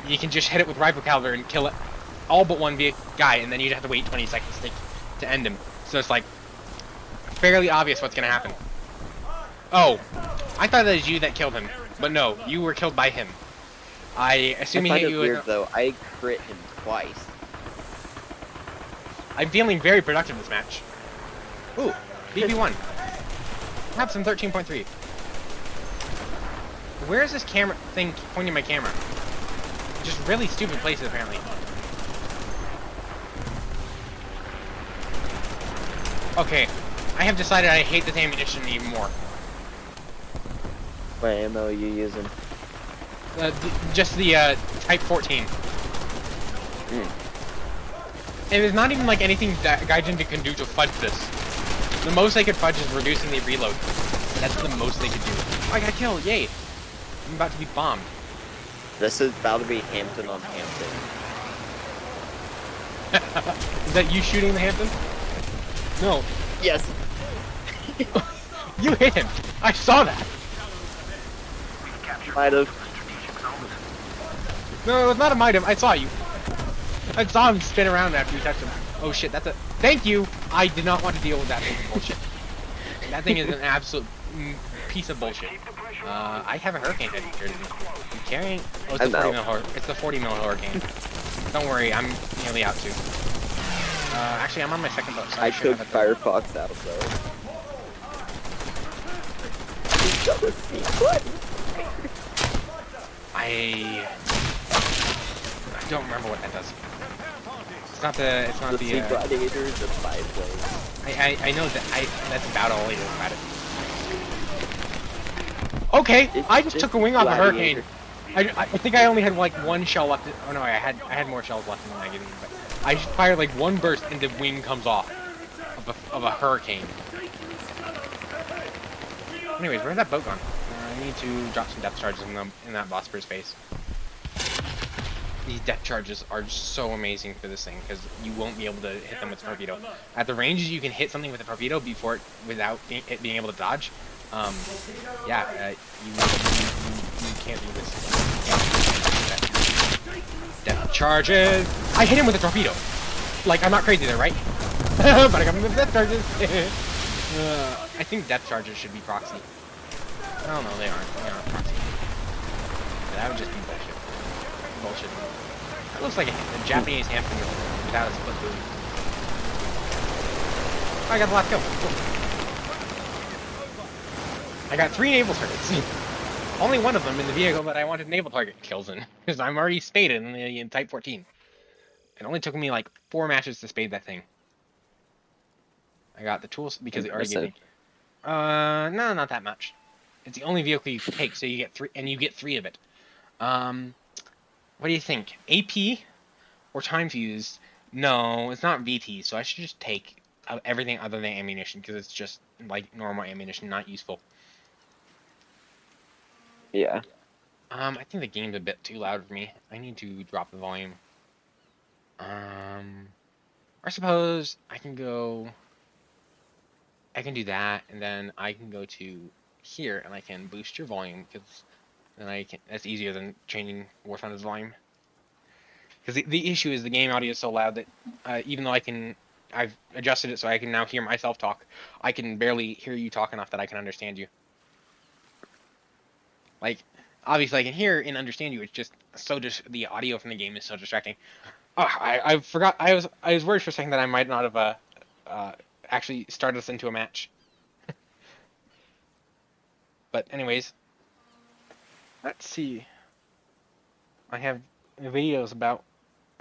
[SPEAKER 1] you can just hit it with rifle caliber and kill it all but one guy, and then you'd have to wait 20 seconds to end him. So it's like fairly obvious what's gonna happen. Oh, I thought that was you that killed him, but no, you were killed by him. I assume he hit you
[SPEAKER 4] weird
[SPEAKER 1] with.
[SPEAKER 4] though. I crit him twice.
[SPEAKER 1] I'm feeling very productive this match. Ooh, BB1. Have some 13.3. Where is this camera thing pointing my camera? Just really stupid places, apparently. Okay, I have decided I hate this ammunition even more.
[SPEAKER 4] What ammo are you using?
[SPEAKER 1] Just the Type 14. And there's not even like anything that Gaijin can do to fudge this. The most they could fudge is reducing the reload. That's the most they could do. Oh, I got killed, yay! I'm about to be bombed.
[SPEAKER 4] This is about to be Hampton on Hampton.
[SPEAKER 1] Is that you shooting the Hampton? No.
[SPEAKER 4] Yes.
[SPEAKER 1] You hit him! I saw that!
[SPEAKER 4] Might have.
[SPEAKER 1] No, it was not a mitem. I saw you. I saw him spin around after you touched him. Oh shit, that's a... Thank you! I did not want to deal with that piece of bullshit. That thing is an absolute piece of bullshit. I have a hurricane head here today. I'm carrying... Oh, it's the 40 mil it's the 40 mil hurricane. Don't worry, I'm nearly out too. Actually, I'm on my second boat. So
[SPEAKER 4] I
[SPEAKER 1] should
[SPEAKER 4] took
[SPEAKER 1] have it.
[SPEAKER 4] Firefox out though. That was secret.
[SPEAKER 1] I don't remember what that does. It's not the. It's not
[SPEAKER 4] The
[SPEAKER 1] the.
[SPEAKER 4] sea gladiator, the spy plane.
[SPEAKER 1] I know that. That's about all I know about it. Okay,
[SPEAKER 4] It's
[SPEAKER 1] I just took a wing off a
[SPEAKER 4] Gladiator.
[SPEAKER 1] hurricane. I think I only had like one shell left. Oh no, I had more shells left in the magazine. But I just fired like one burst and the wing comes off of a hurricane. Anyways, where's that boat gone? I need to drop some depth charges in that Bosporus base. these depth charges are so amazing for this thing because you won't be able to hit them with the torpedo. At the ranges you can hit something with a torpedo before without it being able to dodge. Yeah, you can't do this. Depth charges. I hit him with a torpedo. Like, I'm not crazy there, right? But I got him with depth charges. I think depth charges should be proxy. I don't know, they aren't. They aren't proxy. Yeah, that would just be bullshit. Bullshit. That looks like a Japanese hand finger without a split boom. Oh, I got the last kill. Cool. I got 3 naval targets. Only one of them in the vehicle that I wanted naval target kills in, because I'm already spaded in Type 14. It only took me like 4 matches to spade that thing. I got the tools because it already gave me. No, not that much. It's the only vehicle you can take, so you get 3, and you get 3 of it. What do you think? AP or time fuse? No, it's not VT, so I should just take everything other than ammunition because it's just like normal ammunition, not useful.
[SPEAKER 4] Yeah.
[SPEAKER 1] I think the game's a bit too loud for me. I need to drop the volume. I suppose I can go. I can do that, and then I can go to here, and I can boost your volume because then I can. That's easier than changing War Thunder's volume. Because the issue is the game audio is so loud that even though I've adjusted it so I can now hear myself talk, I can barely hear you talk enough that I can understand you. Like, obviously I can hear and understand you. It's just the audio from the game is so distracting. Oh, I forgot. I was worried for a second that I might not have actually started us into a match. But anyways, let's see. I have videos about.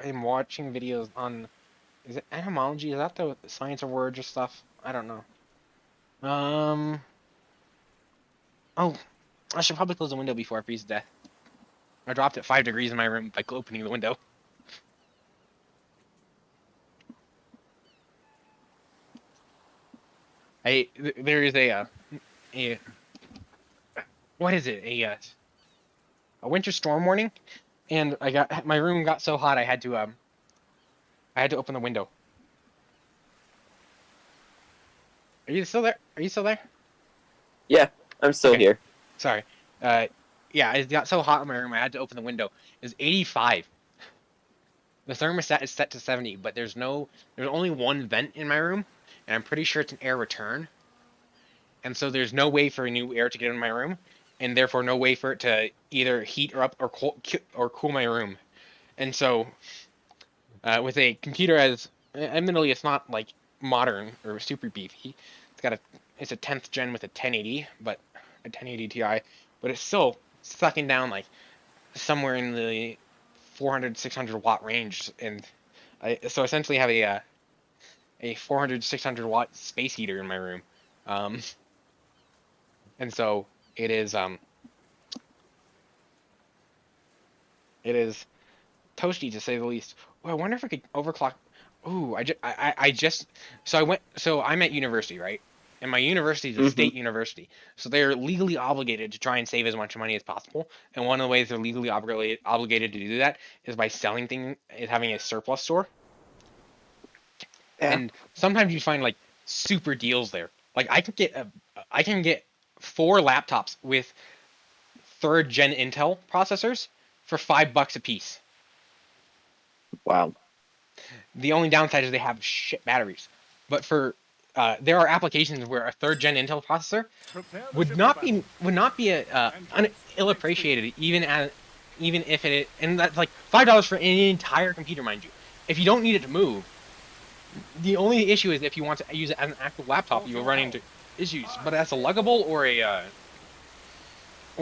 [SPEAKER 1] I'm watching videos on. Is it etymology? Is that the science of words or stuff? I don't know. Oh, I should probably close the window before I freeze to death. I dropped it 5 degrees in my room by opening the window. There is a what is it? A winter storm warning, and my room got so hot I had to open the window. Are you still there? Are you still there?
[SPEAKER 4] Yeah, I'm still here.
[SPEAKER 1] Sorry. Yeah, it got so hot in my room I had to open the window. It's 85. The thermostat is set to 70, but there's only one vent in my room, and I'm pretty sure it's an air return. And so there's no way for new air to get in my room, and therefore no way for it to either heat or up or cool my room. And so, with a computer admittedly it's not like modern or super beefy. It's a 10th gen with a 1080, but a 1080 Ti, but it's still sucking down like somewhere in the 400-600 watt range, and I essentially have a 400-600 watt space heater in my room, and so it is toasty to say the least. Oh, I wonder if I could overclock. Ooh, I'm at university, right? And my university is a state university, so they're legally obligated to try and save as much money as possible. And one of the ways they're legally obligated to do that is by selling things, is having a surplus store. Yeah. And sometimes you find like super deals there. Like I can get 4 laptops with 3rd gen Intel processors for $5 a piece.
[SPEAKER 4] Wow.
[SPEAKER 1] The only downside is they have shit batteries, but for there are applications where a 3rd gen Intel processor would not be ill appreciated, even if it, and that's like $5 for an entire computer, mind you. If you don't need it to move, the only issue is if you want to use it as an actual laptop, you will run into issues. But as a luggable or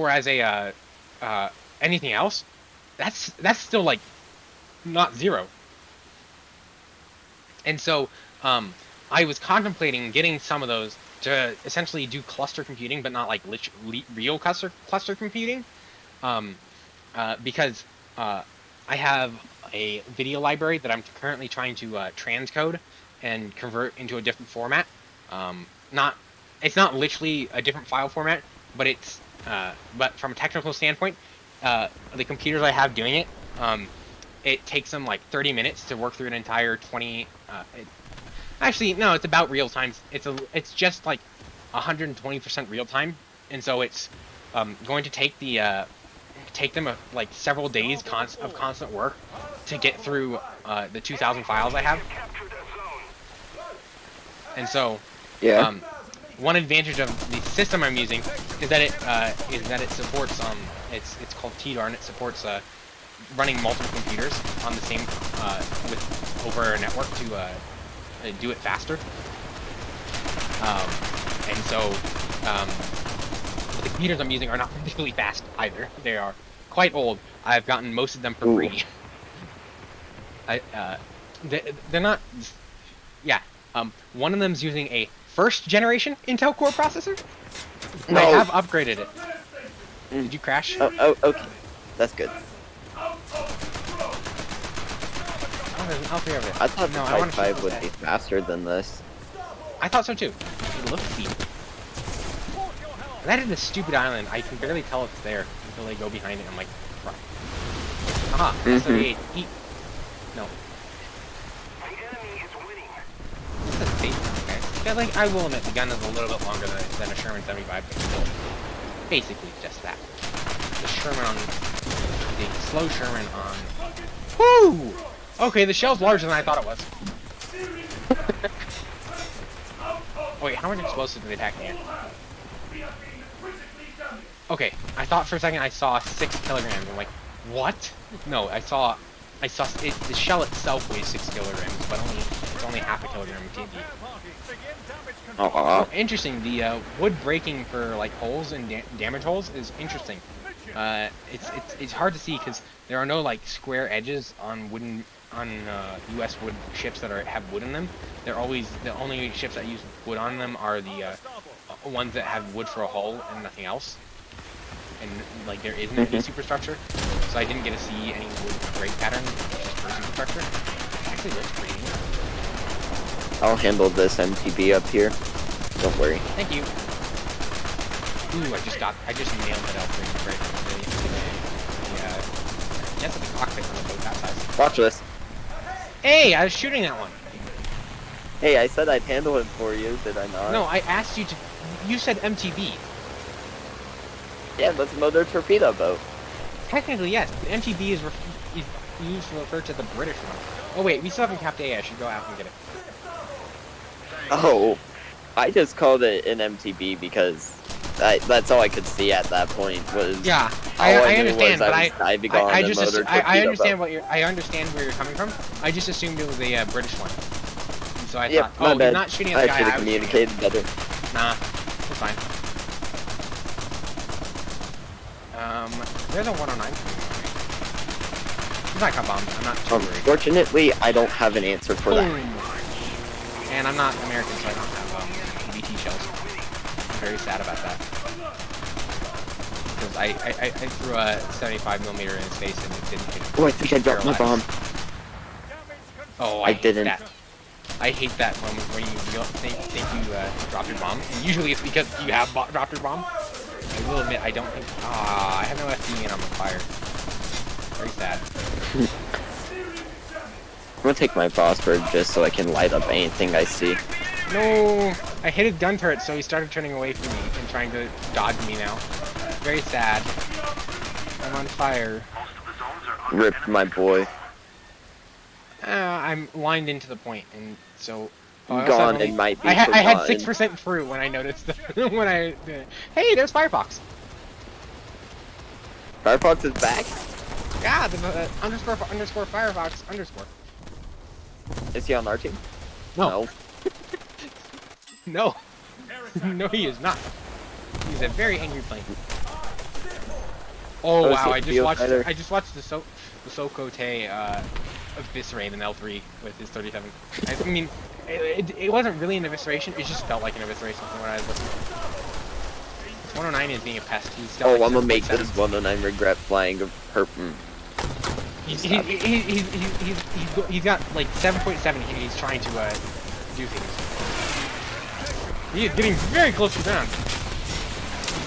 [SPEAKER 1] as a anything else, that's still like not zero. And so I was contemplating getting some of those to essentially do cluster computing, but not like real cluster computing, because I have a video library that I'm currently trying to transcode and convert into a different format. It's not literally a different file format, but but from a technical standpoint, the computers I have doing it it takes them like 30 minutes to work through an entire 20. Actually, no, it's about real time. It's just like 120% real time, and so it's going to take them like several days of constant work to get through the 2,000 files I have. And so,
[SPEAKER 4] Yeah.
[SPEAKER 1] one advantage of the system I'm using is that it supports it's called TDAR, and it supports running multiple computers on the same over a network to do it faster. And so the computers I'm using are not particularly fast either. They are quite old. I've gotten most of them for free. They're not. Yeah. One of them's using a first generation Intel Core processor.
[SPEAKER 4] No.
[SPEAKER 1] I have upgraded it. Did you crash?
[SPEAKER 4] Oh, okay. That's good.
[SPEAKER 1] Oh, there's an L3 over there.
[SPEAKER 4] I thought the
[SPEAKER 1] I
[SPEAKER 4] Type
[SPEAKER 1] wanna
[SPEAKER 4] 5
[SPEAKER 1] shoot
[SPEAKER 4] would
[SPEAKER 1] that.
[SPEAKER 4] be faster than this.
[SPEAKER 1] I thought so too. It looked speed. That is a stupid island. I can barely tell it's there until they go behind it. I'm like, right. Aha. SW8. Eat. No.
[SPEAKER 3] The enemy is winning.
[SPEAKER 1] This is basic, guys. Yeah, like, I will admit the gun is a little bit longer than a Sherman 75, but still, basically just that. The slow Sherman on. Woo! Okay, the shell's larger than I thought it was. Wait, how much explosive did they pack in? Okay, I thought for a second I saw 6 kilograms. I'm like, what? No, I saw it, the shell itself weighs 6 kilograms, but it's only half a kilogram of TNT.
[SPEAKER 4] Oh,
[SPEAKER 1] Interesting. The wood breaking for like holes and damage holes is interesting. It's hard to see because there are no like square edges on U.S. wood ships that have wood in them. They're always the only ships that use wood on them are the ones that have wood for a hull and nothing else. And like there isn't any superstructure, so I didn't get to see any wood break pattern just for superstructure. It actually looks pretty neat.
[SPEAKER 4] I'll handle this MTB up here. Don't worry.
[SPEAKER 1] Thank you. Ooh, I just nailed that L3 right that's the cockpit on the boat that size.
[SPEAKER 4] Watch this.
[SPEAKER 1] Hey, I was shooting that one.
[SPEAKER 4] Hey, I said I'd handle it for you, did I not?
[SPEAKER 1] No, I asked you to. You said MTB.
[SPEAKER 4] Yeah, that's a motor torpedo boat.
[SPEAKER 1] Technically, yes. The MTB is used to refer to the British one. Oh wait, we still haven't capped A. I should go out and get it.
[SPEAKER 4] Oh, I just called it an MTB because that's all I could see at that point was.
[SPEAKER 1] Yeah,
[SPEAKER 4] all
[SPEAKER 1] I
[SPEAKER 4] knew
[SPEAKER 1] understand,
[SPEAKER 4] was
[SPEAKER 1] but
[SPEAKER 4] I was diving on
[SPEAKER 1] I
[SPEAKER 4] a
[SPEAKER 1] just
[SPEAKER 4] motor
[SPEAKER 1] I
[SPEAKER 4] torpedo
[SPEAKER 1] understand
[SPEAKER 4] boat.
[SPEAKER 1] I understand where you're coming from. I just assumed it was a British one. And so I
[SPEAKER 4] Yep,
[SPEAKER 1] thought,
[SPEAKER 4] my
[SPEAKER 1] oh,
[SPEAKER 4] bad.
[SPEAKER 1] you're not shooting at
[SPEAKER 4] I
[SPEAKER 1] the guy
[SPEAKER 4] should have
[SPEAKER 1] I was shooting at.
[SPEAKER 4] communicated better.
[SPEAKER 1] Nah, it's fine. There's a 109 coming my way. He's not got bombed. I'm not too worried.
[SPEAKER 4] Unfortunately, I don't have an answer for that.
[SPEAKER 1] Boom. And I'm not American, so I don't have BT shells. I'm very sad about that. Because I threw a 75mm in his face and it didn't hit him.
[SPEAKER 4] Oh, I think I dropped my bomb.
[SPEAKER 1] Oh,
[SPEAKER 4] I
[SPEAKER 1] hate
[SPEAKER 4] didn't.
[SPEAKER 1] That. I hate that moment where you think you dropped your bomb. And usually it's because you have dropped your bomb. I will admit, I don't think. I have no FD and I'm on fire. Very sad.
[SPEAKER 4] I'm gonna take my Vosper just so I can light up anything I see.
[SPEAKER 1] No! I hit his gun turret, so he started turning away from me and trying to dodge me now. Very sad. I'm on fire.
[SPEAKER 4] Rip my boy.
[SPEAKER 1] I'm lined into the point, and so. I also
[SPEAKER 4] Gone
[SPEAKER 1] only-
[SPEAKER 4] and might be
[SPEAKER 1] I had
[SPEAKER 4] forgotten.
[SPEAKER 1] 6% fruit when I noticed when I. Hey, there's Firefox.
[SPEAKER 4] Firefox is back?
[SPEAKER 1] Yeah, the underscore Firefox underscore.
[SPEAKER 4] Is he on our team?
[SPEAKER 1] No. No. No, he is not. He's a very angry plane. Oh wow! I just watched the Sokote eviscerate an L3 with his 37. I mean, it wasn't really an evisceration. It just felt like an evisceration from what I was listening to. 109 is being a pest. He's still
[SPEAKER 4] Oh,
[SPEAKER 1] like
[SPEAKER 4] I'm gonna make
[SPEAKER 1] 7.7.
[SPEAKER 4] this 109 regret flying a perp.
[SPEAKER 1] He's got like 7.7 and he's trying to do things. He is getting very close to ground.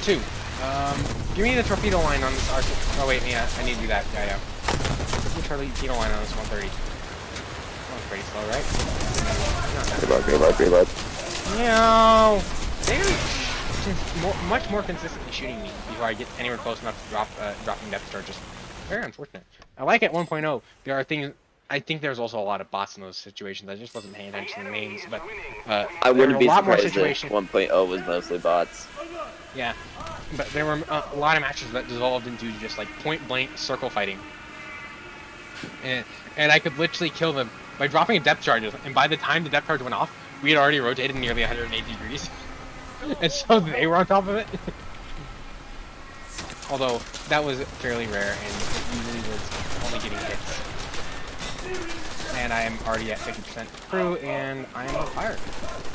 [SPEAKER 1] 2. Give me the torpedo line on this arc. Oh wait, yeah, I need to do that. Yeah. Charlie Kilo line on this 130. That was pretty slow, right? Not that
[SPEAKER 4] Reload.
[SPEAKER 1] No, they're just much more consistently shooting me before I get anywhere close enough to dropping depth charges. Very unfortunate. I like at 1.0. There are things. I think there's also a lot of bots in those situations. I just wasn't paying attention to the names, but
[SPEAKER 4] I
[SPEAKER 1] there
[SPEAKER 4] wouldn't
[SPEAKER 1] were
[SPEAKER 4] be
[SPEAKER 1] a lot more
[SPEAKER 4] surprised
[SPEAKER 1] situations.
[SPEAKER 4] if 1.0 was mostly bots.
[SPEAKER 1] Yeah, but there were a lot of matches that dissolved into just like point blank circle fighting, and I could literally kill them by dropping a depth charge. And by the time the depth charge went off, we had already rotated nearly 180 degrees, and so they were on top of it. Although that was fairly rare, and it usually was only getting hits. And I am already at 50% crew, and I am on fire.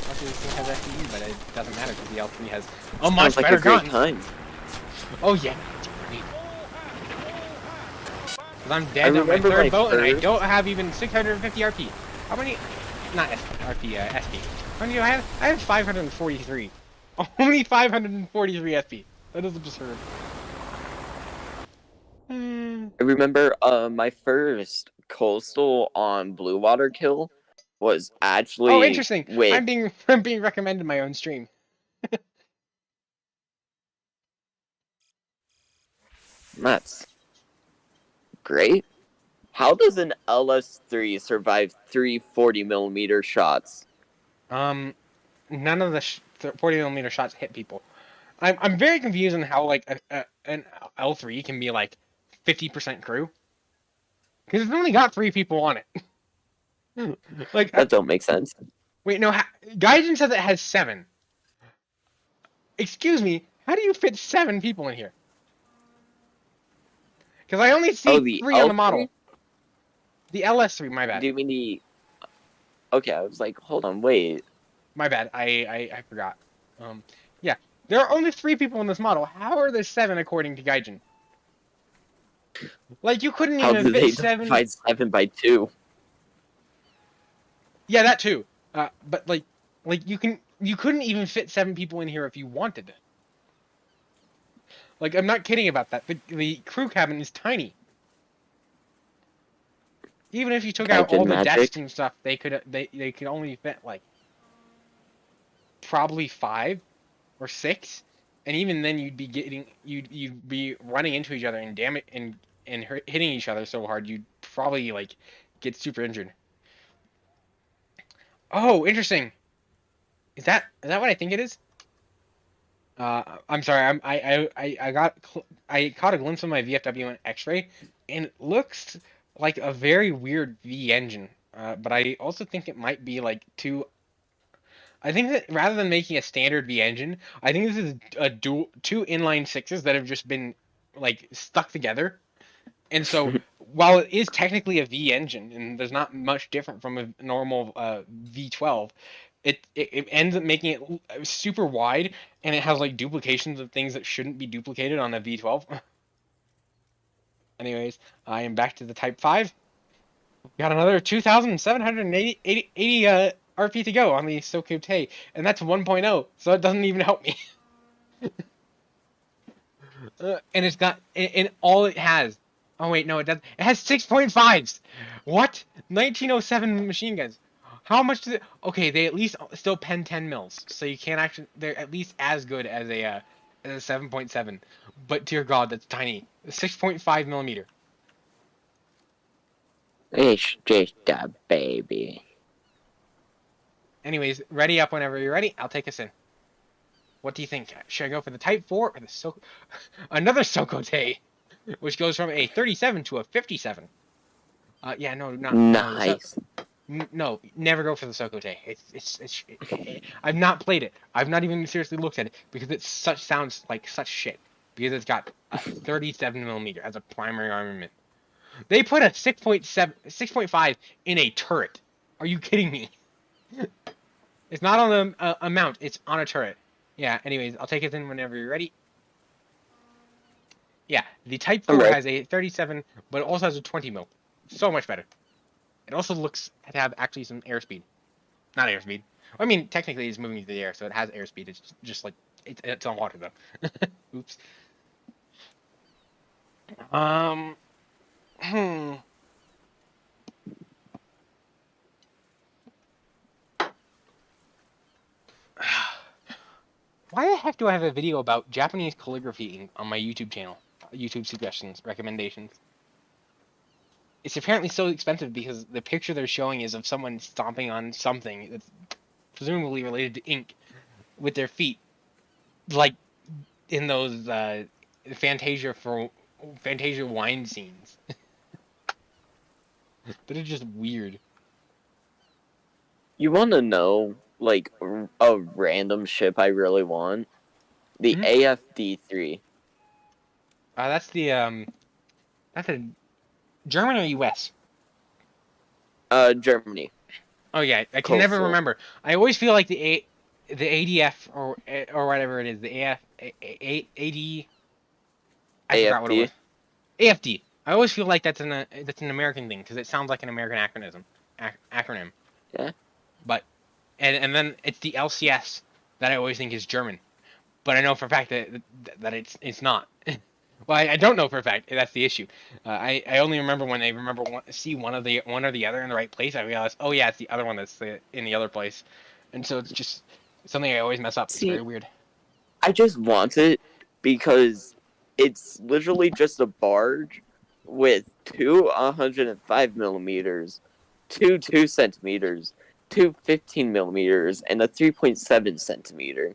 [SPEAKER 1] Luckily, this thing has FTE, but it doesn't matter because the L3 has a much
[SPEAKER 4] Sounds like
[SPEAKER 1] better
[SPEAKER 4] a great
[SPEAKER 1] gun.
[SPEAKER 4] time.
[SPEAKER 1] Oh yeah, it's great. Because I'm dead on my
[SPEAKER 4] remember
[SPEAKER 1] third
[SPEAKER 4] my
[SPEAKER 1] boat, and I
[SPEAKER 4] first-
[SPEAKER 1] don't have even 650 RP. How many? Not RP, SP. How many do I have? I have 543. Only 543 SP. That is absurd.
[SPEAKER 4] I remember my first coastal on Blue Water kill was actually
[SPEAKER 1] Oh, interesting.
[SPEAKER 4] with
[SPEAKER 1] I'm being recommended my own stream.
[SPEAKER 4] that's great. How does an LS3 survive 340mm shots?
[SPEAKER 1] None of the 40mm shots hit people. I'm very confused on how like an L3 can be like 50% crew, because it's only got 3 people on it. Like,
[SPEAKER 4] That don't make sense.
[SPEAKER 1] wait, no, Gaijin says it has 7. Excuse me, how do you fit 7 people in here? Because I only see
[SPEAKER 4] Oh, the
[SPEAKER 1] 3 on the
[SPEAKER 4] L3?
[SPEAKER 1] model. The LS3, my bad.
[SPEAKER 4] Do you mean the? Okay, I was like, hold on, wait.
[SPEAKER 1] My bad. I forgot. Yeah, there are only 3 people in this model. How are there 7 according to Gaijin? Like, you couldn't
[SPEAKER 4] How
[SPEAKER 1] even
[SPEAKER 4] do they
[SPEAKER 1] fit 7.
[SPEAKER 4] divide 7 by 2?
[SPEAKER 1] Yeah, that too. But like you couldn't even fit 7 people in here if you wanted. Like, I'm not kidding about that. The crew cabin is tiny. Even if you took out all the
[SPEAKER 4] Gaijin
[SPEAKER 1] desks
[SPEAKER 4] magic.
[SPEAKER 1] and stuff, they could only fit like probably 5 or 6, and even then you'd be running into each other and hitting each other so hard you'd probably like get super injured. Oh, interesting. Is that what I think it is? I'm sorry. I caught a glimpse of my VFW on X-ray, and it looks like a very weird V engine. But I also think it might be like I think that rather than making a standard V engine, I think this is two inline 6s that have just been like stuck together. And so, while it is technically a V engine, and there's not much different from a normal V12, it ends up making it super wide, and it has like duplications of things that shouldn't be duplicated on a V12. Anyways, I am back to the Type 5. Got another 2,780 RP to go on the Sokotei, and that's 1.0, so it doesn't even help me. And it's got, and all it has. Oh wait, no, it doesn't. It has 6.5s. What? 1907 machine guns. How much does it? Okay, they at least still pen 10 mils, so you can't actually. They're at least as good as a 7.7. But dear God, that's tiny. 6.5 millimeter.
[SPEAKER 4] It's just a baby.
[SPEAKER 1] Anyways, ready up whenever you're ready. I'll take us in. What do you think? Should I go for the Type 4 or the another Sokotei, which goes from a 37 to a 57? Yeah, no, not
[SPEAKER 4] Nice.
[SPEAKER 1] No, never go for the Sokotei. I've not played it. I've not even seriously looked at it because it sounds like such shit. Because it's got a 37 millimeter as a primary armament. They put a 6.5 in a turret. Are you kidding me? It's not on a mount. It's on a turret. Yeah. Anyways, I'll take it in whenever you're ready. Yeah, the Type 4 has a 37, but it also has a 20 mil. So much better. It also looks to have actually some airspeed. Not airspeed. I mean, technically it's moving through the air, so it has airspeed. It's just like, it's on water, though. Oops. Why the heck do I have a video about Japanese calligraphy on my YouTube channel? YouTube suggestions, recommendations. It's apparently so expensive because the picture they're showing is of someone stomping on something that's presumably related to ink with their feet, like in those Fantasia wine scenes. But it's just weird.
[SPEAKER 4] You want to know, like, a random ship I really want? The AFD3.
[SPEAKER 1] That's a German or US?
[SPEAKER 4] Germany.
[SPEAKER 1] Oh yeah, I can
[SPEAKER 4] Coastal.
[SPEAKER 1] never remember. I always feel like the ADF or whatever it is, the AD. I forgot what it was. AFD. I always feel like that's an American thing because it sounds like an American acronym.
[SPEAKER 4] Yeah.
[SPEAKER 1] But and then it's the LCS that I always think is German, but I know for a fact that it's not. Well, I don't know for a fact. That's the issue. I only remember when I see one or the other in the right place. I realize, oh yeah, it's the other one that's in the other place, and so it's just something I always mess up. It's very weird.
[SPEAKER 4] I just want it because it's literally just a barge with two 105 millimeters, two 2 centimeters, two 15 millimeters, and a 3.7 centimeter.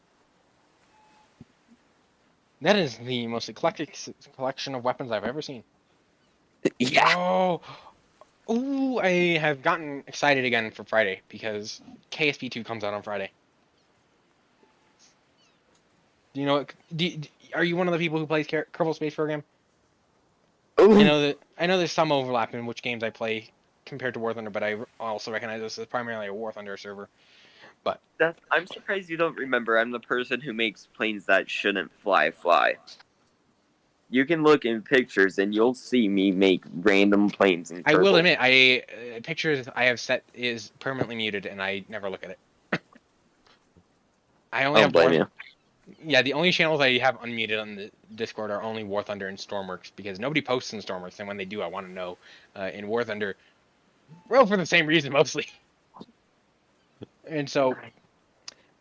[SPEAKER 1] That is the most eclectic collection of weapons I've ever seen.
[SPEAKER 4] Yeah.
[SPEAKER 1] Oh, ooh! I have gotten excited again for Friday because KSP 2 comes out on Friday. Do you know? Are you one of the people who plays Kerbal Space Program?
[SPEAKER 4] Ooh.
[SPEAKER 1] I know there's some overlap in which games I play compared to War Thunder, but I also recognize this as primarily a War Thunder server. But
[SPEAKER 4] I'm surprised you don't remember. I'm the person who makes planes that shouldn't fly. You can look in pictures and you'll see me make random planes in Kerbal.
[SPEAKER 1] I will admit, pictures I have set is permanently muted, and I never look at it. I only have
[SPEAKER 4] blame you.
[SPEAKER 1] Yeah, the only channels I have unmuted on the Discord are only War Thunder and Stormworks, because nobody posts in Stormworks, and when they do, I want to know. In War Thunder, well, for the same reason, mostly. And so,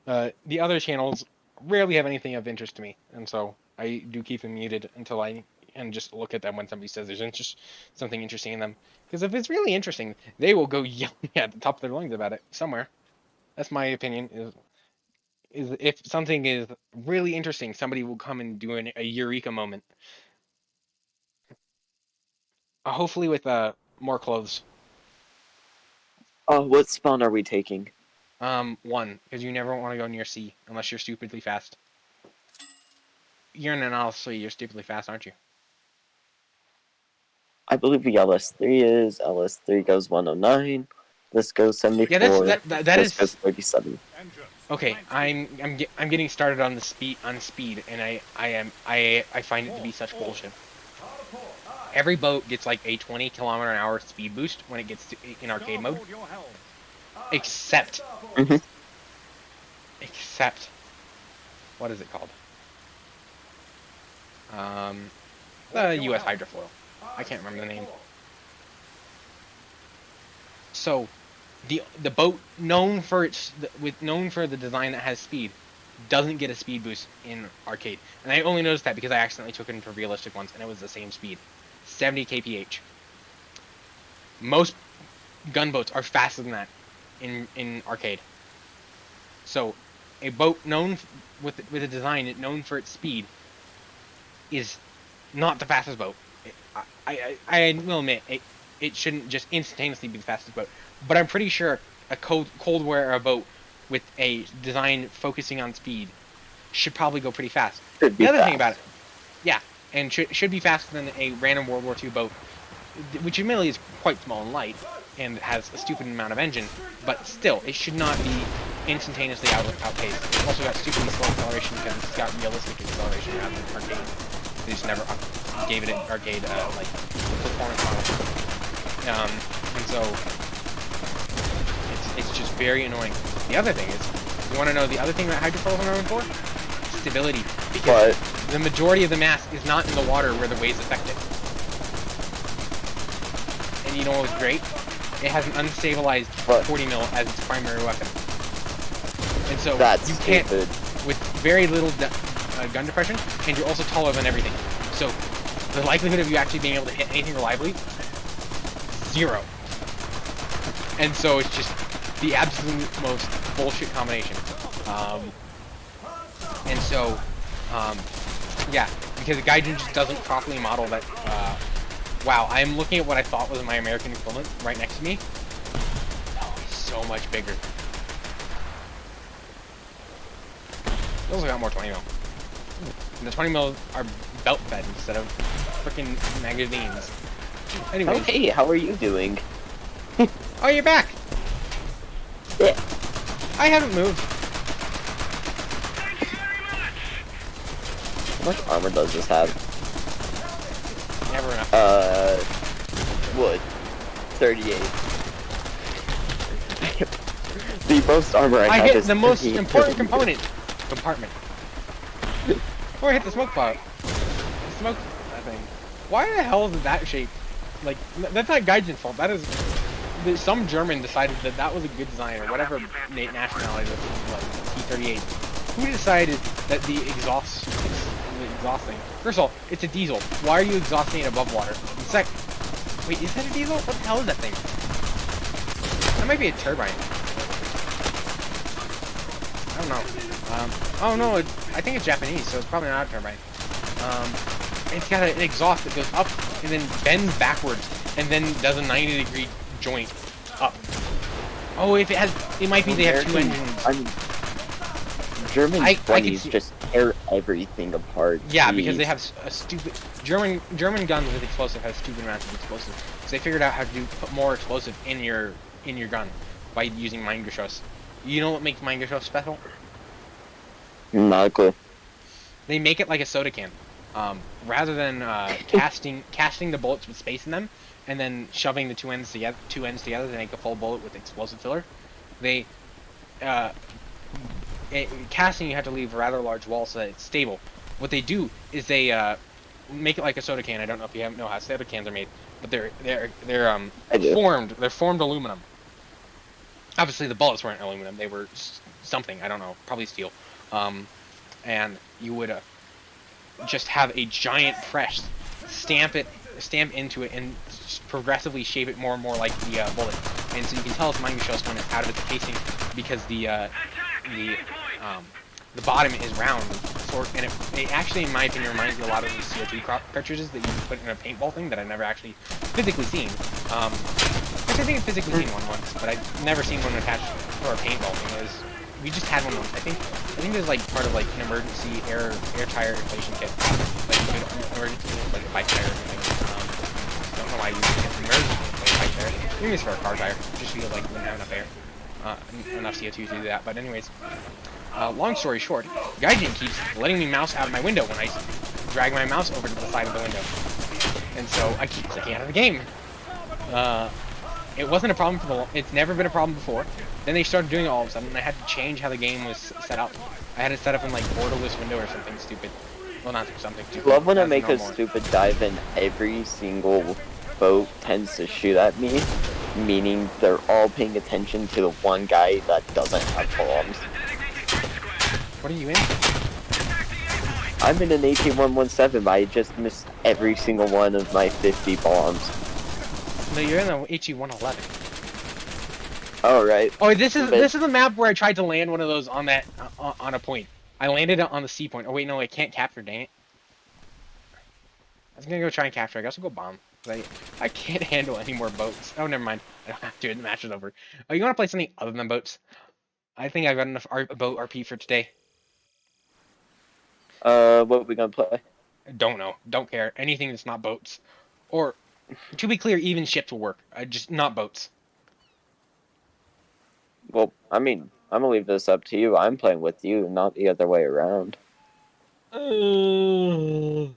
[SPEAKER 1] the other channels rarely have anything of interest to me, and so I do keep them muted until and just look at them when somebody says there's just something interesting in them. Because if it's really interesting, they will go yelling at the top of their lungs about it somewhere. That's my opinion. Is if something is really interesting, somebody will come and do a eureka moment. Hopefully with more clothes.
[SPEAKER 4] What spawn are we taking?
[SPEAKER 1] 1, because you never want to go near C unless you're stupidly fast. You're in an LS3, you're stupidly fast, aren't you?
[SPEAKER 4] I believe the LS3 is. LS3 goes 109. This goes 74.
[SPEAKER 1] Yeah,
[SPEAKER 4] this goes 37.
[SPEAKER 1] Okay, I'm getting started on speed, and I find it to be such bullshit. Every boat gets like a 20 km/h speed boost when it gets in arcade mode, except what is it called? The U.S. hydrofoil. I can't remember the name. So, the boat known for the design that has speed doesn't get a speed boost in arcade, and I only noticed that because I accidentally took it into realistic once, and it was the same speed, 70 kph. Most gunboats are faster than that in arcade. So, a boat known with a design known for its speed is not the fastest boat. I will admit it shouldn't just instantaneously be the fastest boat, but I'm pretty sure a Cold War era boat with a design focusing on speed should probably go pretty fast. The other thing about it, yeah, and should be faster than a random World War II boat, which admittedly is quite small and light and has a stupid amount of engine, but still, it should not be instantaneously outpaced. It's also got stupidly slow acceleration because it's got realistic acceleration rather than arcade. They just never gave it an arcade like performance model, and so it's just very annoying. The other thing is, you want to know the other thing that hydrofoils are known for? Stability, because the majority of the mass is not in the water where the waves affect it. And you know what's great? It has an unstabilized 40 mil as its primary weapon. And so
[SPEAKER 4] That's
[SPEAKER 1] you can't,
[SPEAKER 4] stupid.
[SPEAKER 1] with very little gun depression, and you're also taller than everything. So the likelihood of you actually being able to hit anything reliably, 0. And so it's just the absolute most bullshit combination. And so, yeah, because the Gaijin just doesn't properly model that. Wow, I'm looking at what I thought was my American equivalent right next to me. Oh, it's so much bigger. They also got more 20 mil. And the 20 mil are belt fed instead of freaking magazines. Anyway.
[SPEAKER 4] Oh, hey, how are you doing?
[SPEAKER 1] Oh, you're back.
[SPEAKER 4] Yeah.
[SPEAKER 1] I haven't moved.
[SPEAKER 4] How much armor does this have?
[SPEAKER 1] Never enough.
[SPEAKER 4] Wood. 38. The most armor I have
[SPEAKER 1] hit
[SPEAKER 4] is
[SPEAKER 1] the most
[SPEAKER 4] 38.
[SPEAKER 1] important compartment. Before I hit the smoke cloud. The smoke thing. Why the hell is it that shape? Like, that's not Gaijin's fault. That is... Some German decided that that was a good design, or whatever nationality this was, T-38. Who decided that the exhaust thing? First of all, it's a diesel. Why are you exhausting it above water? And wait, is that a diesel? What the hell is that thing? That might be a turbine. I don't know. Oh no, I think it's Japanese, so it's probably not a turbine. It's got an exhaust that goes up and then bends backwards and then does a 90-degree joint up. Oh, if it has, it might be they have 2 engines.
[SPEAKER 4] I mean, German
[SPEAKER 1] I
[SPEAKER 4] 20s just tear everything apart.
[SPEAKER 1] Yeah,
[SPEAKER 4] Jeez.
[SPEAKER 1] because they have a stupid German guns with explosive have stupid amounts of explosive. So they figured out how to put more explosive in your gun by using Mine-Geschoss. You know what makes Mine-Geschoss special?
[SPEAKER 4] Not a clue.
[SPEAKER 1] They make it like a soda can. Rather than casting the bullets with space in them, and then shoving the two ends together to make a full bullet with explosive filler, they casting you have to leave a rather large wall so that it's stable. What they do is they make it like a soda can. I don't know if you know how soda cans are made, but they're formed aluminum. Obviously the bullets weren't aluminum; they were something, I don't know, probably steel. And you would just have a giant press, stamp into it, and progressively shape it more and more like the bullet. And so you can tell it's Mine-Geschoss when it's out of its casing, because the bottom is round, and it actually, in my opinion, reminds me a lot of the CO2 cartridges that you put in a paintball thing that I've never actually physically seen. Actually, I think I've physically seen one once, but I've never seen one attached to a paintball thing. We just had one once. I think there's like part of like an emergency air tire inflation kit, like you could emergency like a bike tire or something. Don't know why you would get an emergency like a bike tire. Maybe it's for a car tire, just because like we wouldn't have enough air, enough CO2 to do that. But anyways, long story short, Gaijin keeps letting me mouse out of my window when I drag my mouse over to the side of the window, and so I keep clicking out of the game. It wasn't a problem it's never been a problem before. Then they started doing it all of a sudden, and I had to change how the game was set up. I had it set up in like borderless window or something stupid. Well, not something stupid.
[SPEAKER 4] Love when I make a stupid dive and every single boat tends to shoot at me, meaning they're all paying attention to the one guy that doesn't have bombs.
[SPEAKER 1] What are you in?
[SPEAKER 4] I'm in an AT-117, but I just missed every single one of my 50 bombs.
[SPEAKER 1] No, you're in the HE-111.
[SPEAKER 4] Oh, right.
[SPEAKER 1] Oh, this is the map where I tried to land one of those on that on a point. I landed it on the C point. Oh wait, no, I can't capture. Dang it! I was gonna go try and capture. I guess I'll go bomb. I can't handle any more boats. Oh, never mind. I don't have to. The match is over. Oh, you want to play something other than boats? I think I've got enough boat RP for today.
[SPEAKER 4] What are we gonna play?
[SPEAKER 1] I don't know. Don't care. Anything that's not boats. Or, to be clear, even ships will work. Just not boats.
[SPEAKER 4] Well, I mean, I'm gonna leave this up to you. I'm playing with you, not the other way around.
[SPEAKER 1] I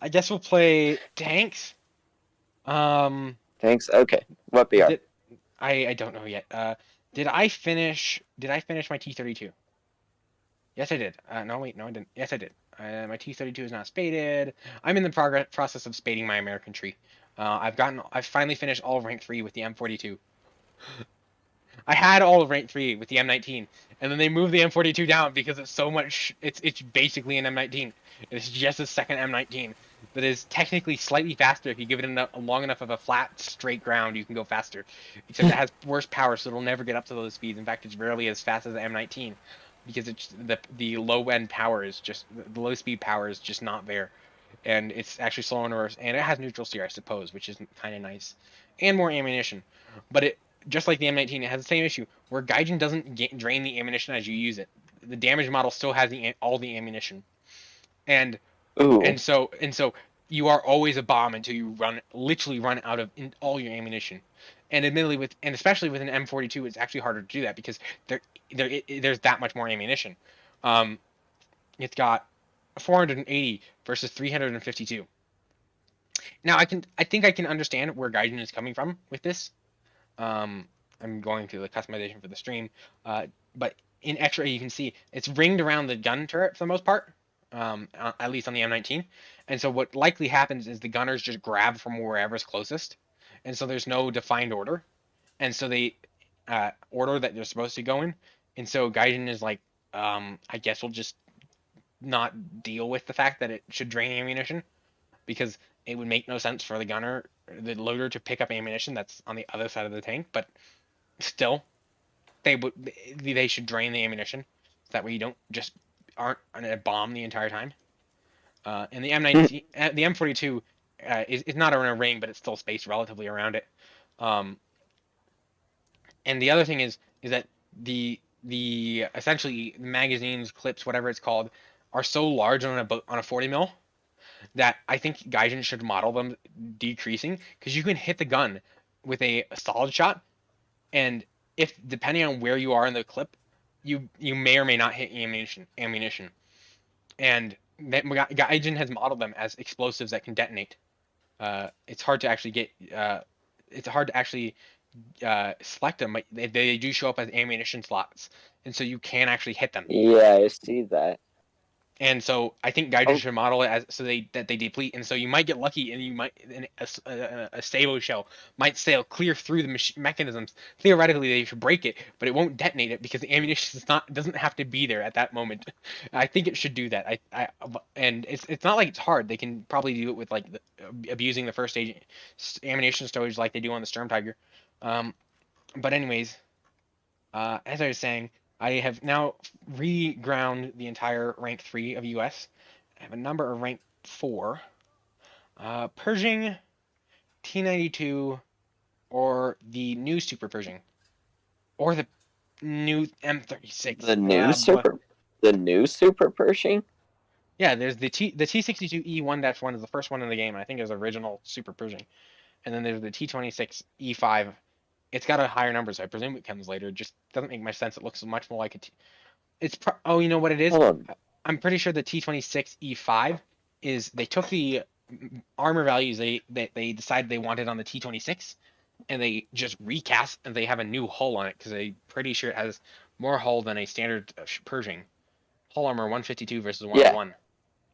[SPEAKER 1] guess we'll play tanks.
[SPEAKER 4] Thanks. Okay. What BR?
[SPEAKER 1] I don't know yet. Did I finish my T-32? Yes, I did. No, wait, no, I didn't. Yes, I did. My T-32 is not spaded. I'm in the process of spading my American tree. I've finally finished all of rank 3 with the M42. I had all of rank 3 with the M19, and then they moved the M42 down because it's so much. It's basically an M19. It's just a second M19 that is technically slightly faster if you give it a long enough of a flat, straight ground. You can go faster, except it has worse power, so it'll never get up to those speeds. In fact, it's rarely as fast as the M19 because it's the low end power is just the low speed power is just not there, and it's actually slow and reverse, and it has neutral steer, I suppose, which is kind of nice, and more ammunition, but it. Just like the M19, it has the same issue where Gaijin doesn't drain the ammunition as you use it. The damage model still has all the ammunition, and
[SPEAKER 4] Ooh.
[SPEAKER 1] and so you are always a bomb until you literally run out of all your ammunition. And admittedly, especially with an M42, it's actually harder to do that because there's that much more ammunition. It's got 480 versus 352. Now I think I can understand where Gaijin is coming from with this. I'm going through the customization for the stream, but in X-ray you can see it's ringed around the gun turret for the most part, at least on the M19. And so what likely happens is the gunners just grab from wherever's closest, and so there's no defined order, and so they order that they're supposed to go in, and so Gaijin is like, I guess we'll just not deal with the fact that it should drain ammunition, because it would make no sense for the loader to pick up ammunition that's on the other side of the tank, but still, they should drain the ammunition. That way you don't just aren't a bomb the entire time. And the M19, the M42 is not in a ring, but it's still spaced relatively around it. And the other thing is that the essentially magazines, clips, whatever it's called, are so large on a 40 mil that I think Gaijin should model them decreasing, because you can hit the gun with a solid shot, and if depending on where you are in the clip, you may or may not hit ammunition. And Gaijin has modeled them as explosives that can detonate. It's hard to actually select them, but they do show up as ammunition slots, and so you can actually hit them.
[SPEAKER 4] Yeah, I see that.
[SPEAKER 1] And so I think Gaijin should model it as that they deplete, and so you might get lucky, and you might a Sabo shell might sail clear through the mechanisms. Theoretically, they should break it, but it won't detonate it because the ammunition doesn't have to be there at that moment. I think it should do that. And it's not like it's hard. They can probably do it with like abusing the first stage ammunition storage like they do on the Sturm Tiger. But anyways, as I was saying, I have now reground the entire rank 3 of US. I have a number of rank 4. Pershing, T92, or the new Super Pershing, or the new M36.
[SPEAKER 4] The new Super Pershing.
[SPEAKER 1] Yeah, there's the T62 E1-1 is the first one in the game. I think it was original Super Pershing, and then there's the T26 E5. It's got a higher number, so I presume it comes later. It just doesn't make much sense. It looks much more like oh, you know what it is?
[SPEAKER 4] Hold on.
[SPEAKER 1] I'm pretty sure the T26 E5 is they took the armor values they decided they wanted on the T26, and they just recast, and they have a new hull on it because I'm pretty sure it has more hull than a standard Pershing. Hull armor 152 versus 101.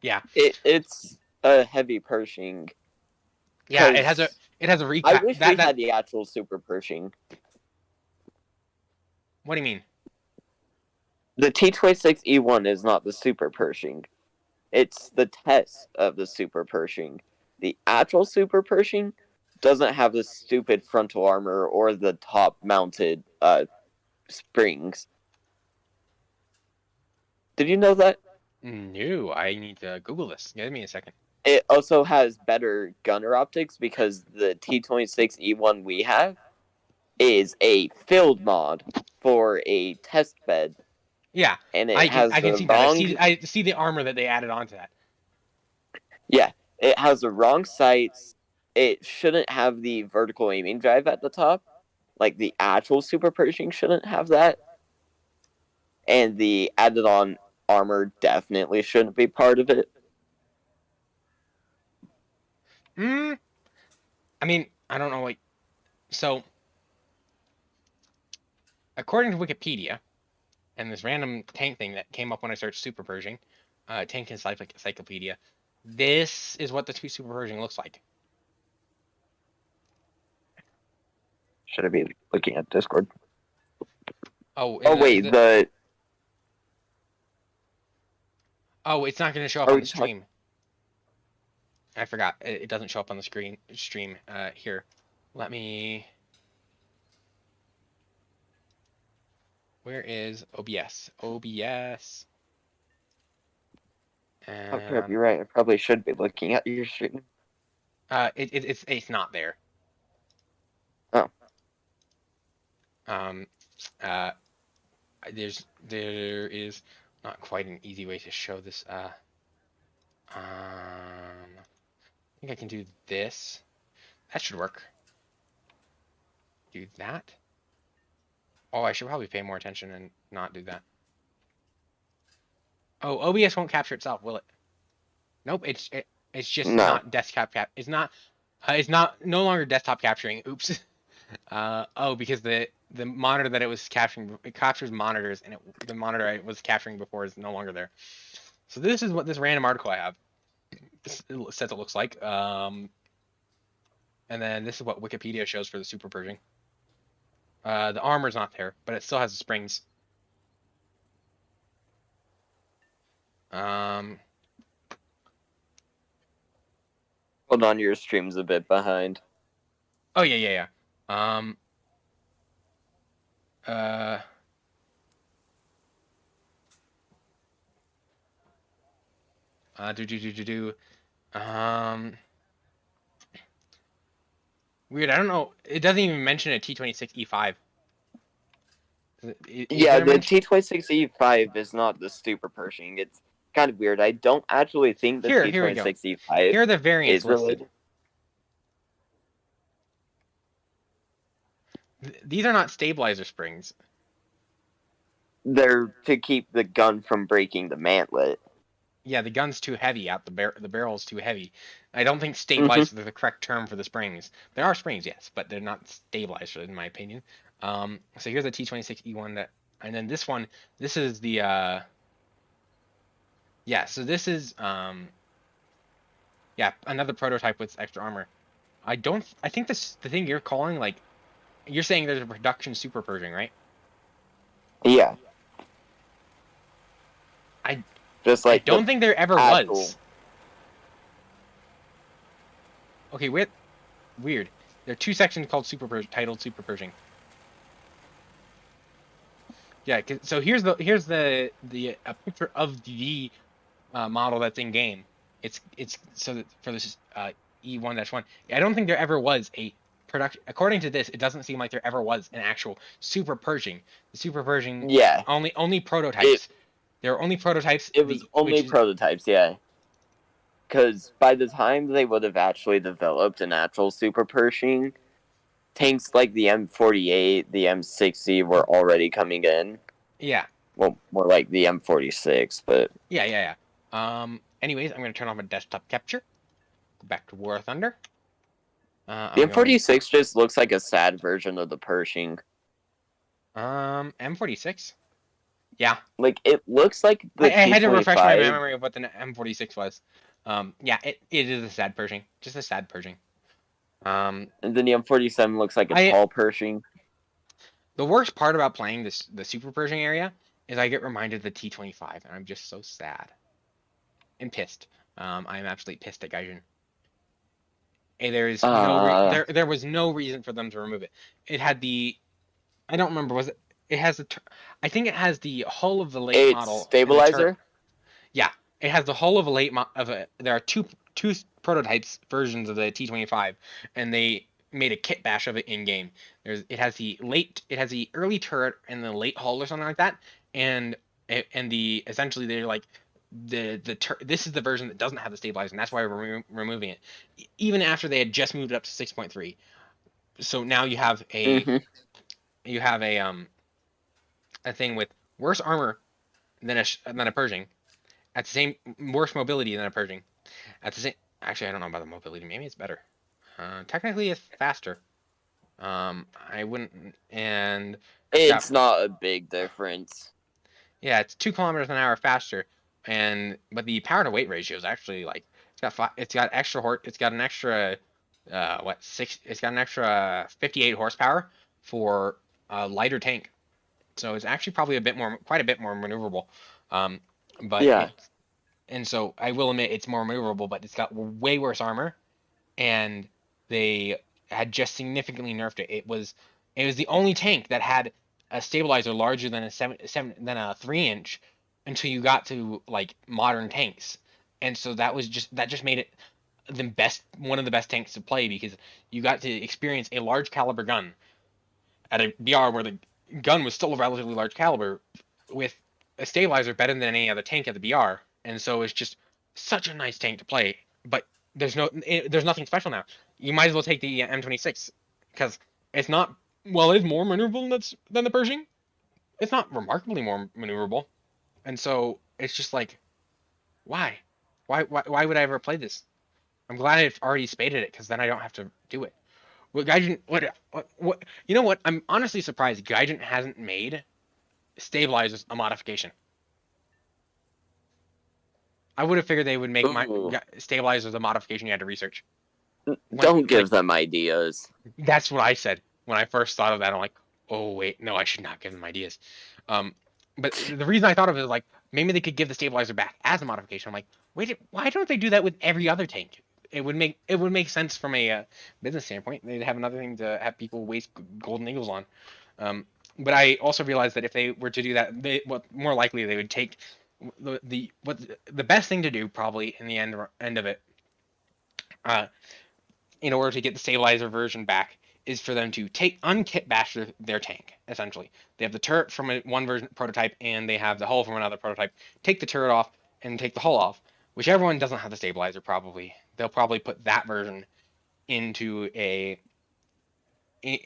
[SPEAKER 1] Yeah.
[SPEAKER 4] It's a heavy Pershing.
[SPEAKER 1] Yeah, it has a recap.
[SPEAKER 4] I wish we had the actual Super Pershing.
[SPEAKER 1] What do you mean?
[SPEAKER 4] The T26 E1 is not the Super Pershing. It's the test of the Super Pershing. The actual Super Pershing doesn't have the stupid frontal armor or the top-mounted springs. Did you know that?
[SPEAKER 1] No, I need to Google this. Give me a second.
[SPEAKER 4] It also has better gunner optics because the T26 E1 we have is a field mod for a test bed.
[SPEAKER 1] Yeah,
[SPEAKER 4] and
[SPEAKER 1] I can see that. I see the armor that they added onto that.
[SPEAKER 4] Yeah, it has the wrong sights. It shouldn't have the vertical aiming drive at the top. Like the actual Super Pershing shouldn't have that. And the added on armor definitely shouldn't be part of it.
[SPEAKER 1] I mean, I don't know, like, so, according to Wikipedia, and this random tank thing that came up when I searched Super Pershing, Tank Encyclopedia, this is what the two Super Pershing looks like.
[SPEAKER 4] Should I be looking at Discord?
[SPEAKER 1] Oh,
[SPEAKER 4] Oh wait, the
[SPEAKER 1] oh, it's not gonna show up
[SPEAKER 4] are
[SPEAKER 1] on
[SPEAKER 4] we
[SPEAKER 1] the
[SPEAKER 4] talking?
[SPEAKER 1] stream. I forgot. It doesn't show up on the stream. Here, let me. Where is OBS? OBS.
[SPEAKER 4] Oh crap,
[SPEAKER 1] And
[SPEAKER 4] you're right. I probably should be looking at your stream.
[SPEAKER 1] it's not there.
[SPEAKER 4] Oh,
[SPEAKER 1] Um, there is not quite an easy way to show this. I think I can do this. That should work. Do that. Oh, I should probably pay more attention and not do that. Oh, OBS won't capture itself, will it? Nope. It's just
[SPEAKER 4] no.
[SPEAKER 1] not desktop cap. It's not no longer desktop capturing. Oops. Oh, because the monitor that it was capturing, it captures monitors, and the monitor I was capturing before is no longer there. So this is what this random article I have says it looks like. And then this is what Wikipedia shows for the Super Pershing. The armor's not there, but it still has the springs.
[SPEAKER 4] Hold on, your stream's a bit behind.
[SPEAKER 1] Oh yeah. Uh, do. Weird. I don't know. It doesn't even mention a T26E5.
[SPEAKER 4] Yeah, the T26E5 is not the Super Pershing. It's kind of weird. I don't actually think the
[SPEAKER 1] Here we go.
[SPEAKER 4] T26E5
[SPEAKER 1] Here are the variants
[SPEAKER 4] is related.
[SPEAKER 1] listed. These are not stabilizer springs.
[SPEAKER 4] They're to keep the gun from breaking the mantlet.
[SPEAKER 1] Yeah, the gun's too heavy out. The barrel's too heavy. I don't think stabilizer is the correct term for the springs. There are springs, yes, but they're not stabilizer in my opinion. So here's the T26E1 and then this one. This is the yeah. So this is yeah, another prototype with extra armor. I think the thing you're calling, like, you're saying there's a production Super Pershing, right?
[SPEAKER 4] Yeah.
[SPEAKER 1] I don't think there ever was. Okay, weird. There are two sections called titled Super Pershing. Yeah, so here's a picture of the model that's in game. It's so that for this E1-1. I don't think there ever was a production. According to this, it doesn't seem like there ever was an actual Super Pershing. The Super Pershing,
[SPEAKER 4] yeah,
[SPEAKER 1] only prototypes. There are only prototypes.
[SPEAKER 4] It was only prototypes, yeah. Because by the time they would have actually developed an actual Super Pershing, tanks like the M48, the M60 were already coming in.
[SPEAKER 1] Yeah.
[SPEAKER 4] Well, more like the M46, but...
[SPEAKER 1] Yeah. Anyways, I'm going to turn off my desktop capture. Go back to War of Thunder.
[SPEAKER 4] The M46 just looks like a sad version of the Pershing.
[SPEAKER 1] M46? Yeah.
[SPEAKER 4] Like, it looks like the
[SPEAKER 1] I had to refresh my memory of what the M46 was. Yeah, it is a sad Pershing. Just a sad Pershing.
[SPEAKER 4] And then the M47 looks like a tall Pershing.
[SPEAKER 1] The worst part about playing the Super Pershing area is I get reminded of the T25, and I'm just so sad. And pissed. I'm absolutely pissed at Gaijin. And there was no reason for them to remove it. It had I don't remember, was it? It has I think it has the hull of the late model.
[SPEAKER 4] Stabilizer?
[SPEAKER 1] Yeah, it has the hull of a late there are two prototypes versions of the T25, and they made a kit bash of it in game. It has the early turret and the late hull or something like that, and essentially they're like this is the version that doesn't have the stabilizer, and that's why we're removing it, even after they had just moved it up to 6.3. So now you have a thing with worse armor than a Pershing, at the same worse mobility than a Pershing, at the same. Actually, I don't know about the mobility. Maybe it's better. Technically, it's faster. I wouldn't, and
[SPEAKER 4] it's not a big difference.
[SPEAKER 1] Yeah, it's 2 kilometers an hour faster, but the power to weight ratio is actually like it's got an extra 58 horsepower for a lighter tank. so it's actually probably quite a bit more maneuverable. Um, but
[SPEAKER 4] Yeah.
[SPEAKER 1] and so I will admit it's more maneuverable, but it's got way worse armor, and they had just significantly nerfed it. It was the only tank that had a stabilizer larger than a 3 inch until you got to like modern tanks, and so that just made it one of the best tanks to play because you got to experience a large caliber gun at a BR where the gun was still a relatively large caliber with a stabilizer better than any other tank at the BR, and so it's just such a nice tank to play. But there's nothing special now. You might as well take the M26 because it's not it's more maneuverable than the Pershing. It's not remarkably more maneuverable, and so it's just like, why, why would I ever play this? I'm glad I've already spaded it because then I don't have to do it. What Gaijin? What? You know what? I'm honestly surprised Gaijin hasn't made stabilizers a modification. I would have figured they would make my
[SPEAKER 4] Ooh.
[SPEAKER 1] stabilizers a modification you had to research.
[SPEAKER 4] Don't give
[SPEAKER 1] Like,
[SPEAKER 4] them ideas.
[SPEAKER 1] that's what I said when I first thought of that. I'm like, oh wait, no, I should not give them ideas. But the reason I thought of it is like maybe they could give the stabilizer back as a modification. I'm like, wait, why don't they do that with every other tank? It would make sense from a business standpoint. They'd have another thing to have people waste golden eagles on. But I also realized that if they were to do that, more likely they would take the best thing to do probably in the end of it, in order to get the stabilizer version back, is for them to unkit bash their tank. Essentially, they have the turret from one version prototype and they have the hull from another prototype. Take the turret off and take the hull off. Whichever one doesn't have the stabilizer, they'll probably put that version into a.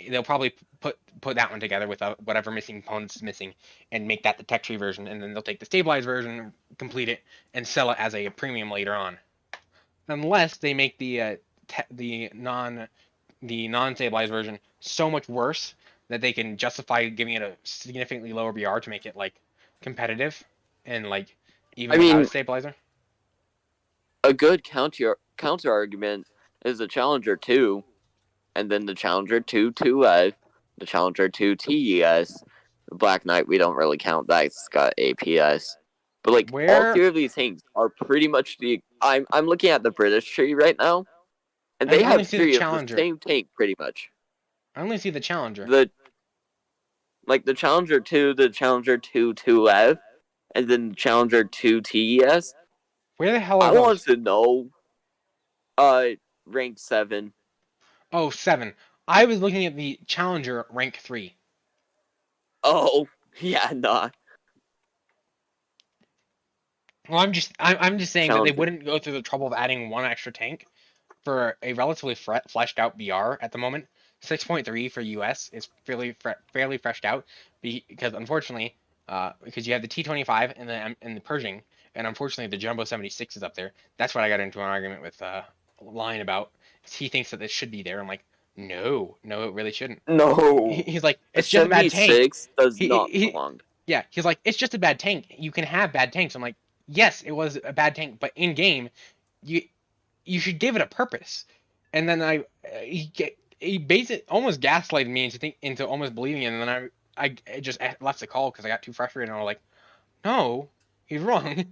[SPEAKER 1] They'll probably put that one together with whatever missing components is missing, and make that the tech tree version. And then they'll take the stabilized version, complete it, and sell it as a premium later on. Unless they make the non-stabilized version so much worse that they can justify giving it a significantly lower BR to make it like competitive and like even without a stabilizer.
[SPEAKER 4] A good counter argument is the Challenger 2, and then the Challenger 2 2F, the Challenger 2 TES. The Black Knight, we don't really count that. It's got APS. But like all three of these things are pretty much the. I'm looking at the British tree right now, and they have three of the same tank pretty much.
[SPEAKER 1] I only see the Challenger.
[SPEAKER 4] The Challenger 2, the Challenger 2 2F, and then the Challenger 2 TES.
[SPEAKER 1] Where the hell are
[SPEAKER 4] I
[SPEAKER 1] those?
[SPEAKER 4] want to know. Rank 7.
[SPEAKER 1] Oh, 7. I was looking at the Challenger rank 3.
[SPEAKER 4] Oh, yeah, nah.
[SPEAKER 1] Well, I'm just saying
[SPEAKER 4] Challenger.
[SPEAKER 1] that they wouldn't go through the trouble of adding one extra tank for a relatively fleshed out BR at the moment. 6.3 for US is fairly fleshed out because unfortunately, because you have the T25 and the Pershing, and unfortunately the Jumbo 76 is up there. That's what I got into an argument with Lion about. He thinks that this should be there. I'm like, no, it really shouldn't.
[SPEAKER 4] No.
[SPEAKER 1] He's like, it's just a bad tank.
[SPEAKER 4] 76 does not belong.
[SPEAKER 1] Yeah, he's like, it's just a bad tank. You can have bad tanks. I'm like, yes, it was a bad tank, but in game, you should give it a purpose. And then he basically almost gaslighted me into almost believing it. And then I just left the call because I got too frustrated. And I was like, no, he's wrong.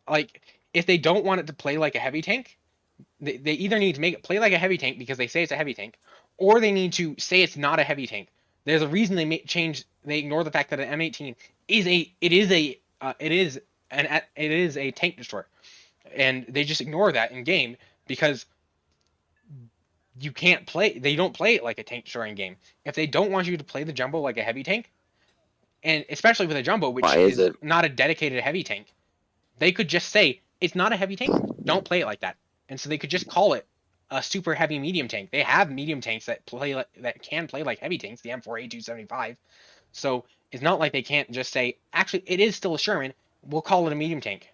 [SPEAKER 1] Like if they don't want it to play like a heavy tank, they either need to make it play like a heavy tank because they say it's a heavy tank, or they need to say it's not a heavy tank. There's a reason they ignore the fact that an M18 is a tank destroyer, and they just ignore that in game because they don't play it like a tank destroyer in game. If they don't want you to play the Jumbo like a heavy tank, and especially with a Jumbo, which is not a dedicated heavy tank, they could just say it's not a heavy tank. Don't play it like that. And so they could just call it a super heavy medium tank. They have medium tanks that can play like heavy tanks, the M4A275. So it's not like they can't just say, actually, it is still a Sherman. We'll call it a medium tank,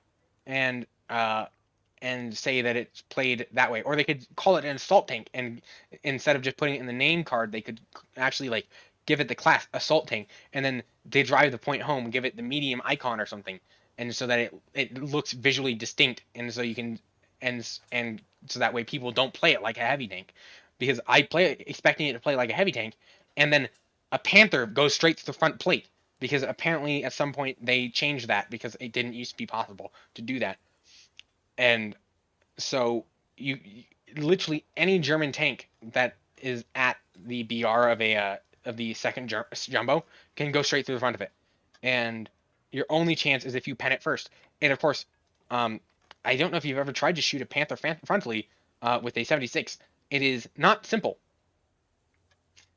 [SPEAKER 1] and say that it's played that way. Or they could call it an assault tank, and instead of just putting it in the name card, they could actually like give it the class assault tank, and then they drive the point home and give it the medium icon or something, and so that it looks visually distinct, and so you can. And so that way people don't play it like a heavy tank, because I play it expecting it to play like a heavy tank, and then a Panther goes straight to the front plate because apparently at some point they changed that because it didn't used to be possible to do that. And so you literally any German tank that is at the BR of the second jumbo can go straight through the front of it, and your only chance is if you pen it first. And of course, um, I don't know if you've ever tried to shoot a Panther frontally with a 76. It is not simple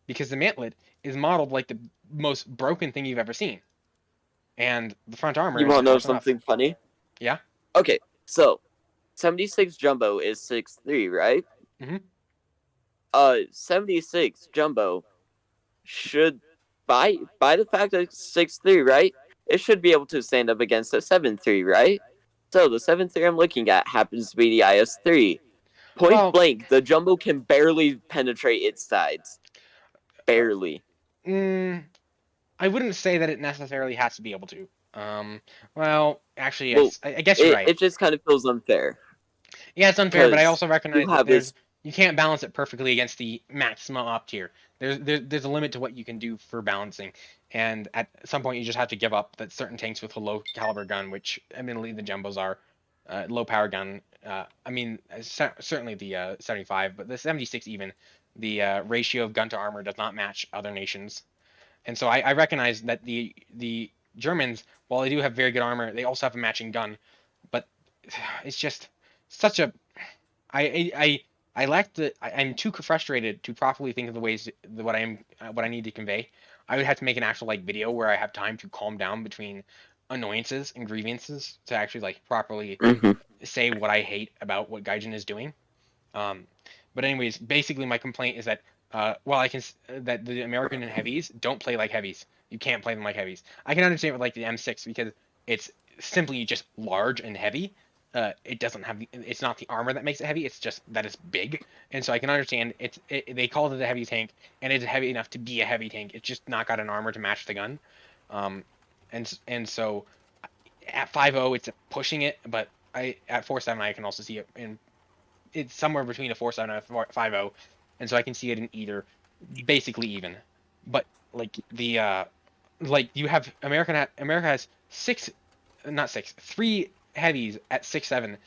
[SPEAKER 1] because the mantlet is modeled like the most broken thing you've ever seen, and the front armor.
[SPEAKER 4] You
[SPEAKER 1] is
[SPEAKER 4] want to know
[SPEAKER 1] close enough.
[SPEAKER 4] something funny?
[SPEAKER 1] Yeah.
[SPEAKER 4] Okay, so 76 Jumbo is 6'3", right?
[SPEAKER 1] Mhm.
[SPEAKER 4] 76 Jumbo should, by the fact that it's 6'3", right? It should be able to stand up against a 7'3", right? So the 7'3" I'm looking at happens to be the IS-3. Point
[SPEAKER 1] Well,
[SPEAKER 4] blank, the Jumbo can barely penetrate its sides. Barely.
[SPEAKER 1] I wouldn't say that it necessarily has to be able to. Well, actually,
[SPEAKER 4] Well,
[SPEAKER 1] I guess you're right.
[SPEAKER 4] It just kind of feels unfair.
[SPEAKER 1] Yeah, it's unfair, but I
[SPEAKER 4] 'cause
[SPEAKER 1] also recognize
[SPEAKER 4] you
[SPEAKER 1] that
[SPEAKER 4] have this.
[SPEAKER 1] you can't balance it perfectly against the maximum op tier. There's a limit to what you can do for balancing, and at some point you just have to give up that certain tanks with a low caliber gun, which admittedly the jumbos are, low power gun. I mean, certainly the 75, but the 76 even, the ratio of gun to armor does not match other nations, and so I recognize that the Germans, while they do have very good armor, they also have a matching gun, but it's just such a I lack the I'm too frustrated to properly think of the ways what I need to convey. I would have to make an actual like video where I have time to calm down between annoyances and grievances to actually like properly
[SPEAKER 4] Mhm.
[SPEAKER 1] say what I hate about what Gaijin is doing. Um, but anyways, basically my complaint is that while I can that the American heavies don't play like heavies. You can't play them like heavies. I can understand with like the M6 because it's simply just large and heavy. It doesn't have it's not the armor that makes it heavy. It's just that it's big, and so I can understand they called it a heavy tank, and it's heavy enough to be a heavy tank. It's just not got an armor to match the gun, um, and so at 5.0 it's pushing it, but I at 4.7 I can also see it, and it's somewhere between a 4.7 and a 5.0, and so I can see it in either, basically even, but like the like you have America has three heavies at 6.7,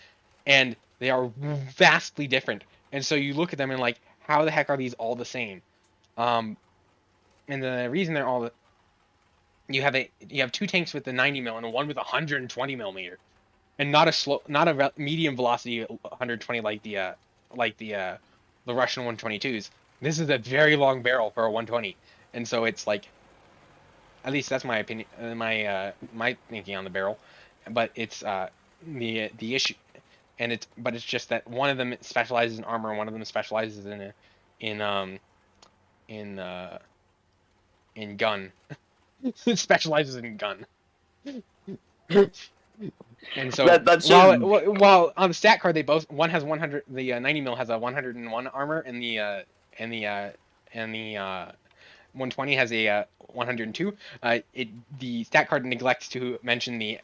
[SPEAKER 1] and they are vastly different. And so you look at them and like, how the heck are these all the same? And the reason they're all you have two tanks with the 90 mil and one with 120 millimeter, and not a medium velocity 120 like the Russian 122s. This is a very long barrel for a 120, and so it's like, at least that's my opinion, my thinking on the barrel. But it's the issue, and it's just that one of them specializes in armor, and one of them specializes in gun. It specializes in gun. And so
[SPEAKER 4] That's
[SPEAKER 1] while on the stat card one has 100, the 90 mil has a 101 armor, and the 120 has a 102. The stat card neglects to mention the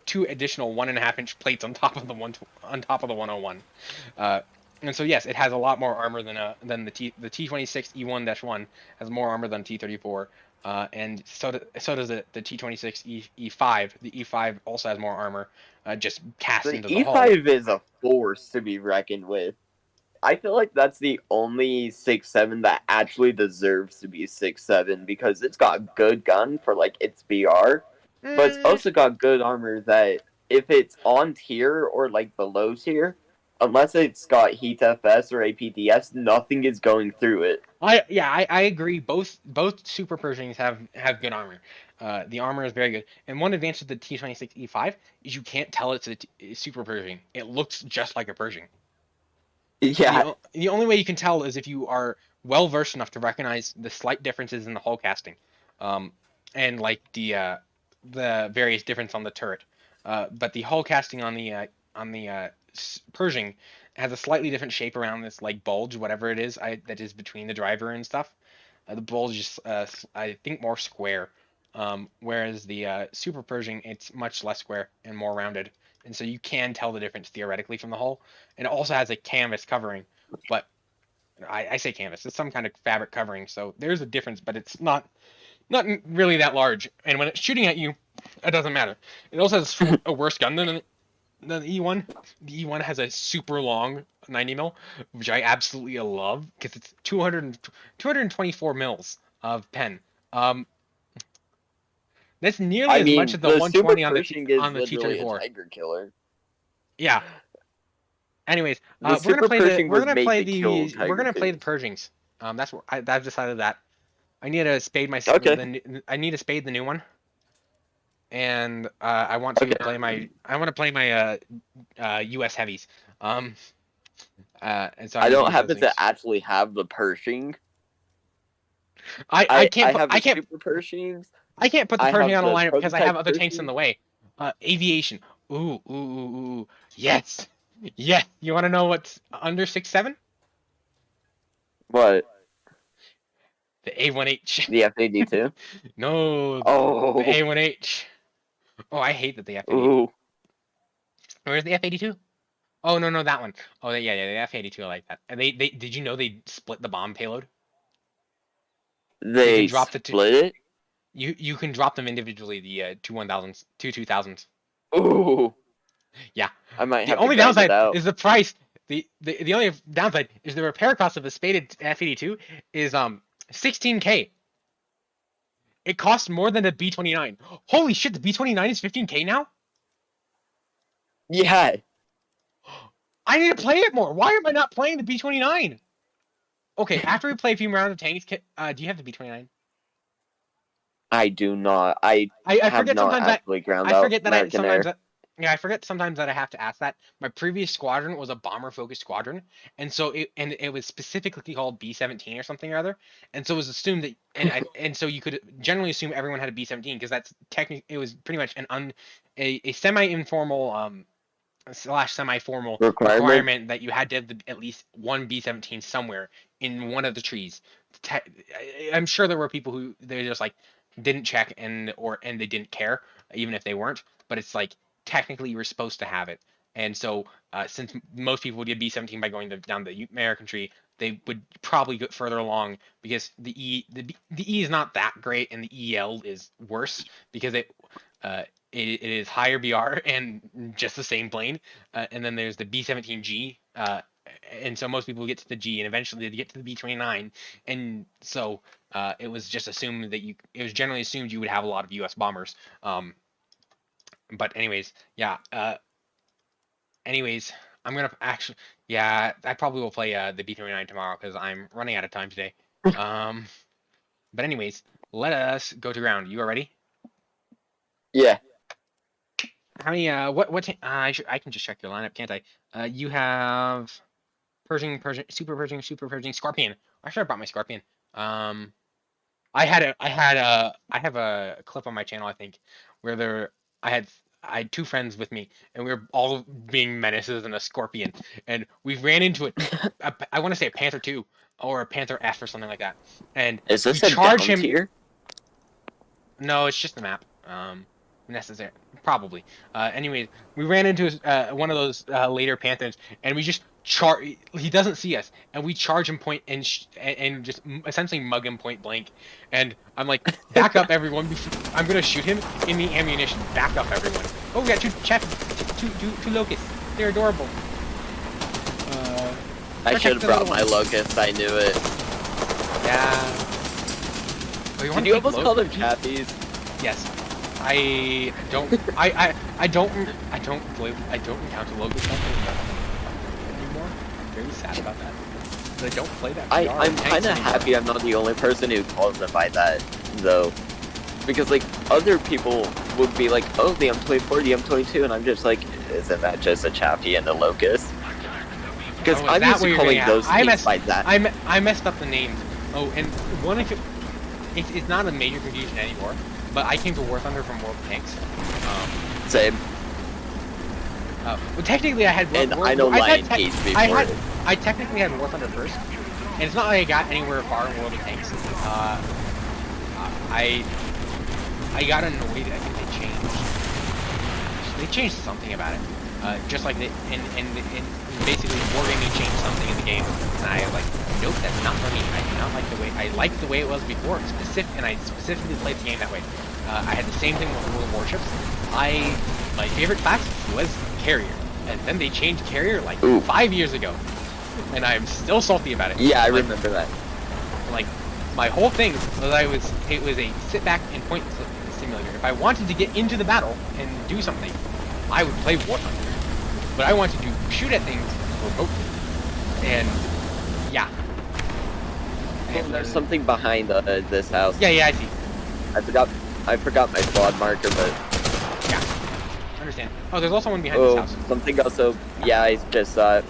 [SPEAKER 1] two additional 1.5-inch plates on top of the 101. And so yes, it has a lot more armor than the T26 E1-1 has more armor than T34. And so does the T26 E5. The E5 also has more armor, just cast
[SPEAKER 4] the
[SPEAKER 1] into the hull.
[SPEAKER 4] E5 is a force to be reckoned with. I feel like that's the only 6.7 that actually deserves to be 6.7 because it's got good gun for like its BR, but it's also got good armor that if it's on tier or like below tier, unless it's got Heat FS or APDS, nothing is going through it.
[SPEAKER 1] I agree. Both Super Pershings have good armor. The armor is very good. And one advantage of the T26 E5 is you can't tell it's a Super Pershing. It looks just like a Pershing.
[SPEAKER 4] Yeah.
[SPEAKER 1] The only way you can tell is if you are well versed enough to recognize the slight differences in the hull casting, and like the various difference on the turret. But the hull casting on the Pershing has a slightly different shape around this like bulge, whatever it is, that is between the driver and stuff. The bulge is I think more square, whereas the Super Pershing, it's much less square and more rounded, and so you can tell the difference theoretically from the hull. And it also has a canvas covering, but I say canvas. It's some kind of fabric covering. So there's a difference, but it's not really that large. And when it's shooting at you, it doesn't matter. It also has a worse gun than the E1. The E1 has a super long 90 mil, which I absolutely love because it's 224 mils of pen. That's nearly
[SPEAKER 4] I
[SPEAKER 1] as
[SPEAKER 4] mean,
[SPEAKER 1] much as the
[SPEAKER 4] the
[SPEAKER 1] 120
[SPEAKER 4] Super
[SPEAKER 1] on the
[SPEAKER 4] Pershing is
[SPEAKER 1] on the
[SPEAKER 4] literally
[SPEAKER 1] T-34.
[SPEAKER 4] a tiger killer.
[SPEAKER 1] Yeah. Anyways,
[SPEAKER 4] The
[SPEAKER 1] we're
[SPEAKER 4] Super
[SPEAKER 1] gonna play
[SPEAKER 4] Pershing
[SPEAKER 1] we're
[SPEAKER 4] was
[SPEAKER 1] gonna
[SPEAKER 4] made
[SPEAKER 1] play
[SPEAKER 4] to kill
[SPEAKER 1] we're gonna play the
[SPEAKER 4] tiger
[SPEAKER 1] Pershings. That's what I've decided that I need to spade my
[SPEAKER 4] Okay.
[SPEAKER 1] I need to spade the new one, and I want to
[SPEAKER 4] Okay.
[SPEAKER 1] play my U.S. heavies. And so
[SPEAKER 4] I
[SPEAKER 1] I'm gonna
[SPEAKER 4] don't
[SPEAKER 1] use those
[SPEAKER 4] happen
[SPEAKER 1] things.
[SPEAKER 4] to actually have the Pershing.
[SPEAKER 1] I
[SPEAKER 4] I
[SPEAKER 1] can't
[SPEAKER 4] have
[SPEAKER 1] I
[SPEAKER 4] the
[SPEAKER 1] can't
[SPEAKER 4] Super Pershings.
[SPEAKER 1] I can't put the
[SPEAKER 4] I
[SPEAKER 1] Pershing
[SPEAKER 4] have
[SPEAKER 1] on a
[SPEAKER 4] the
[SPEAKER 1] lineup because I have
[SPEAKER 4] prototype
[SPEAKER 1] other tanks in
[SPEAKER 4] Pershing.
[SPEAKER 1] the way. Aviation. Ooh. Yes. Yes. You want to know what's under 6.7?
[SPEAKER 4] What?
[SPEAKER 1] The A1H.
[SPEAKER 4] The F-82?
[SPEAKER 1] No, the
[SPEAKER 4] Oh.
[SPEAKER 1] A1H. Oh, I hate that the F-82.
[SPEAKER 4] Ooh.
[SPEAKER 1] Where's the F-82? Oh, no, that one. Oh, yeah, the F-82, I like that. And they did you know they split the bomb payload?
[SPEAKER 4] They
[SPEAKER 1] drop the two.
[SPEAKER 4] split it?
[SPEAKER 1] You can drop them individually, the two 2000s.
[SPEAKER 4] Ooh.
[SPEAKER 1] Yeah.
[SPEAKER 4] I might
[SPEAKER 1] The
[SPEAKER 4] have
[SPEAKER 1] only
[SPEAKER 4] to grind
[SPEAKER 1] downside
[SPEAKER 4] it out.
[SPEAKER 1] is the price. The only downside is the repair cost of a spaded F-82 is 16K. It costs more than a B-29. Holy shit, the B-29 is 15K now?
[SPEAKER 4] Yeah.
[SPEAKER 1] I need to play it more. Why am I not playing the B-29? Okay, after we play a few rounds of tanks, do you have the B-29?
[SPEAKER 4] I do not. I
[SPEAKER 1] I
[SPEAKER 4] have
[SPEAKER 1] forget
[SPEAKER 4] not
[SPEAKER 1] sometimes that
[SPEAKER 4] actually ground
[SPEAKER 1] I
[SPEAKER 4] out
[SPEAKER 1] forget that
[SPEAKER 4] American Air.
[SPEAKER 1] I forget sometimes that I have to ask that. My previous squadron was a bomber-focused squadron, and so it was specifically called B-17 or something or other, and so it was assumed that and so you could generally assume everyone had a B-17 because that's technically it was pretty much a semi-informal / semi-formal requirement that you had to have at least one B-17 somewhere in one of the trees. I'm sure there were people who they just like didn't check and they didn't care even if they weren't, but it's like technically you were supposed to have it. And so since most people would get B-17 by going down the American tree, they would probably get further along because the E is not that great and the EL is worse because it is higher BR and just the same plane. And then there's the B-17G, and so most people get to the G, and eventually they get to the B-29. And so it was just assumed that it was generally assumed you would have a lot of U.S. bombers. But anyways, yeah. Anyways, I'm gonna actually, yeah, I probably will play the B-29 tomorrow because I'm running out of time today. But anyways, let us go to ground. You are ready?
[SPEAKER 4] Yeah.
[SPEAKER 1] How many? I can just check your lineup, can't I? You have Pershing, Super Pershing, Scorpion. I should have brought my Scorpion. I have a clip on my channel, I think, where I had two friends with me, and we were all being menaces in a Scorpion, and we ran into I want to say a Panther 2 or a Panther F or something like that, and
[SPEAKER 4] Is this
[SPEAKER 1] we
[SPEAKER 4] a
[SPEAKER 1] charge
[SPEAKER 4] down
[SPEAKER 1] him.
[SPEAKER 4] tier?
[SPEAKER 1] No, it's just the map. Necessary, probably. Anyways, we ran into one of those later Panthers, and we just he doesn't see us, and we charge him and just essentially mug him point blank. And I'm like, back up, everyone! I'm gonna shoot him in the ammunition. Back up, everyone! Oh, we got two locusts. They're adorable.
[SPEAKER 4] I should have brought my locust. I knew it.
[SPEAKER 1] Yeah. Oh,
[SPEAKER 4] Did you almost call them chappies?
[SPEAKER 1] Yes. I don't encounter locusts anymore. I'm very sad about that. But I don't play that.
[SPEAKER 4] I'm kind of happy I'm not the only person who calls them by that, though. Because, like, other people would be like, oh, the M24, the M22, and I'm just like, isn't that just a chappie and a locust? Because I'm used to calling those things by that.
[SPEAKER 1] I messed up the names. Oh, and one of it's not a major confusion anymore. But I came to War Thunder from World of Tanks.
[SPEAKER 4] Same.
[SPEAKER 1] Well, technically I had
[SPEAKER 4] I know Lion hates me for it.
[SPEAKER 1] I technically had War Thunder first, and it's not like I got anywhere far in World of Tanks. I got annoyed. I think they changed something about it. Just like in basically Wargaming changed something in the game, and I was like, nope, that's not for me. I do not like the way. I liked the way it was before, and I specifically played the game that way. I had the same thing with World of Warships. My favorite class was Carrier, and then they changed Carrier like 5 years ago, and I'm still salty about it.
[SPEAKER 4] Yeah, I remember that.
[SPEAKER 1] Like, my whole thing was it was a sit back and point simulator. If I wanted to get into the battle and do something, I would play War Thunder. But I wanted to shoot at things remotely. And yeah.
[SPEAKER 4] And there's something behind this house.
[SPEAKER 1] Yeah, I see.
[SPEAKER 4] I forgot my quad marker, but
[SPEAKER 1] Yeah. I understand. Oh, there's also one behind this house.
[SPEAKER 4] something also. Yeah, I just saw it.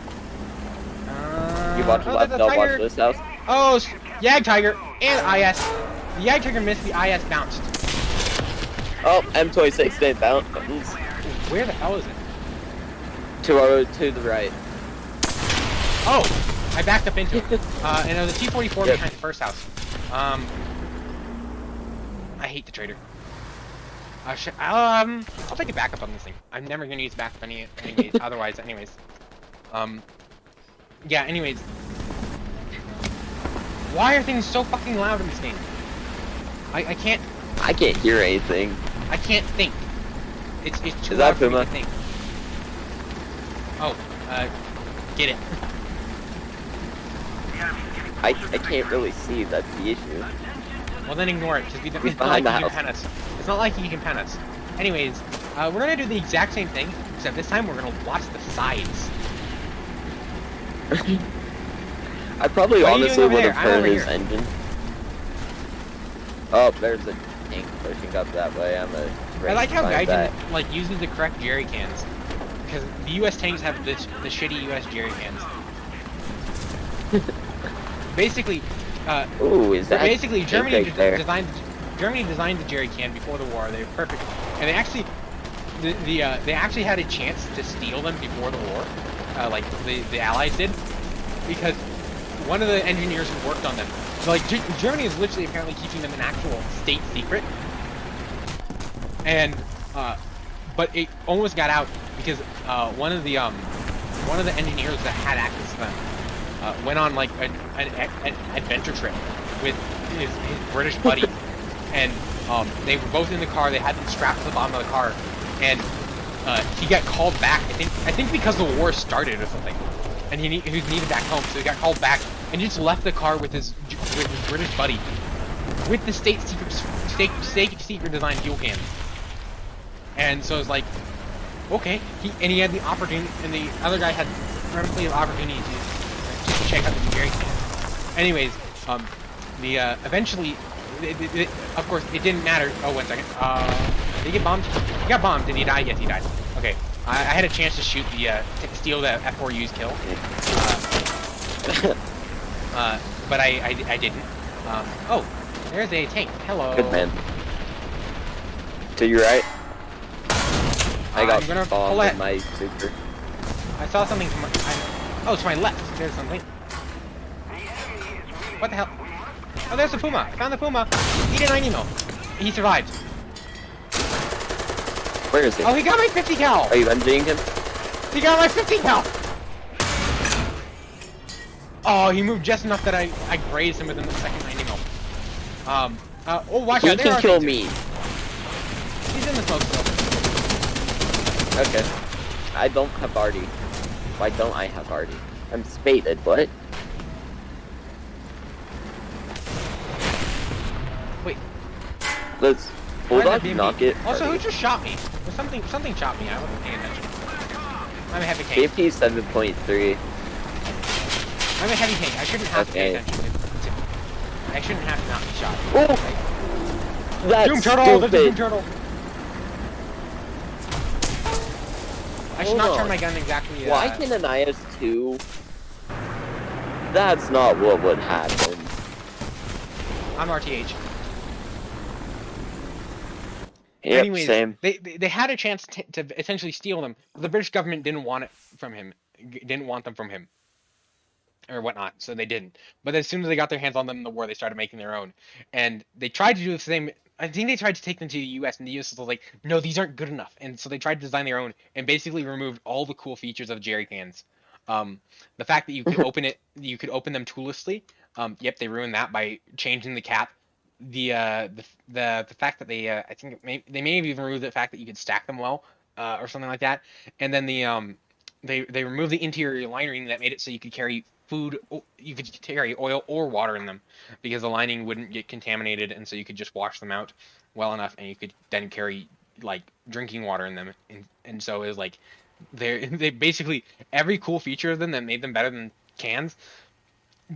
[SPEAKER 4] You watch left,
[SPEAKER 1] there's a
[SPEAKER 4] don't watch
[SPEAKER 1] tiger.
[SPEAKER 4] this house.
[SPEAKER 1] Oh, Yag Tiger and IS. The Yag Tiger missed, the IS bounced.
[SPEAKER 4] Oh, M26 didn't bounce.
[SPEAKER 1] Where the hell is it?
[SPEAKER 4] To the right.
[SPEAKER 1] Oh, I backed up into it. And there was a T-44
[SPEAKER 4] Yep.
[SPEAKER 1] behind the first house. I hate the trader. I'll take a backup on this thing. I'm never gonna use backup anyways. Anyways. Yeah. Anyways. Why are things so fucking loud in this game? I can't
[SPEAKER 4] hear anything.
[SPEAKER 1] I can't think. It's too
[SPEAKER 4] Is
[SPEAKER 1] loud
[SPEAKER 4] that
[SPEAKER 1] for me to
[SPEAKER 4] Puma?
[SPEAKER 1] think. Oh, get it.
[SPEAKER 4] I can't really see. That's the issue.
[SPEAKER 1] Well, then ignore it, because it's not
[SPEAKER 4] behind
[SPEAKER 1] like
[SPEAKER 4] the
[SPEAKER 1] you can
[SPEAKER 4] house.
[SPEAKER 1] pen us. It's not like you can pen us. Anyways, we're gonna do the exact same thing, except this time we're gonna watch the sides.
[SPEAKER 4] I probably
[SPEAKER 1] What are you
[SPEAKER 4] honestly
[SPEAKER 1] doing over
[SPEAKER 4] would
[SPEAKER 1] there?
[SPEAKER 4] have
[SPEAKER 1] I'm
[SPEAKER 4] heard
[SPEAKER 1] over
[SPEAKER 4] his
[SPEAKER 1] here.
[SPEAKER 4] engine. Oh, there's a tank pushing up that way. I'm a.
[SPEAKER 1] I like how Gaijin like uses the correct jerry cans, because the U.S. tanks have the shitty U.S. jerry cans. Basically,
[SPEAKER 4] Ooh, is that
[SPEAKER 1] basically
[SPEAKER 4] tank
[SPEAKER 1] Germany
[SPEAKER 4] right there?
[SPEAKER 1] designed the jerry can before the war. They were perfect, and they actually they actually had a chance to steal them before the war, like the Allies did, because one of the engineers who worked on them, like Germany is literally apparently keeping them an actual state secret, and but it almost got out because one of the engineers that had access to them went on like an adventure trip with his British buddy, and they were both in the car. They had them strapped to the bottom of the car, and he got called back. I think because the war started or something, and he was needed back home, so he got called back, and he just left the car with his British buddy, with the state secret design fuel cans. And so it's like, okay, he had the opportunity, and the other guy had plenty of opportunity to check out the jerry cans. Anyways, eventually, of course, it didn't matter. Oh, 1 second. Did he get bombed? He got bombed. Did he die? Yes, he died. Okay. I had a chance to shoot steal the F4U's kill. But I didn't. Oh, there's a tank. Hello.
[SPEAKER 4] Good man. To your right. I got
[SPEAKER 1] I'm gonna
[SPEAKER 4] bombed
[SPEAKER 1] pull it.
[SPEAKER 4] in my super.
[SPEAKER 1] I saw something to my left. There's something. What the hell? Oh, there's the Puma. I found the Puma. He did 90 mil. He survived.
[SPEAKER 4] Where is he?
[SPEAKER 1] Oh, he got my 50 cal.
[SPEAKER 4] Are you MGing him?
[SPEAKER 1] He got my 50 cal. Oh, he moved just enough that I grazed him within the second 90 mil. Oh, watch
[SPEAKER 4] He
[SPEAKER 1] out. There
[SPEAKER 4] can
[SPEAKER 1] are
[SPEAKER 4] kill
[SPEAKER 1] things.
[SPEAKER 4] me.
[SPEAKER 1] He's in the smoke still.
[SPEAKER 4] Okay. I don't have Artie. Why don't I have Artie? I'm spaded, what?
[SPEAKER 1] Wait.
[SPEAKER 4] Let's
[SPEAKER 1] Why
[SPEAKER 4] Bulldog
[SPEAKER 1] is that
[SPEAKER 4] knock
[SPEAKER 1] BMP?
[SPEAKER 4] it.
[SPEAKER 1] Also, who
[SPEAKER 4] Artie.
[SPEAKER 1] just shot me? Something shot me. I wasn't paying attention. I'm a heavy tank.
[SPEAKER 4] BP 7.3.
[SPEAKER 1] I'm a heavy tank. I shouldn't have to pay
[SPEAKER 4] Okay.
[SPEAKER 1] attention. I shouldn't have to not be shot.
[SPEAKER 4] Oh! That's
[SPEAKER 1] Doom Turtle! There's a Doom
[SPEAKER 4] stupid.
[SPEAKER 1] Turtle! I should
[SPEAKER 4] Hold
[SPEAKER 1] not turn
[SPEAKER 4] on.
[SPEAKER 1] my gun exactly.
[SPEAKER 4] Why can an IS-2? That's not what would happen.
[SPEAKER 1] I'm RTH.
[SPEAKER 4] Yep,
[SPEAKER 1] Anyways,
[SPEAKER 4] same.
[SPEAKER 1] they had a chance to essentially steal them. The British government didn't want it from him. Didn't want them from him. Or whatnot, so they didn't. But as soon as they got their hands on them in the war, they started making their own. And they tried to do the same. I think they tried to take them to the US, and the US was like, no, these aren't good enough. And so they tried to design their own, and basically removed all the cool features of jerry cans. The fact that you could open it, you could open them toollessly. Yep, they ruined that by changing the cap. The fact that they I think they may have even removed the fact that you could stack them well, or something like that. And then they removed the interior lining that made it so you could carry food, you could carry oil or water in them, because the lining wouldn't get contaminated, and so you could just wash them out well enough, and you could then carry like drinking water in them. And so it was like they basically, every cool feature of them that made them better than cans,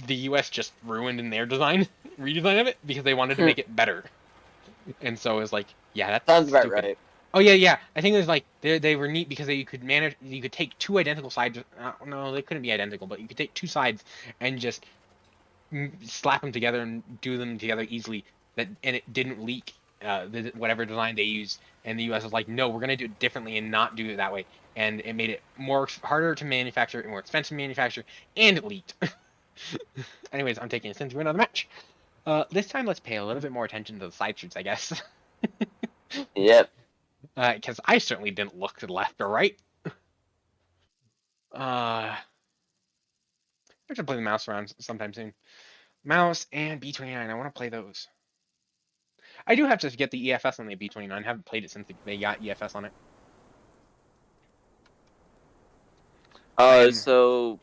[SPEAKER 1] the US just ruined in their redesign of it, because they wanted to make it better. And so it was like, yeah, that
[SPEAKER 4] Sounds about
[SPEAKER 1] stupid.
[SPEAKER 4] right.
[SPEAKER 1] Oh yeah. I think it was like they were neat because you could take two identical sides. No, they couldn't be identical, but you could take two sides and just slap them together and do them together easily. And it didn't leak whatever design they used. And the US was like, no, we're gonna do it differently and not do it that way. And it made it harder to manufacture and more expensive to manufacture, and it leaked. Anyways, I'm taking us into another match. This time, let's pay a little bit more attention to the side streets, I guess.
[SPEAKER 4] Yep.
[SPEAKER 1] Because I certainly didn't look to the left or right. I should play the mouse around sometime soon. Mouse and B29, I want to play those. I do have to get the EFS on the B29. I haven't played it since they got EFS on it.
[SPEAKER 4] So...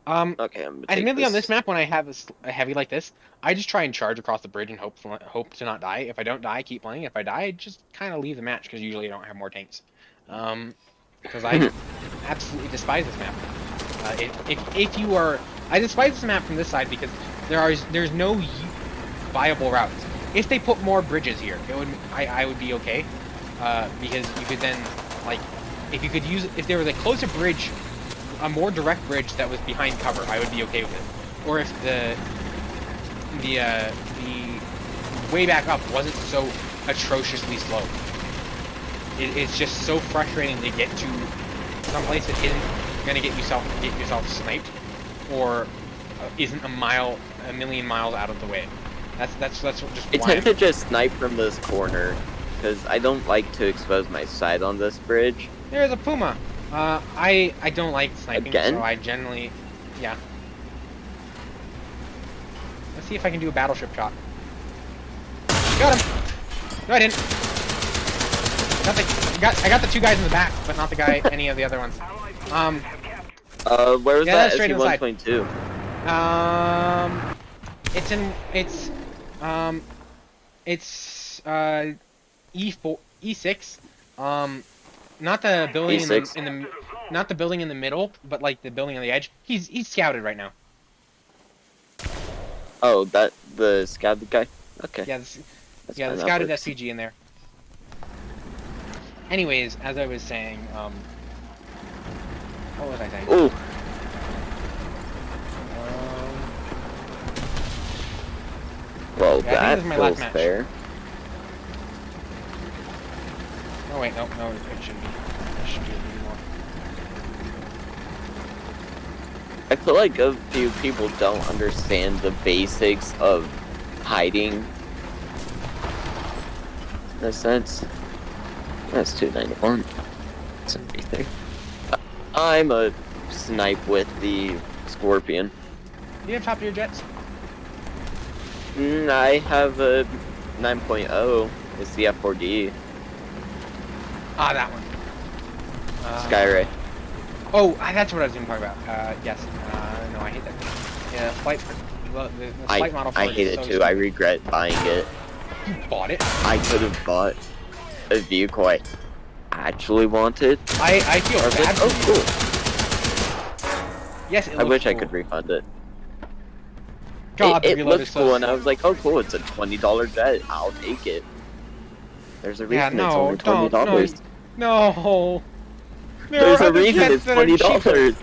[SPEAKER 4] Okay,
[SPEAKER 1] admittedly, on this map, when I have a heavy like this, I just try and charge across the bridge and hope to not die. If I don't die, keep playing. If I die, just kind of leave the match, because usually I don't have more tanks. Because I absolutely despise this map. I despise this map from this side because there's no viable routes. If they put more bridges here, I would be okay. Because you could then, like, if there was a closer bridge, a more direct bridge that was behind cover, I would be okay with it. Or if the way back up wasn't so atrociously slow. It's just so frustrating to get to someplace that isn't gonna get yourself sniped, or isn't a million miles out of the way. That's just
[SPEAKER 4] I
[SPEAKER 1] why
[SPEAKER 4] tend to just snipe from this corner because I don't like to expose my sight on this bridge.
[SPEAKER 1] There's a Puma. I don't like sniping,
[SPEAKER 4] Again?
[SPEAKER 1] so I generally, yeah. Let's see if I can do a battleship shot. Got him! No, I didn't. I got the two guys in the back, but not the guy, any of the other ones.
[SPEAKER 4] Where was
[SPEAKER 1] Yeah,
[SPEAKER 4] that
[SPEAKER 1] that's straight to the side.
[SPEAKER 4] SU-122?
[SPEAKER 1] It's E4, E6. Not the building
[SPEAKER 4] E6.
[SPEAKER 1] not the building in the middle, but like the building on the edge. He's scouted right now.
[SPEAKER 4] Oh, the scouted guy? Okay.
[SPEAKER 1] Yeah,
[SPEAKER 4] That's
[SPEAKER 1] the
[SPEAKER 4] fine, that
[SPEAKER 1] scouted
[SPEAKER 4] works.
[SPEAKER 1] SPG in there. Anyways, as I was saying, what was I saying?
[SPEAKER 4] Ooh. Well,
[SPEAKER 1] Yeah, I think
[SPEAKER 4] that
[SPEAKER 1] this is my last
[SPEAKER 4] feels
[SPEAKER 1] match.
[SPEAKER 4] fair.
[SPEAKER 1] Oh wait, no, it shouldn't be. It shouldn't be anymore.
[SPEAKER 4] I feel like a few people don't understand the basics of hiding. In a sense. That's 291. That's everything. I'm a snipe with the Scorpion.
[SPEAKER 1] Do you have top of your jets?
[SPEAKER 4] I have a 9.0. It's the F4D.
[SPEAKER 1] Ah, that one.
[SPEAKER 4] Skyray.
[SPEAKER 1] Oh, that's what I was going to talk about. Yes. No, I hate that. Yeah, the flight model for
[SPEAKER 4] I
[SPEAKER 1] it
[SPEAKER 4] hate
[SPEAKER 1] is
[SPEAKER 4] it
[SPEAKER 1] so
[SPEAKER 4] too.
[SPEAKER 1] stupid.
[SPEAKER 4] I regret buying it.
[SPEAKER 1] You bought it?
[SPEAKER 4] I could have bought a vehicle I actually wanted.
[SPEAKER 1] I feel
[SPEAKER 4] Or
[SPEAKER 1] bad
[SPEAKER 4] oh,
[SPEAKER 1] for you.
[SPEAKER 4] cool.
[SPEAKER 1] Yes, it
[SPEAKER 4] I
[SPEAKER 1] looks
[SPEAKER 4] wish I
[SPEAKER 1] cool.
[SPEAKER 4] could refund it.
[SPEAKER 1] God, the
[SPEAKER 4] it
[SPEAKER 1] reload
[SPEAKER 4] looks
[SPEAKER 1] is so
[SPEAKER 4] cool, and I
[SPEAKER 1] slow.
[SPEAKER 4] was like, oh, cool, it's a $20 jet. I'll take it. There's a
[SPEAKER 1] Yeah,
[SPEAKER 4] reason
[SPEAKER 1] no,
[SPEAKER 4] it's only $20.
[SPEAKER 1] No.
[SPEAKER 4] There's a
[SPEAKER 1] other
[SPEAKER 4] reason
[SPEAKER 1] jets
[SPEAKER 4] it's
[SPEAKER 1] that are cheaper.
[SPEAKER 4] $20.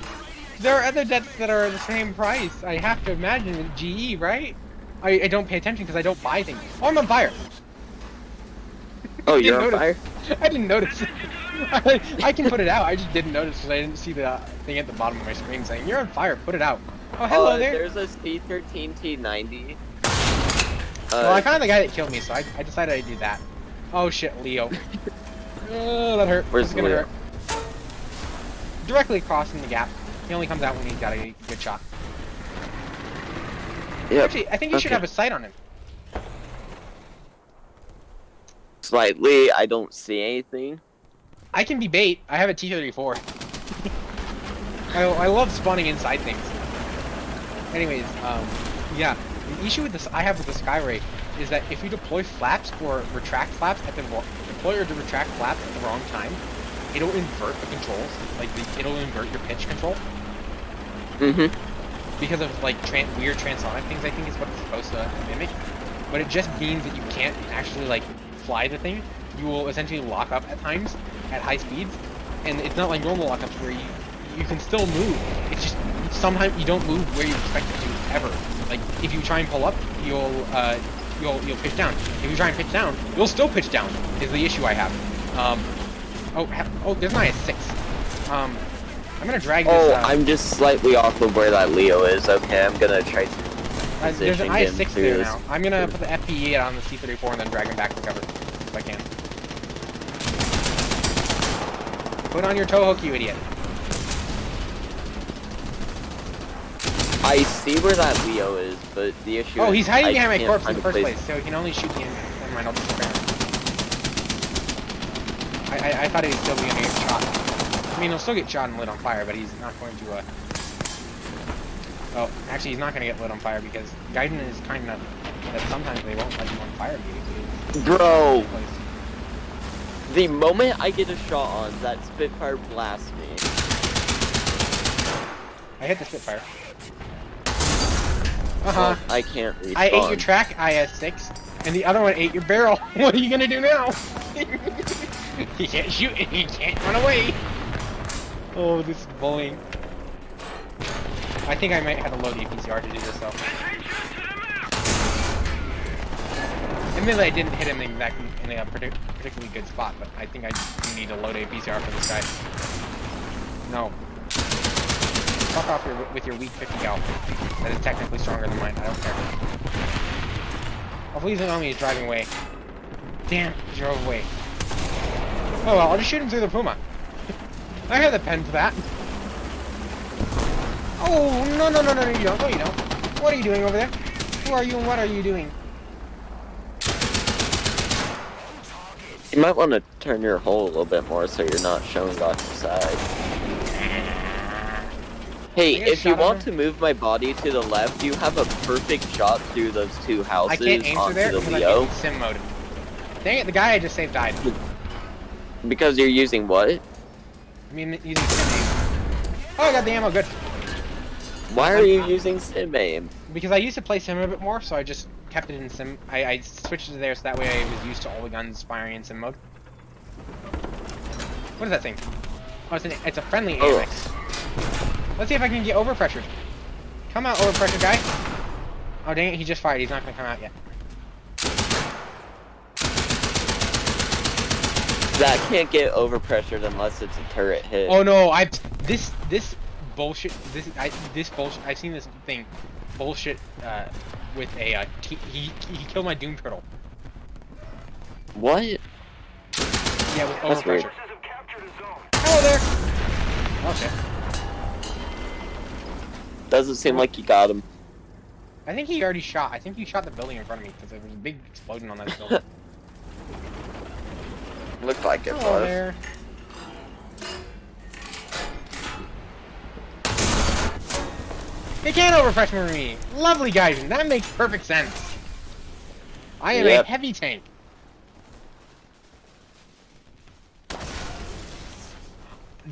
[SPEAKER 1] There are other jets that are the same price. I have to imagine with GE, right? I don't pay attention because I don't buy things. Oh, I'm on fire.
[SPEAKER 4] Oh,
[SPEAKER 1] Didn't
[SPEAKER 4] you're on
[SPEAKER 1] notice.
[SPEAKER 4] fire?
[SPEAKER 1] I didn't notice. I can put it out. I just didn't notice because I didn't see the thing at the bottom of my screen saying, "You're on fire, put it out." Oh, hello there.
[SPEAKER 4] There's a C-13T90.
[SPEAKER 1] Well, I found the guy that killed me, so I decided I'd do that. Oh shit, Leo. Oh, that hurt.
[SPEAKER 4] Where's
[SPEAKER 1] This is gonna
[SPEAKER 4] Leo?
[SPEAKER 1] hurt. directly across in the gap. He only comes out when he's got a good shot.
[SPEAKER 4] Yep.
[SPEAKER 1] Actually, I think you should
[SPEAKER 4] Okay.
[SPEAKER 1] have a sight on him.
[SPEAKER 4] Slightly, I don't see anything.
[SPEAKER 1] I can be bait. I have a T-34. I love spawning inside things. Anyways, yeah. The issue with this I have with the Skyray is that if you deploy flaps or retract flaps at the deploy or retract flaps at the wrong time, it'll invert the controls. Like it'll invert your pitch control
[SPEAKER 4] Mm-hmm.
[SPEAKER 1] because of like weird transonic things. I think is what it's supposed to mimic. But it just means that you can't actually like fly the thing. You will essentially lock up at times at high speeds, and it's not like normal lockups where you can still move. It's just sometimes you don't move where you expect it to ever. Like if you try and pull up, you'll pitch down. If you try and pitch down, you'll still pitch down. Is the issue I have. Oh, there's my 6. I'm gonna drag this.
[SPEAKER 4] Oh, I'm just slightly off of where that Leo is. Okay, I'm gonna try to
[SPEAKER 1] there's an
[SPEAKER 4] position him
[SPEAKER 1] I-6
[SPEAKER 4] to
[SPEAKER 1] there
[SPEAKER 4] this-
[SPEAKER 1] now. I'm gonna put the FPE on the C-34 and then drag him back to cover if I can. Put on your tow hook, you idiot.
[SPEAKER 4] I see where that Leo is, but the issue
[SPEAKER 1] Oh,
[SPEAKER 4] is
[SPEAKER 1] he's hiding
[SPEAKER 4] I
[SPEAKER 1] behind my
[SPEAKER 4] can't
[SPEAKER 1] corpse in
[SPEAKER 4] find
[SPEAKER 1] the
[SPEAKER 4] a
[SPEAKER 1] first place, so he can only shoot the enemy. Never mind, I'll just spare him. I thought he'd still be gonna get shot. I mean, he'll still get shot and lit on fire, but he's not going to, Oh, actually, he's not gonna get lit on fire because Gaiden is kind enough that sometimes they won't let you on fire immediately.
[SPEAKER 4] Bro, the moment I get a shot on, that Spitfire blasts me.
[SPEAKER 1] I hit the Spitfire.
[SPEAKER 4] Well, I can't respawn.
[SPEAKER 1] I ate your track, IS-6, and the other one ate your barrel. What are you gonna do now? He can't shoot and he can't run away. Oh, this is bullying. I think I might have to load the PCR to do this though. Admittedly, I didn't hit him in a particularly good spot, but I think I do need to load a PCR for this guy. No. Fuck off with your weak 50 cal. That is technically stronger than mine. I don't care. Oh, please don't tell me he's driving away. Damn, he drove away. Oh well, I'll just shoot him through the Puma. I have the pen for that. Oh, no, you don't. No, you don't. What are you doing over there? Who are you and what are you doing?
[SPEAKER 4] You might want to turn your hole a little bit more so you're not showing off the side. Hey,
[SPEAKER 1] Can I get a
[SPEAKER 4] if you
[SPEAKER 1] shot on
[SPEAKER 4] want
[SPEAKER 1] him?
[SPEAKER 4] to move my body to the left, you have a perfect shot through those two houses
[SPEAKER 1] I can't aim through
[SPEAKER 4] onto
[SPEAKER 1] there
[SPEAKER 4] the
[SPEAKER 1] because I'm
[SPEAKER 4] Leo.
[SPEAKER 1] in sim mode. Dang it, the guy I just saved died.
[SPEAKER 4] Because you're using what?
[SPEAKER 1] I mean, using sim aim. Oh, I got the ammo, good.
[SPEAKER 4] Why are you using sim aim?
[SPEAKER 1] Because I used to play sim a bit more, so I just kept it in sim. I switched it there so that way I was used to all the guns firing in sim mode. What is that thing? Oh, it's a friendly
[SPEAKER 4] Oh.
[SPEAKER 1] AMX. Let's see if I can get overpressured. Come out, overpressured guy. Oh, dang it, he just fired. He's not going to come out yet.
[SPEAKER 4] That can't get overpressured unless it's a turret hit.
[SPEAKER 1] Oh no, this bullshit. This bullshit. I've seen this thing bullshit with a he killed my Doom Turtle.
[SPEAKER 4] What?
[SPEAKER 1] Yeah, with
[SPEAKER 4] That's weird.
[SPEAKER 1] overpressure.
[SPEAKER 3] Forces have captured a zone.
[SPEAKER 1] Hello there. Oh shit.
[SPEAKER 4] Doesn't seem like you got him.
[SPEAKER 1] I think he already shot. I think he shot the building in front of me because there was a big explosion on that building.
[SPEAKER 4] Looked like it
[SPEAKER 1] Hello
[SPEAKER 4] was.
[SPEAKER 1] there. They can't overpressure me. Lovely guys, and that makes perfect sense. I am
[SPEAKER 4] Yep.
[SPEAKER 1] a heavy tank.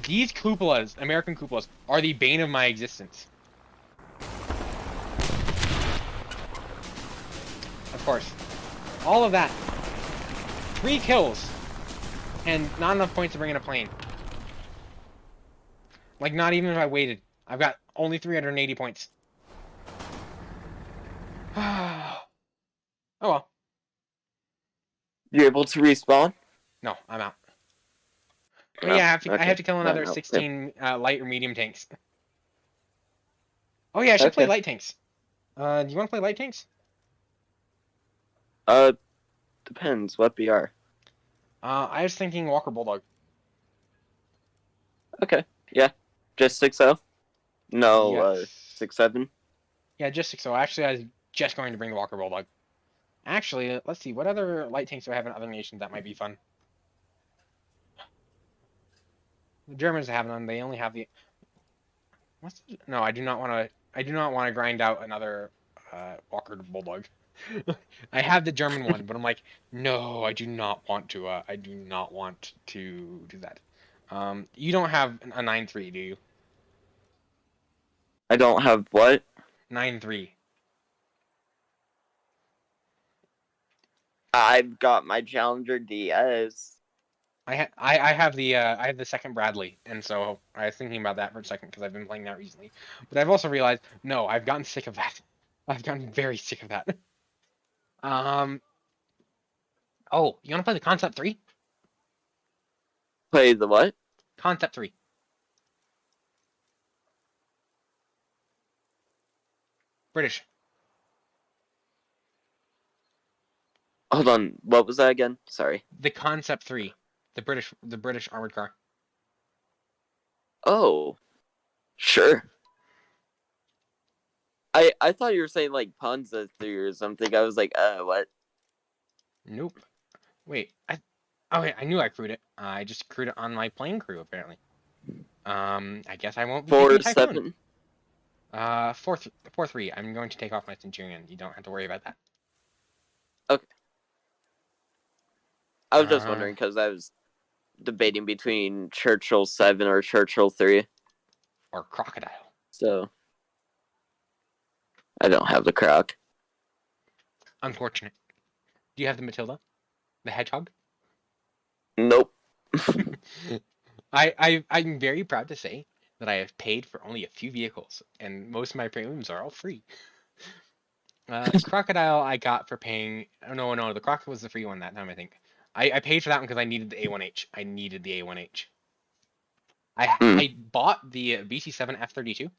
[SPEAKER 1] These cupolas, American cupolas, are the bane of my existence. Of course. All of that. 3 kills. And not enough points to bring in a plane. Like, not even if I waited. I've got only 380 points. Oh well.
[SPEAKER 4] You're able to respawn?
[SPEAKER 1] No, I'm out.
[SPEAKER 4] No,
[SPEAKER 1] Yeah, I
[SPEAKER 4] okay.
[SPEAKER 1] have to kill another
[SPEAKER 4] No.
[SPEAKER 1] 16 light or medium tanks. Oh yeah, I should play
[SPEAKER 4] Okay.
[SPEAKER 1] light tanks. Do you want to play light tanks?
[SPEAKER 4] Depends. What BR?
[SPEAKER 1] I was thinking Walker Bulldog.
[SPEAKER 4] Okay. Yeah. Just 6.0? No,
[SPEAKER 1] Yes.
[SPEAKER 4] 6.7.
[SPEAKER 1] Yeah, just 6.0. Actually, I was just going to bring the Walker Bulldog. Actually, let's see. What other light tanks do I have in other nations that might be fun? The Germans have none. They only have the. No, I do not want to. I do not want to grind out another Walker Bulldog. I have the German one, but I'm like, no, I do not want to. I do not want to do that. You don't have a 9.3, do you?
[SPEAKER 4] I don't have what?
[SPEAKER 1] 9.3.
[SPEAKER 4] I've got my Challenger DS.
[SPEAKER 1] I have the second Bradley, and so I was thinking about that for a second because I've been playing that recently. But I've also realized, no, I've gotten sick of that. I've gotten very sick of that. Oh, you want to play the Concept 3?
[SPEAKER 4] Play the what?
[SPEAKER 1] Concept 3. British.
[SPEAKER 4] Hold on, what was that again? Sorry.
[SPEAKER 1] The Concept 3. The British armored car.
[SPEAKER 4] Oh, sure. I thought you were saying like Panzer 3 or something. I was like, what?
[SPEAKER 1] Nope. Wait, I knew I crewed it. I just crewed it on my plane crew apparently. I guess I won't be taking Typhoon.
[SPEAKER 4] 4-7.
[SPEAKER 1] 4-3. I'm going to take off my Centurion. You don't have to worry about that.
[SPEAKER 4] Okay. I was just wondering because I was debating between Churchill 7 or Churchill 3.
[SPEAKER 1] Or Crocodile.
[SPEAKER 4] So I don't have the Croc.
[SPEAKER 1] Unfortunate. Do you have the Matilda? The Hedgehog?
[SPEAKER 4] Nope.
[SPEAKER 1] I'm very proud to say that I have paid for only a few vehicles, and most of my premiums are all free. Crocodile I got for paying. Oh, no, the Croc was the free one that time, I think. I paid for that one because I needed the A1H. I needed the A1H. I bought the BC7 F32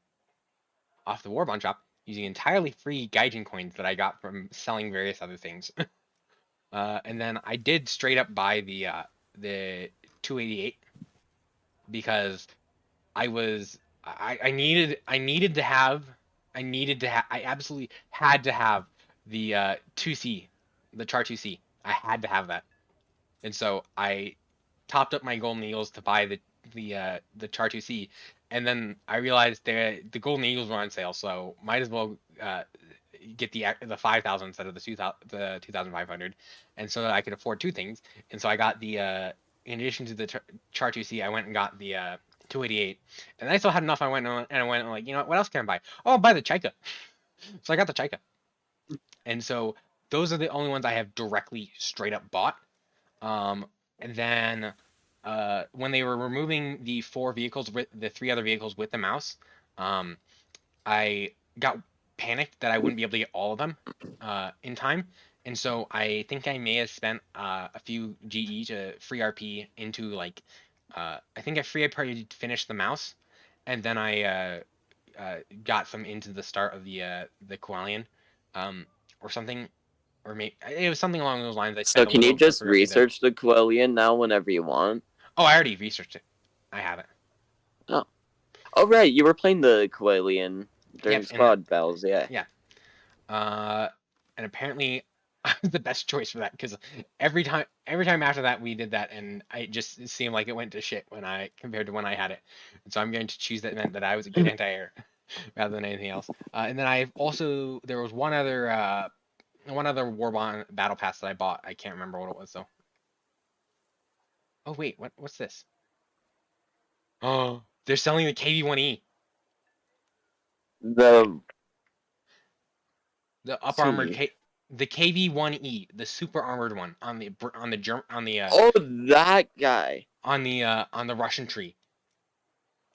[SPEAKER 1] off the Warbond shop using entirely free Gaijin coins that I got from selling various other things. And then I did straight up buy the 288 because I absolutely had to have the 2C, the Char 2C. I had to have that. And so I topped up my Golden Eagles to buy the Char 2C, and then I realized the Golden Eagles were on sale, so might as well get the 5,000 instead of the 2,500, and so that I could afford two things. And so I got the in addition to the Char 2C, I went and got the 288, and I still had enough. I went like, you know what else can I buy? Oh, I'll buy the Chaika. So I got the Chaika, and so those are the only ones I have directly straight up bought. And then when they were removing the the three other vehicles with the mouse, I got panicked that I wouldn't be able to get all of them in time. And so I think I may have spent a few GE to free RP into like, I think I free RP to finish the mouse, and then I got some into the start of the Koalian, or something. Or maybe it was something along those lines.
[SPEAKER 4] So can you just research the Quellion now whenever you want?
[SPEAKER 1] Oh, I already researched it. I have it.
[SPEAKER 4] Oh. Oh, right. You were playing the Quellion during squad battles, yeah.
[SPEAKER 1] Yeah. And apparently I was the best choice for that because every time after that we did that, and it just seemed like it went to shit compared to when I had it. And so I'm going to choose that meant that I was a good anti-air rather than anything else. And then there was one other Warbond battle pass that I bought. I can't remember what it was though. Oh wait, what's this? Oh, they're selling the KV-1E.
[SPEAKER 4] The
[SPEAKER 1] up armored the KV-1E, the super armored one on the
[SPEAKER 4] Oh, that guy.
[SPEAKER 1] On the Russian tree.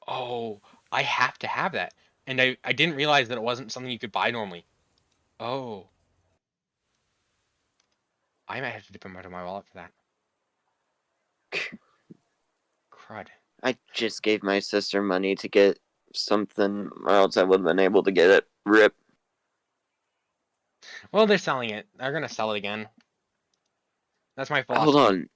[SPEAKER 1] Oh, I have to have that. And I didn't realize that it wasn't something you could buy normally. Oh. I might have to dip into my wallet for that. Crud.
[SPEAKER 4] I just gave my sister money to get something, or else I wouldn't have been able to get it. RIP.
[SPEAKER 1] Well, they're selling it. They're gonna sell it again. That's my philosophy.
[SPEAKER 4] Hold on.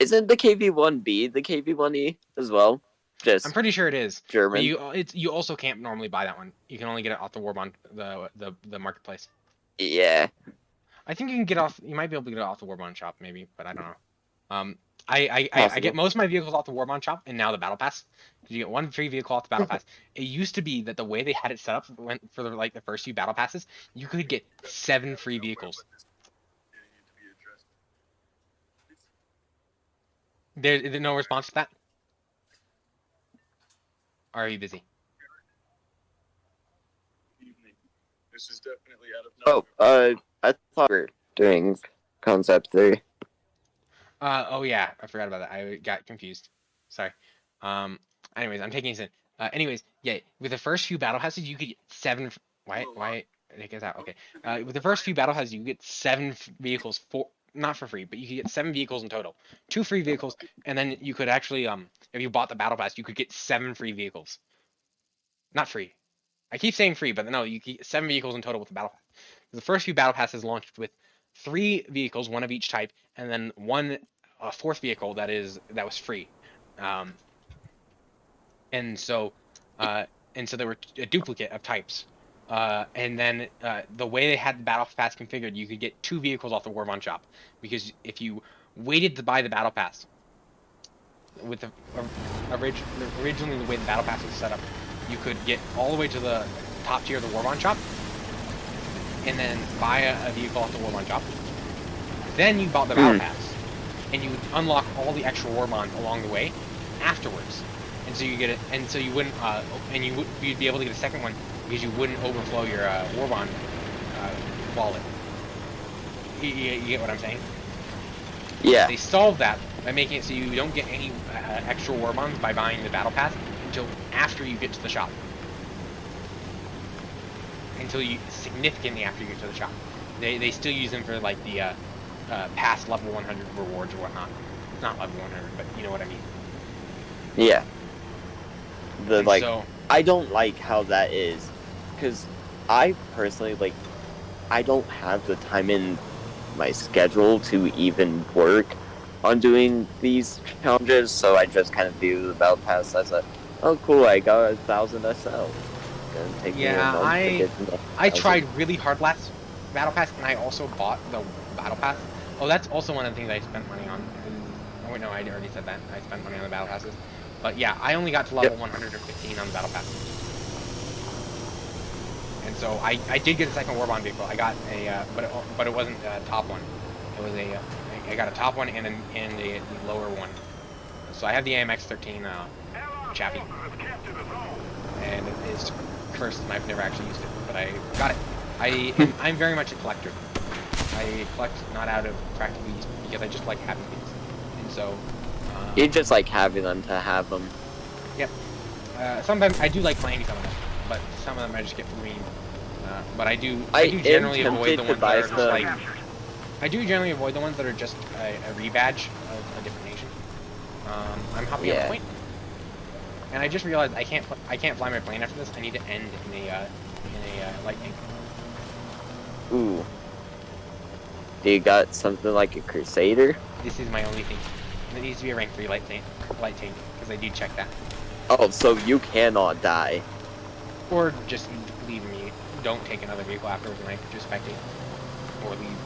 [SPEAKER 4] Isn't the KV-1B the KV-1E as well? just
[SPEAKER 1] I'm pretty sure it is. But
[SPEAKER 4] German.
[SPEAKER 1] you also can't normally buy that one. You can only get it off the Warbond the marketplace.
[SPEAKER 4] Yeah.
[SPEAKER 1] I think you can get off. You might be able to get it off the Warbond shop, maybe, but I don't know. I get
[SPEAKER 4] Possible.
[SPEAKER 1] most of my vehicles off the Warbond shop, and now the Battle Pass. You get one free vehicle off the Battle Pass. It used to be that the way they had it set up for the first few Battle Passes, you could get 7 free vehicles. There's no response to that. Or are you busy?
[SPEAKER 5] This is definitely out of
[SPEAKER 4] I thought we were doing Concept 3.
[SPEAKER 1] Oh yeah, I forgot about that. I got confused. Sorry. Anyways, I'm taking this in. Anyways, yeah, with the first few battle passes, you could get 7. Why? Take us out. Okay. With the first few battle passes, you get 7 vehicles not for free, but you could get 7 vehicles in total. 2 free vehicles, and then you could actually, if you bought the battle pass, you could get 7 free vehicles. Not free. I keep saying free, but no, you get 7 vehicles in total with the battle pass. The first few battle passes launched with 3 vehicles, 1 of each type, and then a 4th vehicle that was free. And so there were a duplicate of types. And then the way they had the battle pass configured, you could get 2 vehicles off the Warbond shop, because if you waited to buy the battle pass, with the originally the way the battle pass was set up, you could get all the way to the top tier of the Warbond shop, and then buy a vehicle off the Warbond shop. Then you bought the battle pass, and you would unlock all the extra Warbond along the way afterwards. And so you get it, and so you wouldn't, and you'd be able to get a second one because you wouldn't overflow your Warbond wallet. You get what I'm saying?
[SPEAKER 4] Yeah.
[SPEAKER 1] They solved that by making it so you don't get any extra Warbonds by buying the battle pass until after you get to the shop. Significantly after you get to the shop. They still use them for like the past level 100 rewards or whatnot. Not level 100, but you know what I mean.
[SPEAKER 4] Yeah.
[SPEAKER 1] So,
[SPEAKER 4] I don't like how that is, because I personally, I don't have the time in my schedule to even work on doing these challenges, so I just kind of view the battle pass as oh cool, I got 1,000 SL. Gonna take me a month to get to
[SPEAKER 1] I tried really hard last battle pass, and I also bought the battle pass. Oh, that's also one of the things I spent money on. Oh wait, no, I already said that. I spent money on the battle passes. But yeah, I only got to level 115 on the battle pass. And so I did get a second Warbond vehicle. I got a, but it wasn't a top one. It was I got a top one and a lower one. So I have the AMX 13 Chappie, and it's cursed, and I've never actually used it, but I got it. I'm very much a collector. I collect not out of practical use, because I just like having things, and so.
[SPEAKER 4] You just like having them to have them.
[SPEAKER 1] Yep. Sometimes I do like playing some of them, but some of them I just get for me. But I do generally avoid the ones that are just like. I do generally avoid the ones that are just a rebadge of a different nation. I'm hopping on a point, and I just realized I can't fly my plane after this. I need to end in a lightning.
[SPEAKER 4] Ooh. Do you got something like a Crusader?
[SPEAKER 1] This is my only thing. It needs to be a rank 3 light tank, because I do check that.
[SPEAKER 4] Oh, so you cannot die.
[SPEAKER 1] Or just leave me. Don't take another vehicle afterwards, and I just spectate. Or leave.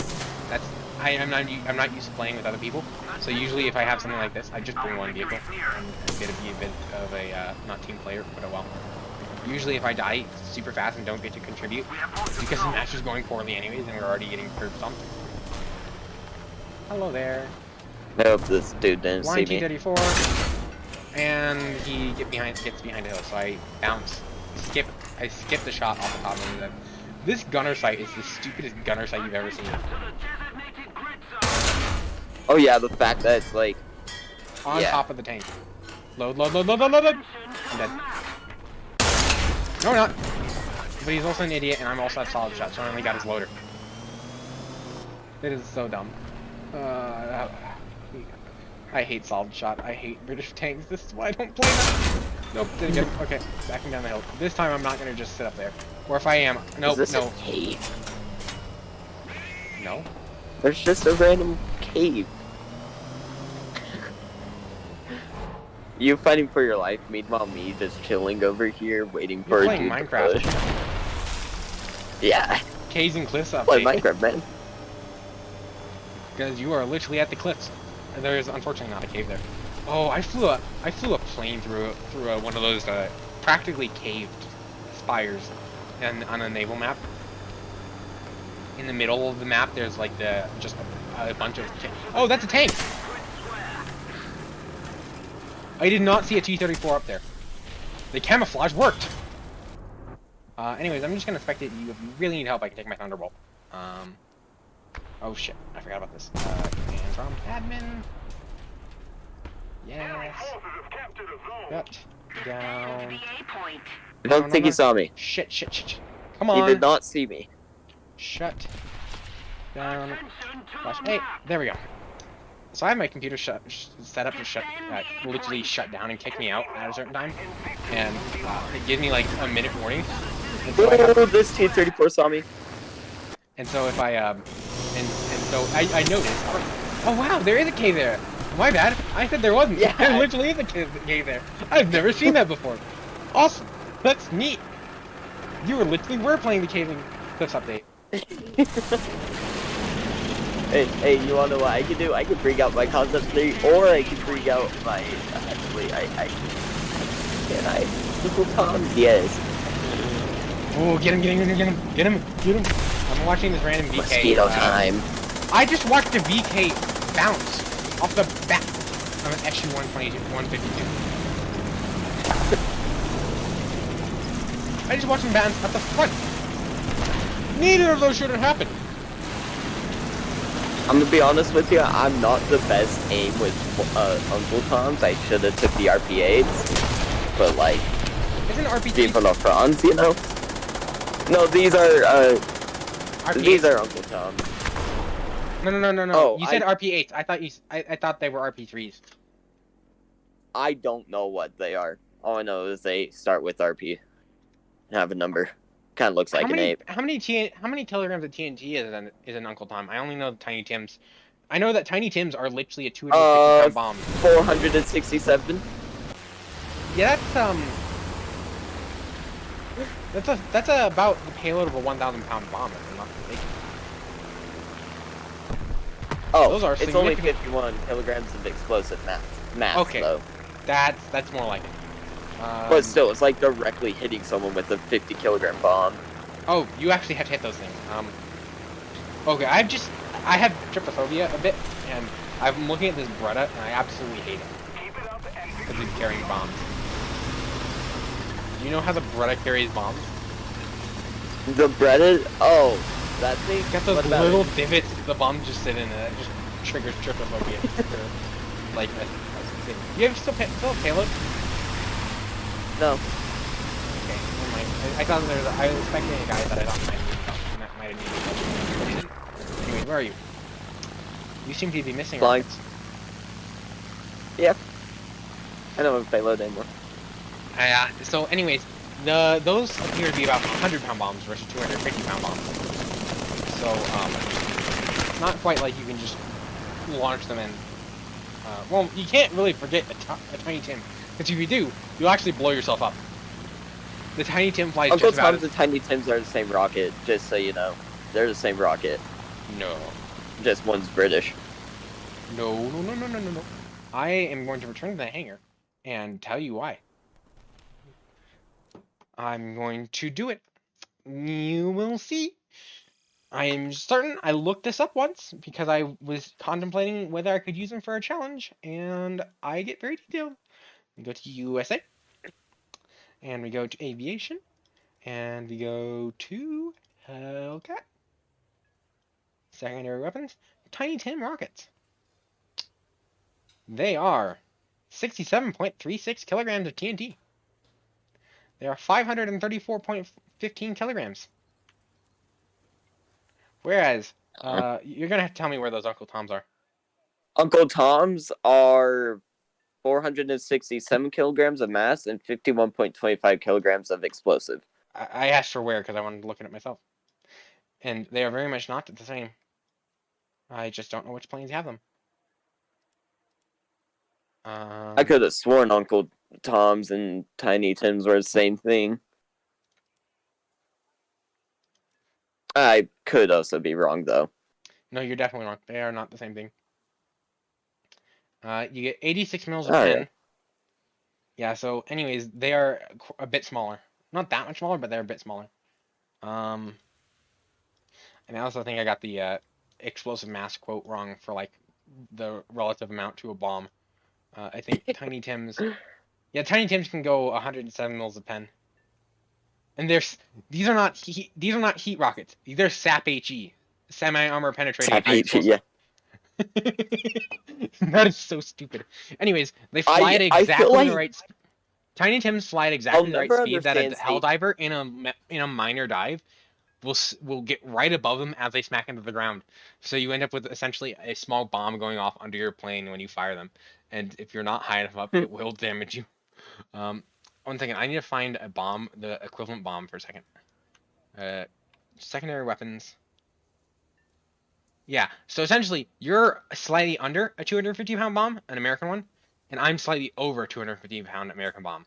[SPEAKER 1] That's I'm not used to playing with other people. So usually if I have something like this, I just bring one vehicle and get to be a bit of a not team player for a while. Usually if I die super fast and don't get to contribute, because the match is going poorly anyways, and we're already getting curb stomped. Hello there.
[SPEAKER 4] I hope this dude didn't see me.
[SPEAKER 1] T-34, and he gets behind a hill, so I bounce. I skip the shot off the top of him. This gunner sight is the stupidest gunner sight you've ever seen.
[SPEAKER 4] Oh yeah, the fact that it's like
[SPEAKER 1] on top of the tank. Load. I'm dead. No, we're not. But he's also an idiot, and I'm also have solid shot, so I only got his loader. It is so dumb. I hate solid shot. I hate British tanks. This is why I don't play them. Nope, didn't get him. Okay, backing down the hill. This time I'm not gonna just sit up there. Or if I am, nope,
[SPEAKER 4] is this
[SPEAKER 1] no.
[SPEAKER 4] a cave?
[SPEAKER 1] No.
[SPEAKER 4] There's just a random cave. You fighting for your life, meanwhile me just chilling over here waiting
[SPEAKER 1] You're
[SPEAKER 4] for a
[SPEAKER 1] playing
[SPEAKER 4] dude
[SPEAKER 1] Minecraft.
[SPEAKER 4] to push. Yeah,
[SPEAKER 1] Caves and cliffs
[SPEAKER 4] play
[SPEAKER 1] update.
[SPEAKER 4] Minecraft, man.
[SPEAKER 1] Because you are literally at the cliffs. And there's unfortunately not a cave there. Oh, I flew a plane through one of those practically caved spires, and on a naval map. In the middle of the map, there's like just a bunch of. Oh, that's a tank. I did not see a T-34 up there. The camouflage worked. Anyways, I'm just gonna spectate you. If you really need help, I can take my Thunderbolt. Oh shit, I forgot about this. Command from admin.
[SPEAKER 3] Enemy
[SPEAKER 1] Yes.
[SPEAKER 3] forces have captured a zone.
[SPEAKER 1] Yep. Down.
[SPEAKER 4] I don't
[SPEAKER 1] No,
[SPEAKER 4] think
[SPEAKER 1] no.
[SPEAKER 4] he saw me.
[SPEAKER 1] Shit. Come
[SPEAKER 4] He
[SPEAKER 1] on.
[SPEAKER 4] did not see me.
[SPEAKER 1] Shut. Down.
[SPEAKER 3] Attention to
[SPEAKER 1] Flash.
[SPEAKER 3] the
[SPEAKER 1] Hey,
[SPEAKER 3] map.
[SPEAKER 1] there we go. So I have my computer set up to literally shut down and kick me out at a certain time, and it gives me like a minute warning. And so I have,
[SPEAKER 4] Oh, this T-34 saw me.
[SPEAKER 1] and so if I and so I noticed. Oh wow, there is a cave there. My bad. I said there wasn't.
[SPEAKER 4] Yeah.
[SPEAKER 1] There literally is a cave there. I've never seen that before. Awesome. That's neat. You were playing the Caving Cliffs update.
[SPEAKER 4] Hey, you wanna know what I can do? I can bring out my Concept 3, or I can bring out my, actually, can I? Uncle Tom's, yes.
[SPEAKER 1] Oh, get him. I'm watching this random VK.
[SPEAKER 4] Mosquito time.
[SPEAKER 1] I just watched a VK bounce off the back of an SU 152. I just watched him bounce at the front. Neither of those should have happened.
[SPEAKER 4] I'm gonna be honest with you, I'm not the best aim with Uncle Tom's. I should have took the RP8s, but like,
[SPEAKER 1] Isn't RP3
[SPEAKER 4] Viva la France, you know? No, these are these are Uncle Tom's.
[SPEAKER 1] No.
[SPEAKER 4] Oh,
[SPEAKER 1] You said RP8s. I thought they were RP3s.
[SPEAKER 4] I don't know what they are. All I know is they start with RP and have a number. Kind of looks like an 8.
[SPEAKER 1] How many kilograms of TNT is an Uncle Tom? I only know the Tiny Tims. I know that Tiny Tims are literally a 250-pound bomb.
[SPEAKER 4] 467.
[SPEAKER 1] Yeah, that's about the payload of a 1,000-pound bomb, if I'm not mistaken.
[SPEAKER 4] Oh,
[SPEAKER 1] Those are
[SPEAKER 4] it's only
[SPEAKER 1] significant.
[SPEAKER 4] 51 kilograms of explosive mass
[SPEAKER 1] Okay.
[SPEAKER 4] though.
[SPEAKER 1] That's more like it.
[SPEAKER 4] But still, it's like directly hitting someone with a 50-kilogram bomb.
[SPEAKER 1] Oh, you actually have to hit those things. Okay, I have trypophobia a bit, and I'm looking at this Bretta, and I absolutely hate it.
[SPEAKER 3] Keep it up and
[SPEAKER 1] Because it's carrying bombs. You know how the Bretta carries bombs?
[SPEAKER 4] The breaded? Oh, that thing?
[SPEAKER 1] It's got those
[SPEAKER 4] What about
[SPEAKER 1] little
[SPEAKER 4] it?
[SPEAKER 1] divots the bombs just sit in, and it just triggers trypophobia. Or, like, a thing. You have still have payload?
[SPEAKER 4] No.
[SPEAKER 1] Okay, never mind. I thought I was expecting a guy that I thought might have needed help, but he didn't. Anyway, where are you? You seem to be missing
[SPEAKER 4] Flying.
[SPEAKER 1] rockets.
[SPEAKER 4] Yeah. I don't have a payload anymore.
[SPEAKER 1] So anyways, those appear to be about 100-pound bombs versus 250-pound bombs. So, it's not quite like you can just launch them in. Well, you can't really forget a Tiny Tim, because if you do, you'll actually blow yourself up. The Tiny Tim flies
[SPEAKER 4] Uncle
[SPEAKER 1] just about
[SPEAKER 4] Tom's and Tiny Tims are the same rocket, just so you know. They're the same rocket.
[SPEAKER 1] No.
[SPEAKER 4] Just one's British.
[SPEAKER 1] No. I am going to return to the hangar and tell you why. I'm going to do it. You will see. I am certain I looked this up once because I was contemplating whether I could use them for a challenge, and I get very detailed. We go to USA, and we go to Aviation, and we go to Hellcat. Secondary weapons, Tiny Tim rockets. They are 67.36 kilograms of TNT. They are 534.15 kilograms. Whereas, you're gonna have to tell me where those Uncle Toms are.
[SPEAKER 4] Uncle Tom's are 467 kilograms of mass and 51.25 kilograms of explosive.
[SPEAKER 1] I asked for where because I wanted to look at it myself. And they are very much not the same. I just don't know which planes have them.
[SPEAKER 4] I could have sworn Uncle Tom's and Tiny Tim's were the same thing. I could also be wrong, though.
[SPEAKER 1] No, you're definitely wrong. They are not the same thing. You get 86 mils of
[SPEAKER 4] Oh,
[SPEAKER 1] pen.
[SPEAKER 4] yeah.
[SPEAKER 1] Yeah, so anyways, they are a bit smaller. Not that much smaller, but they're a bit smaller. And I also think I got the explosive mass quote wrong for like the relative amount to a bomb. I think Tiny Tim's, yeah, Tiny Tim's can go 107 mils of pen. And these are not heat rockets. These are SAP HE, semi-armor penetrating
[SPEAKER 4] Sap
[SPEAKER 1] high
[SPEAKER 4] H,
[SPEAKER 1] explosive.
[SPEAKER 4] yeah.
[SPEAKER 1] That is so stupid. Anyways, they fly at
[SPEAKER 4] I feel
[SPEAKER 1] exactly the
[SPEAKER 4] like-
[SPEAKER 1] right. Tiny Tims fly at exactly the right
[SPEAKER 4] never
[SPEAKER 1] speed that a
[SPEAKER 4] understand
[SPEAKER 1] Helldiver in a minor dive will get right above them as they smack into the ground. So you end up with essentially a small bomb going off under your plane when you fire them. And if you're not high enough up, it will damage you. One second, I need to find a bomb, the equivalent bomb for a second. Secondary weapons. Yeah, so essentially, you're slightly under a 250-pound bomb, an American one, and I'm slightly over a 250-pound American bomb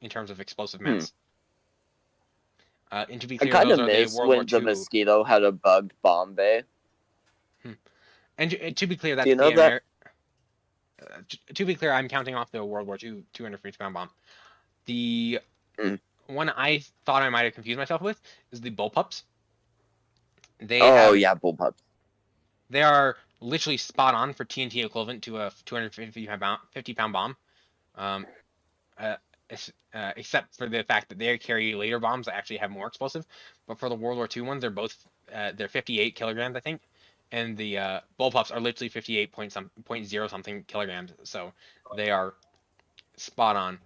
[SPEAKER 1] in terms of explosive mass. And to be
[SPEAKER 4] I
[SPEAKER 1] clear,
[SPEAKER 4] kind
[SPEAKER 1] those
[SPEAKER 4] of
[SPEAKER 1] are the
[SPEAKER 4] miss
[SPEAKER 1] World War
[SPEAKER 4] when the
[SPEAKER 1] II.
[SPEAKER 4] Mosquito had a bugged bomb bay.
[SPEAKER 1] And to be clear, that's
[SPEAKER 4] you know
[SPEAKER 1] the
[SPEAKER 4] that?
[SPEAKER 1] to be clear, I'm counting off the World War II 250-pound bomb. The one I thought I might have confused myself with is the bullpups.
[SPEAKER 4] Yeah, bullpups.
[SPEAKER 1] They are literally spot on for TNT equivalent to a 250-pound bomb, except for the fact that they carry later bombs that actually have more explosive. But for the World War II ones, they're both they're 58 kilograms, I think, and the bullpups are literally 58.0 something kilograms. So they are spot on.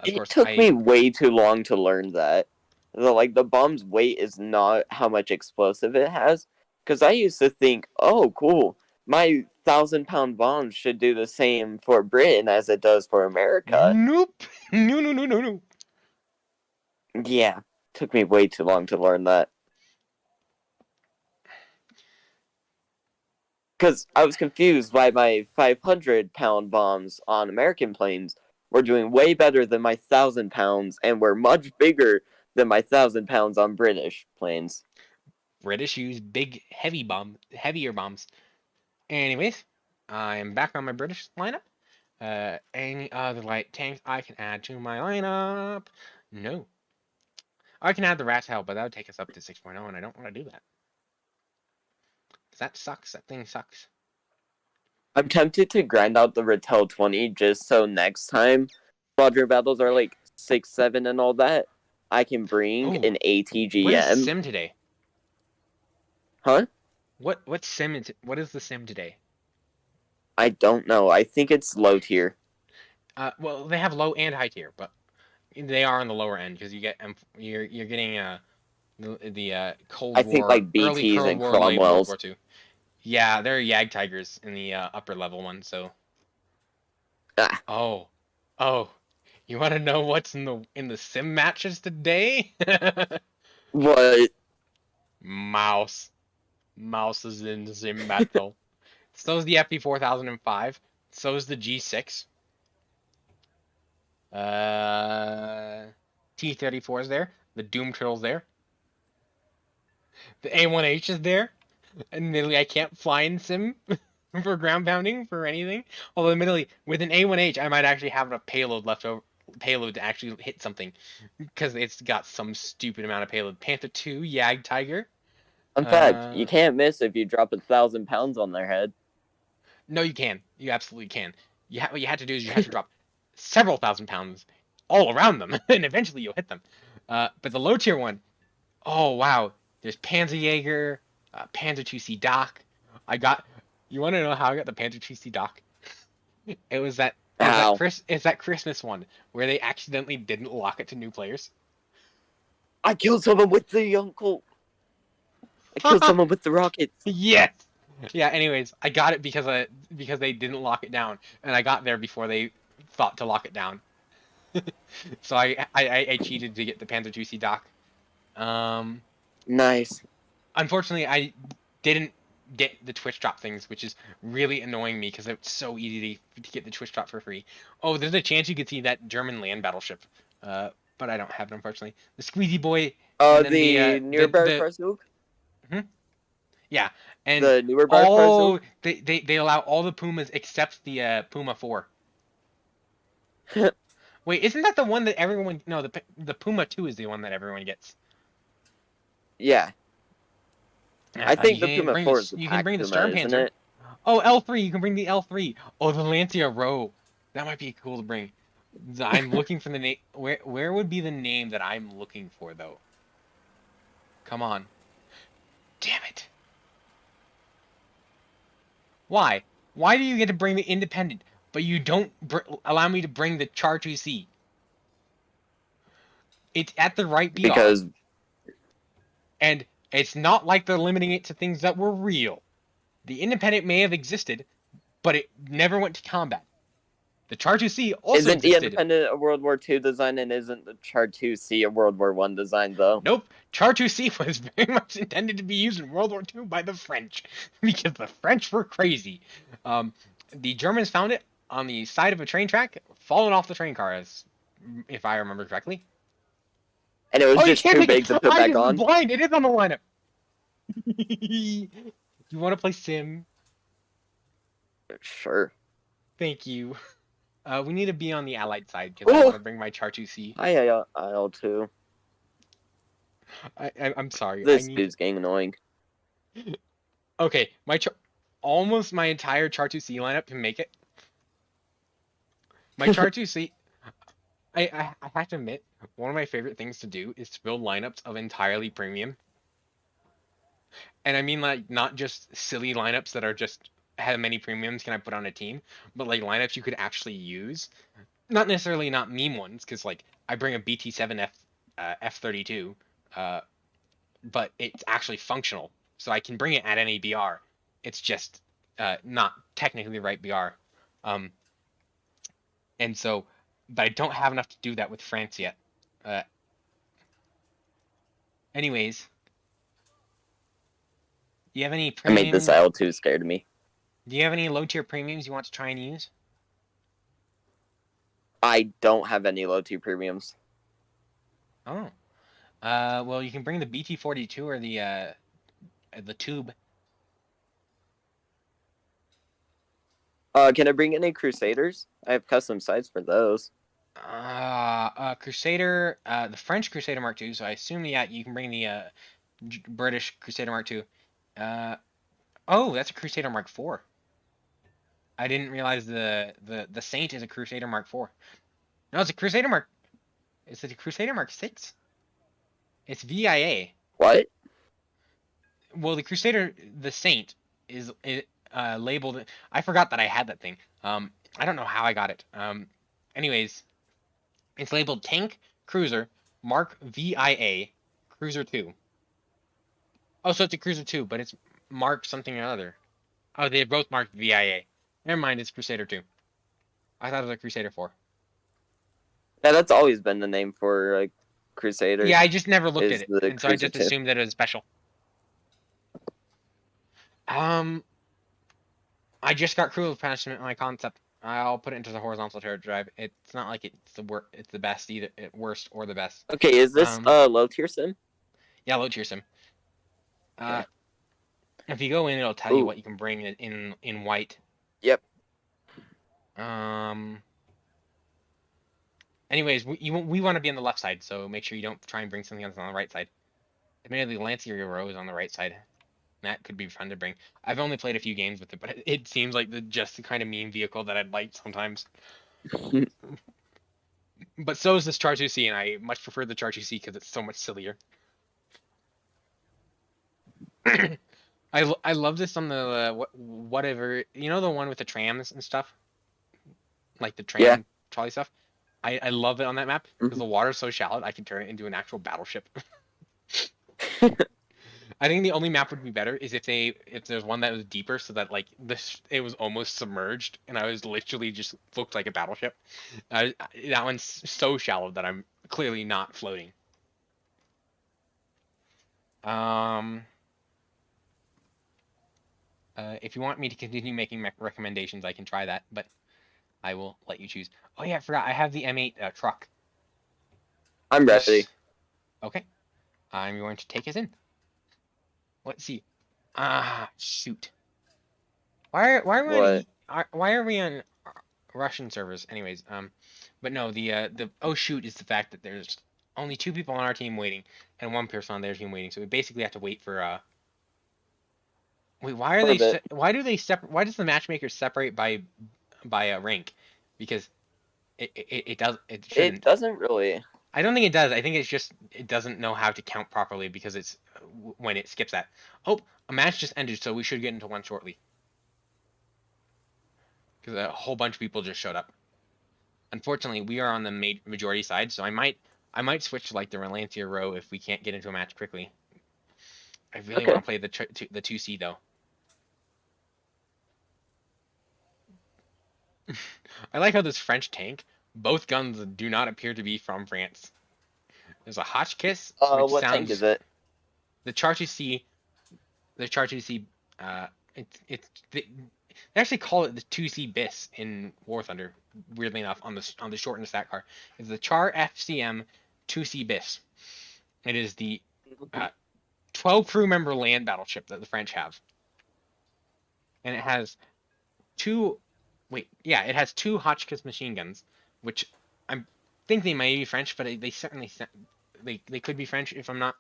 [SPEAKER 4] It took me way too long to learn that. The bomb's weight is not how much explosive it has. Because I used to think, oh, cool, my 1,000-pound bomb should do the same for Britain as it does for America.
[SPEAKER 1] Nope. No.
[SPEAKER 4] Yeah, took me way too long to learn that. Because I was confused why my 500-pound bombs on American planes were doing way better than my 1,000 pounds and were much bigger than my 1,000 pounds on British planes.
[SPEAKER 1] British use big, heavier bombs. Anyways, I am back on my British lineup. Any other light tanks I can add to my lineup? No. I can add the Rat Tail, but that would take us up to 6.0, and I don't want to do that. That sucks. That thing sucks.
[SPEAKER 4] I'm tempted to grind out the Ratel 20 just so next time Squadron battles are like 6, 7, and all that, I can bring an ATGM.
[SPEAKER 1] What is sim today?
[SPEAKER 4] Huh?
[SPEAKER 1] What sim is what is the sim today?
[SPEAKER 4] I don't know. I think it's low tier.
[SPEAKER 1] Well, they have low and high tier, but they are on the lower end because you get you're getting the Cold War.
[SPEAKER 4] I think like
[SPEAKER 1] early
[SPEAKER 4] BTs
[SPEAKER 1] Cold
[SPEAKER 4] and
[SPEAKER 1] War, late World
[SPEAKER 4] Cromwells.
[SPEAKER 1] War II. Yeah, they're Yag Tigers in the upper level one. So.
[SPEAKER 4] Ah.
[SPEAKER 1] Oh, you want to know what's in the sim matches today?
[SPEAKER 4] What?
[SPEAKER 1] Mouse is in the sim battle. So is the FP 4005. So is the G6. T-34 is there. The Doom Turtle's there. The A1H is there. Admittedly, I can't fly in sim for ground pounding for anything. Although, admittedly, with an A1H, I might actually have enough payload left over. Payload to actually hit something because it's got some stupid amount of payload. Panther 2, Yag Tiger.
[SPEAKER 4] In fact, you can't miss if you drop 1,000 pounds on their head.
[SPEAKER 1] No, you can. You absolutely can. What you had to do is you had to drop several thousand pounds all around them, and eventually you'll hit them. But the low tier one, oh wow, there's Panzerjäger, Panzer 2C Doc. You want to know how I got the Panzer 2C Doc? It was that. It's that Christmas one where they accidentally didn't lock it to new players.
[SPEAKER 4] I killed someone with the uncle. I killed someone with the rockets.
[SPEAKER 1] Yes. Yeah. Anyways, I got it because they didn't lock it down, and I got there before they thought to lock it down. So I cheated to get the Panzer 2C Doc.
[SPEAKER 4] Nice.
[SPEAKER 1] Unfortunately, I didn't get the Twitch drop things, which is really annoying me because it's so easy to get the Twitch drop for free. Oh, there's a chance you could see that German land battleship, but I don't have it unfortunately. The Squeezy Boy, and then
[SPEAKER 4] The Nürburgring Fahrzeug?
[SPEAKER 1] yeah, and
[SPEAKER 4] The Nürburgring
[SPEAKER 1] all
[SPEAKER 4] Fahrzeug?
[SPEAKER 1] they allow all the Pumas except the Puma 4. Wait, isn't that the one that everyone? No, the Puma 2 is the one that everyone gets.
[SPEAKER 4] Yeah. I think the
[SPEAKER 1] you can
[SPEAKER 4] Puma
[SPEAKER 1] bring
[SPEAKER 4] 4 is the
[SPEAKER 1] you can bring the
[SPEAKER 4] Puma,
[SPEAKER 1] Sturm
[SPEAKER 4] isn't
[SPEAKER 1] Panzer.
[SPEAKER 4] it?
[SPEAKER 1] Oh, L3, you can bring the L3. Oh, the Lancia Row. That might be cool to bring. I'm looking for the name. Where would be the name that I'm looking for though? Come on. Damn it. Why? Why do you get to bring the Independent, but you don't allow me to bring the Char 2C? It's at the right BR.
[SPEAKER 4] Because
[SPEAKER 1] And it's not like they're limiting it to things that were real. The Independent may have existed, but it never went to combat. The Char 2C also
[SPEAKER 4] isn't the
[SPEAKER 1] existed.
[SPEAKER 4] Independent a World War II design, and isn't the Char 2C a World War I design, though?
[SPEAKER 1] Nope. Char 2C was very much intended to be used in World War II by the French, because the French were crazy. The Germans found it on the side of a train track, fallen off the train cars, if I remember correctly.
[SPEAKER 4] And it was
[SPEAKER 1] Oh, you
[SPEAKER 4] just
[SPEAKER 1] can't
[SPEAKER 4] too
[SPEAKER 1] make
[SPEAKER 4] big
[SPEAKER 1] it
[SPEAKER 4] to put back
[SPEAKER 1] blind,
[SPEAKER 4] on?
[SPEAKER 1] it's blind. It is on the lineup. You want to play Sim?
[SPEAKER 4] Sure.
[SPEAKER 1] Thank you. We need to be on the Allied side because I
[SPEAKER 4] Ooh.
[SPEAKER 1] want to bring my Char 2C.
[SPEAKER 4] I'll too.
[SPEAKER 1] I'm sorry.
[SPEAKER 4] This dude's getting annoying.
[SPEAKER 1] Okay, almost my entire Char 2C lineup can make it. My Char 2C, I have to admit, one of my favorite things to do is to build lineups of entirely premium. And I mean like not just silly lineups that are just how many premiums can I put on a team, but like lineups you could actually use. Not necessarily not meme ones, because like I bring a BT7 F32, but it's actually functional, so I can bring it at any BR. It's just not technically the right BR, and so, but I don't have enough to do that with France yet. Anyways, do you have any
[SPEAKER 4] I
[SPEAKER 1] premium?
[SPEAKER 4] made this L2 scared me.
[SPEAKER 1] Do you have any low tier premiums you want to try and use?
[SPEAKER 4] I don't have any low tier premiums.
[SPEAKER 1] Oh. Well, you can bring the BT42 or the tube.
[SPEAKER 4] Can I bring any Crusaders? I have custom sights for those.
[SPEAKER 1] Crusader, the French Crusader Mark II. So I assume you can bring the British Crusader Mark II. Oh, that's a Crusader Mark IV. I didn't realize the Saint is a Crusader Mark IV. No, it's a Crusader Mark. Is it a Crusader Mark VI? It's VIA.
[SPEAKER 4] What?
[SPEAKER 1] Well, the Crusader, the Saint, is labeled. I forgot that I had that thing. I don't know how I got it. Anyways, it's labeled Tank Cruiser Mark VIA Cruiser 2. Oh, so it's a Cruiser 2, but it's Mark something or other. Oh, they're both marked VIA. Never mind, it's Crusader 2. I thought it was a Crusader 4.
[SPEAKER 4] Yeah, that's always been the name for like Crusader.
[SPEAKER 1] Yeah, I just never looked
[SPEAKER 4] is
[SPEAKER 1] at it,
[SPEAKER 4] the
[SPEAKER 1] and so I
[SPEAKER 4] Cruiser
[SPEAKER 1] just
[SPEAKER 4] 2.
[SPEAKER 1] assumed that it was special. I just got crew punishment on my concept. I'll put it into the horizontal turret drive. It's not like it's the best either, worst or the best.
[SPEAKER 4] Okay, is this low tier sim?
[SPEAKER 1] Yeah, low tier sim.
[SPEAKER 4] Okay.
[SPEAKER 1] If you go in, it'll tell you
[SPEAKER 4] Ooh.
[SPEAKER 1] what you can bring in white.
[SPEAKER 4] Yep.
[SPEAKER 1] Anyways, we want to be on the left side, so make sure you don't try and bring something else on the right side. Admittedly, Lancia Row is on the right side. That could be fun to bring. I've only played a few games with it, but it seems like just the kind of meme vehicle that I'd like sometimes. But so is this Char 2C, and I much prefer the Char 2C because it's so much sillier. I love this on the whatever, you know, the one with the trams and stuff, like the tram trolley stuff. I love it on that map because the water's so shallow I can turn it into an actual battleship. I think the only map would be better is if there's one that was deeper, so that like it was almost submerged and I was literally just looked like a battleship. That one's so shallow that I'm clearly not floating. If you want me to continue making recommendations, I can try that, but I will let you choose. Oh yeah, I forgot. I have the M8 truck.
[SPEAKER 4] I'm ready.
[SPEAKER 1] Okay. I'm going to take us in. Let's see. Shoot. Why are we on Russian servers? Anyways, but no, the oh shoot is the fact that there's only 2 people on our team waiting and 1 person on their team waiting. So we basically have to wait for Wait, why are they? Why do they separate? Why does the matchmaker separate by rank? Because it does it shouldn't.
[SPEAKER 4] It doesn't really.
[SPEAKER 1] I don't think it does. I think it's just it doesn't know how to count properly because it's when it skips that. Oh, a match just ended, so we should get into one shortly. Because a whole bunch of people just showed up. Unfortunately, we are on the majority side, so I might switch to like the Relancia row if we can't get into a match quickly. I really want to play the 2C though. I like how this French tank, both guns do not appear to be from France. There's a Hotchkiss.
[SPEAKER 4] What tank is it?
[SPEAKER 1] The Char 2C. The Char 2C. They actually call it the 2C BIS in War Thunder. Weirdly enough, on the shortened stat car, is the Char FCM 2C BIS. It is the 12 crew member land battleship that the French have, and it has 2. It has 2 Hotchkiss machine guns, which I think they may be French, but they certainly they could be French if I'm not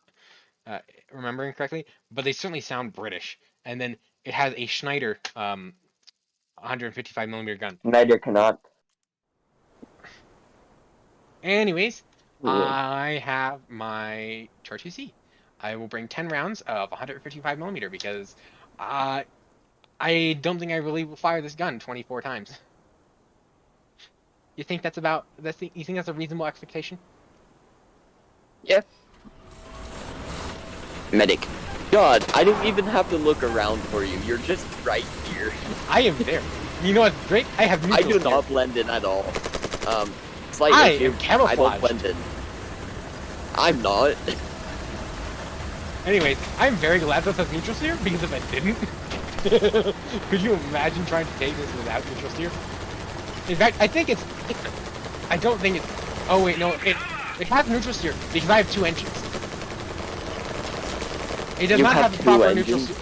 [SPEAKER 1] remembering correctly, but they certainly sound British. And then it has a Schneider 155mm gun.
[SPEAKER 4] Schneider cannot. Anyways,
[SPEAKER 1] I have my Char 2C. I will bring 10 rounds of 155mm because I don't think I really will fire this gun 24 times. You think that's you think that's a reasonable expectation?
[SPEAKER 4] Yeah. Medic. God, I don't even have to look around for you. You're just right here.
[SPEAKER 1] I am there. You know what's great? I have neutral
[SPEAKER 4] I do
[SPEAKER 1] steer.
[SPEAKER 4] not blend in at all. Slight
[SPEAKER 1] I
[SPEAKER 4] issue.
[SPEAKER 1] am camouflaged.
[SPEAKER 4] I don't blend in. I'm not.
[SPEAKER 1] Anyways, I'm very glad this has neutral steer because if I didn't, could you imagine trying to take this without neutral steer? In fact, I think I don't think it's. Oh wait, no, it has neutral steer because I have 2 engines. It does not have a proper neutral steer.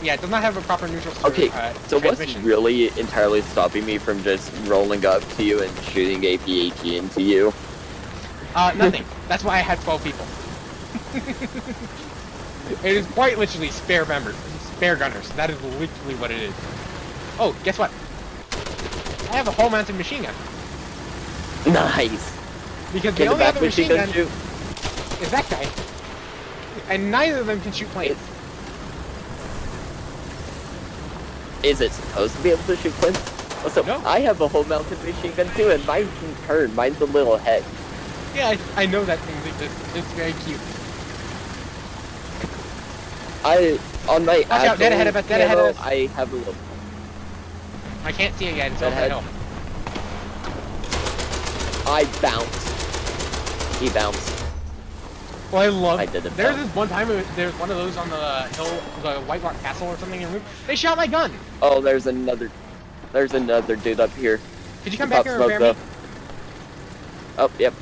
[SPEAKER 1] Yeah, it does not have a proper neutral steer.
[SPEAKER 4] Okay, so what's really entirely stopping me from just rolling up to you and shooting AP-AT into you?
[SPEAKER 1] Nothing. That's why I had 12 people. It is quite literally spare members, spare gunners. That is literally what it is. Oh, guess what? I have a whole mounted machine gun.
[SPEAKER 4] Nice.
[SPEAKER 1] Because the only other machine gun
[SPEAKER 4] shoot?
[SPEAKER 1] is that guy, and neither of them can shoot planes.
[SPEAKER 4] Is it supposed to be able to shoot planes? Also,
[SPEAKER 1] No.
[SPEAKER 4] I have a whole mounted machine gun too, and mine can turn. Mine's a little head.
[SPEAKER 1] Yeah, I know that thing exists. It's very cute.
[SPEAKER 4] On my
[SPEAKER 1] Watch out, dead ahead of us, dead ahead of us.
[SPEAKER 4] I have a little.
[SPEAKER 1] I can't see it yet. It's
[SPEAKER 4] Dead
[SPEAKER 1] over the hill.
[SPEAKER 4] I bounced. He bounced.
[SPEAKER 1] Well, I love.
[SPEAKER 4] I didn't
[SPEAKER 1] There's
[SPEAKER 4] bounce.
[SPEAKER 1] this one time there's one of those on the hill, the White Rock Castle or something. They shot my gun.
[SPEAKER 4] Oh, there's another dude up here.
[SPEAKER 1] Could you come
[SPEAKER 4] Pop
[SPEAKER 1] back here and
[SPEAKER 4] smoke,
[SPEAKER 1] repair me?
[SPEAKER 4] though. Oh, yep.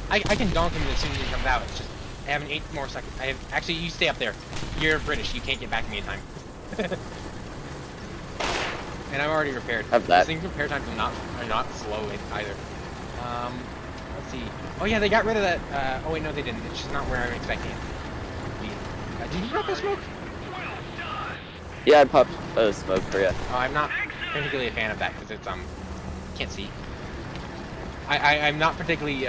[SPEAKER 1] I can donk him as soon as he comes out. It's just I have 8 more seconds. Actually, you stay up there. You're British. You can't get back to me in time. And I'm already repaired.
[SPEAKER 4] Have that.
[SPEAKER 1] These things repair times are not slow either. Let's see. Oh yeah, they got rid of that. Oh wait, no, they didn't. It's just not where I'm expecting it to be. Did you drop a smoke?
[SPEAKER 4] Yeah, I popped smoke for you.
[SPEAKER 1] Oh, I'm not particularly a fan of that because it's can't see. I'm not particularly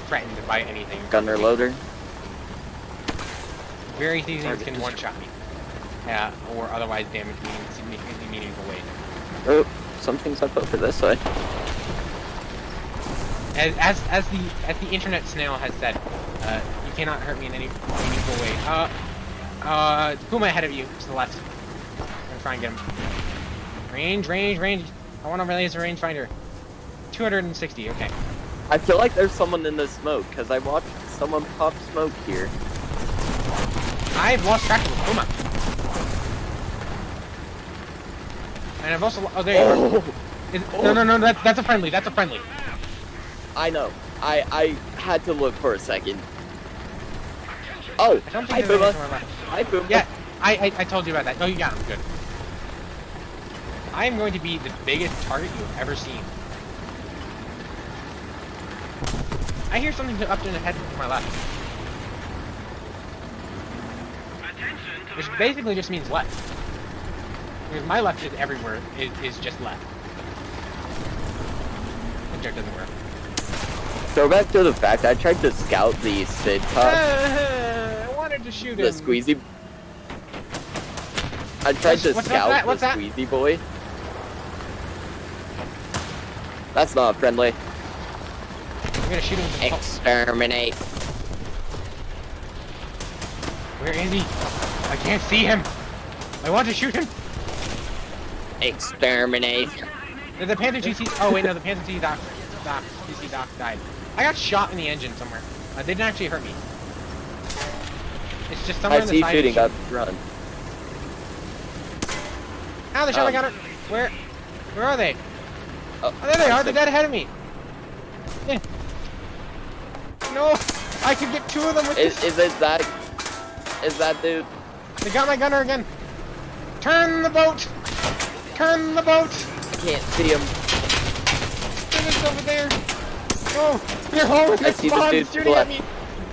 [SPEAKER 1] threatened by anything.
[SPEAKER 4] Gunner loader.
[SPEAKER 1] Very few things can one-shot me. Or otherwise damage me in significantly meaningful ways.
[SPEAKER 4] Oh, something's up over this way.
[SPEAKER 1] As the internet snail has said, you cannot hurt me in any meaningful way. Puma ahead of you, to the left. I'm gonna try and get him. Range. I want to release a rangefinder. 260, okay.
[SPEAKER 4] I feel like there's someone in the smoke, because I watched someone pop smoke here.
[SPEAKER 1] I've lost track of Puma. And I've also... Oh, there you are. No, that's a friendly. That's a friendly.
[SPEAKER 4] I know. I had to look for a second. Oh,
[SPEAKER 1] I don't
[SPEAKER 4] hi
[SPEAKER 1] think there's
[SPEAKER 4] Puma.
[SPEAKER 1] anything left.
[SPEAKER 4] Hi Puma.
[SPEAKER 1] Yeah, I told you about that. Oh, you got him. Good. I am going to be the biggest target you've ever seen. I hear something up in the head to my left. Which basically just means left. Because my left is everywhere, is just left. That joke doesn't work.
[SPEAKER 4] So back to the fact, I tried to scout the Sid Cup,
[SPEAKER 1] I wanted to shoot him.
[SPEAKER 4] the Squeezy. I tried to
[SPEAKER 1] What's
[SPEAKER 4] scout
[SPEAKER 1] that?
[SPEAKER 4] the
[SPEAKER 1] What's that?
[SPEAKER 4] Squeezy boy. That's not friendly.
[SPEAKER 1] I'm gonna shoot him.
[SPEAKER 4] Exterminate.
[SPEAKER 1] Where is he? I can't see him. I want to shoot him.
[SPEAKER 4] Exterminate.
[SPEAKER 1] The Panther GC. Oh wait, no, the Panther GC Doc died. I got shot in the engine somewhere. They didn't actually hurt me. It's just somewhere
[SPEAKER 4] I
[SPEAKER 1] in the
[SPEAKER 4] see
[SPEAKER 1] side.
[SPEAKER 4] shooting
[SPEAKER 1] of
[SPEAKER 4] up. Run.
[SPEAKER 1] Ow, they shot my gunner. Where are they?
[SPEAKER 4] Oh,
[SPEAKER 1] Oh, there they are. They're dead ahead of me. Eh. No, I could get two of them with this.
[SPEAKER 4] Is it that? Is that dude?
[SPEAKER 1] They got my gunner again. Turn the boat. Turn the boat.
[SPEAKER 4] I can't see him.
[SPEAKER 1] Finish over there. No, they're all in
[SPEAKER 4] I
[SPEAKER 1] the
[SPEAKER 4] see the
[SPEAKER 1] spawn
[SPEAKER 4] dude
[SPEAKER 1] shooting at
[SPEAKER 4] left.
[SPEAKER 1] me.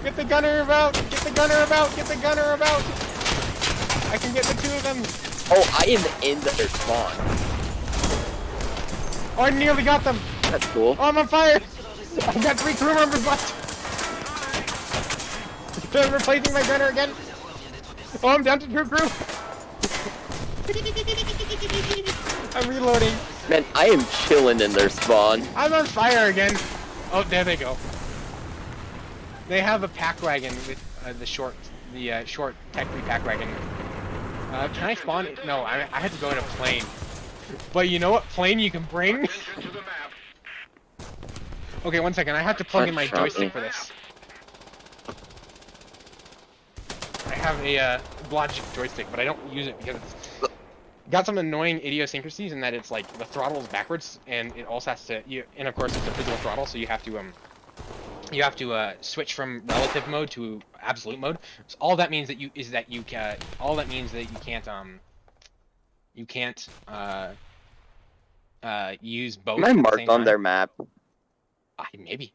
[SPEAKER 1] Get the gunner about. Get the gunner about. Get the gunner about. I can get the two of them.
[SPEAKER 4] Oh, I am in their spawn.
[SPEAKER 1] Oh, I nearly got them.
[SPEAKER 4] That's cool.
[SPEAKER 1] Oh, I'm on fire. I've got 3 crew members left. I'm replacing my gunner again. Oh, I'm down to 2 crew. I'm reloading.
[SPEAKER 4] Man, I am chilling in their spawn.
[SPEAKER 1] I'm on fire again. Oh, there they go. They have a pack wagon with the short Tech 3 pack wagon. Can I spawn? No, I had to go in a plane. But you know what plane you can bring? Okay, 1 second. I have to plug in my joystick for this. I have a Logic joystick, but I don't use it because it's got some annoying idiosyncrasies in that it's like the throttle is backwards, and it also has to. And of course, it's a physical throttle, so you have to switch from relative mode to absolute mode. So all that means that you can't use both.
[SPEAKER 4] Am I
[SPEAKER 1] at the
[SPEAKER 4] marked
[SPEAKER 1] same
[SPEAKER 4] on
[SPEAKER 1] time.
[SPEAKER 4] their map?
[SPEAKER 1] Maybe.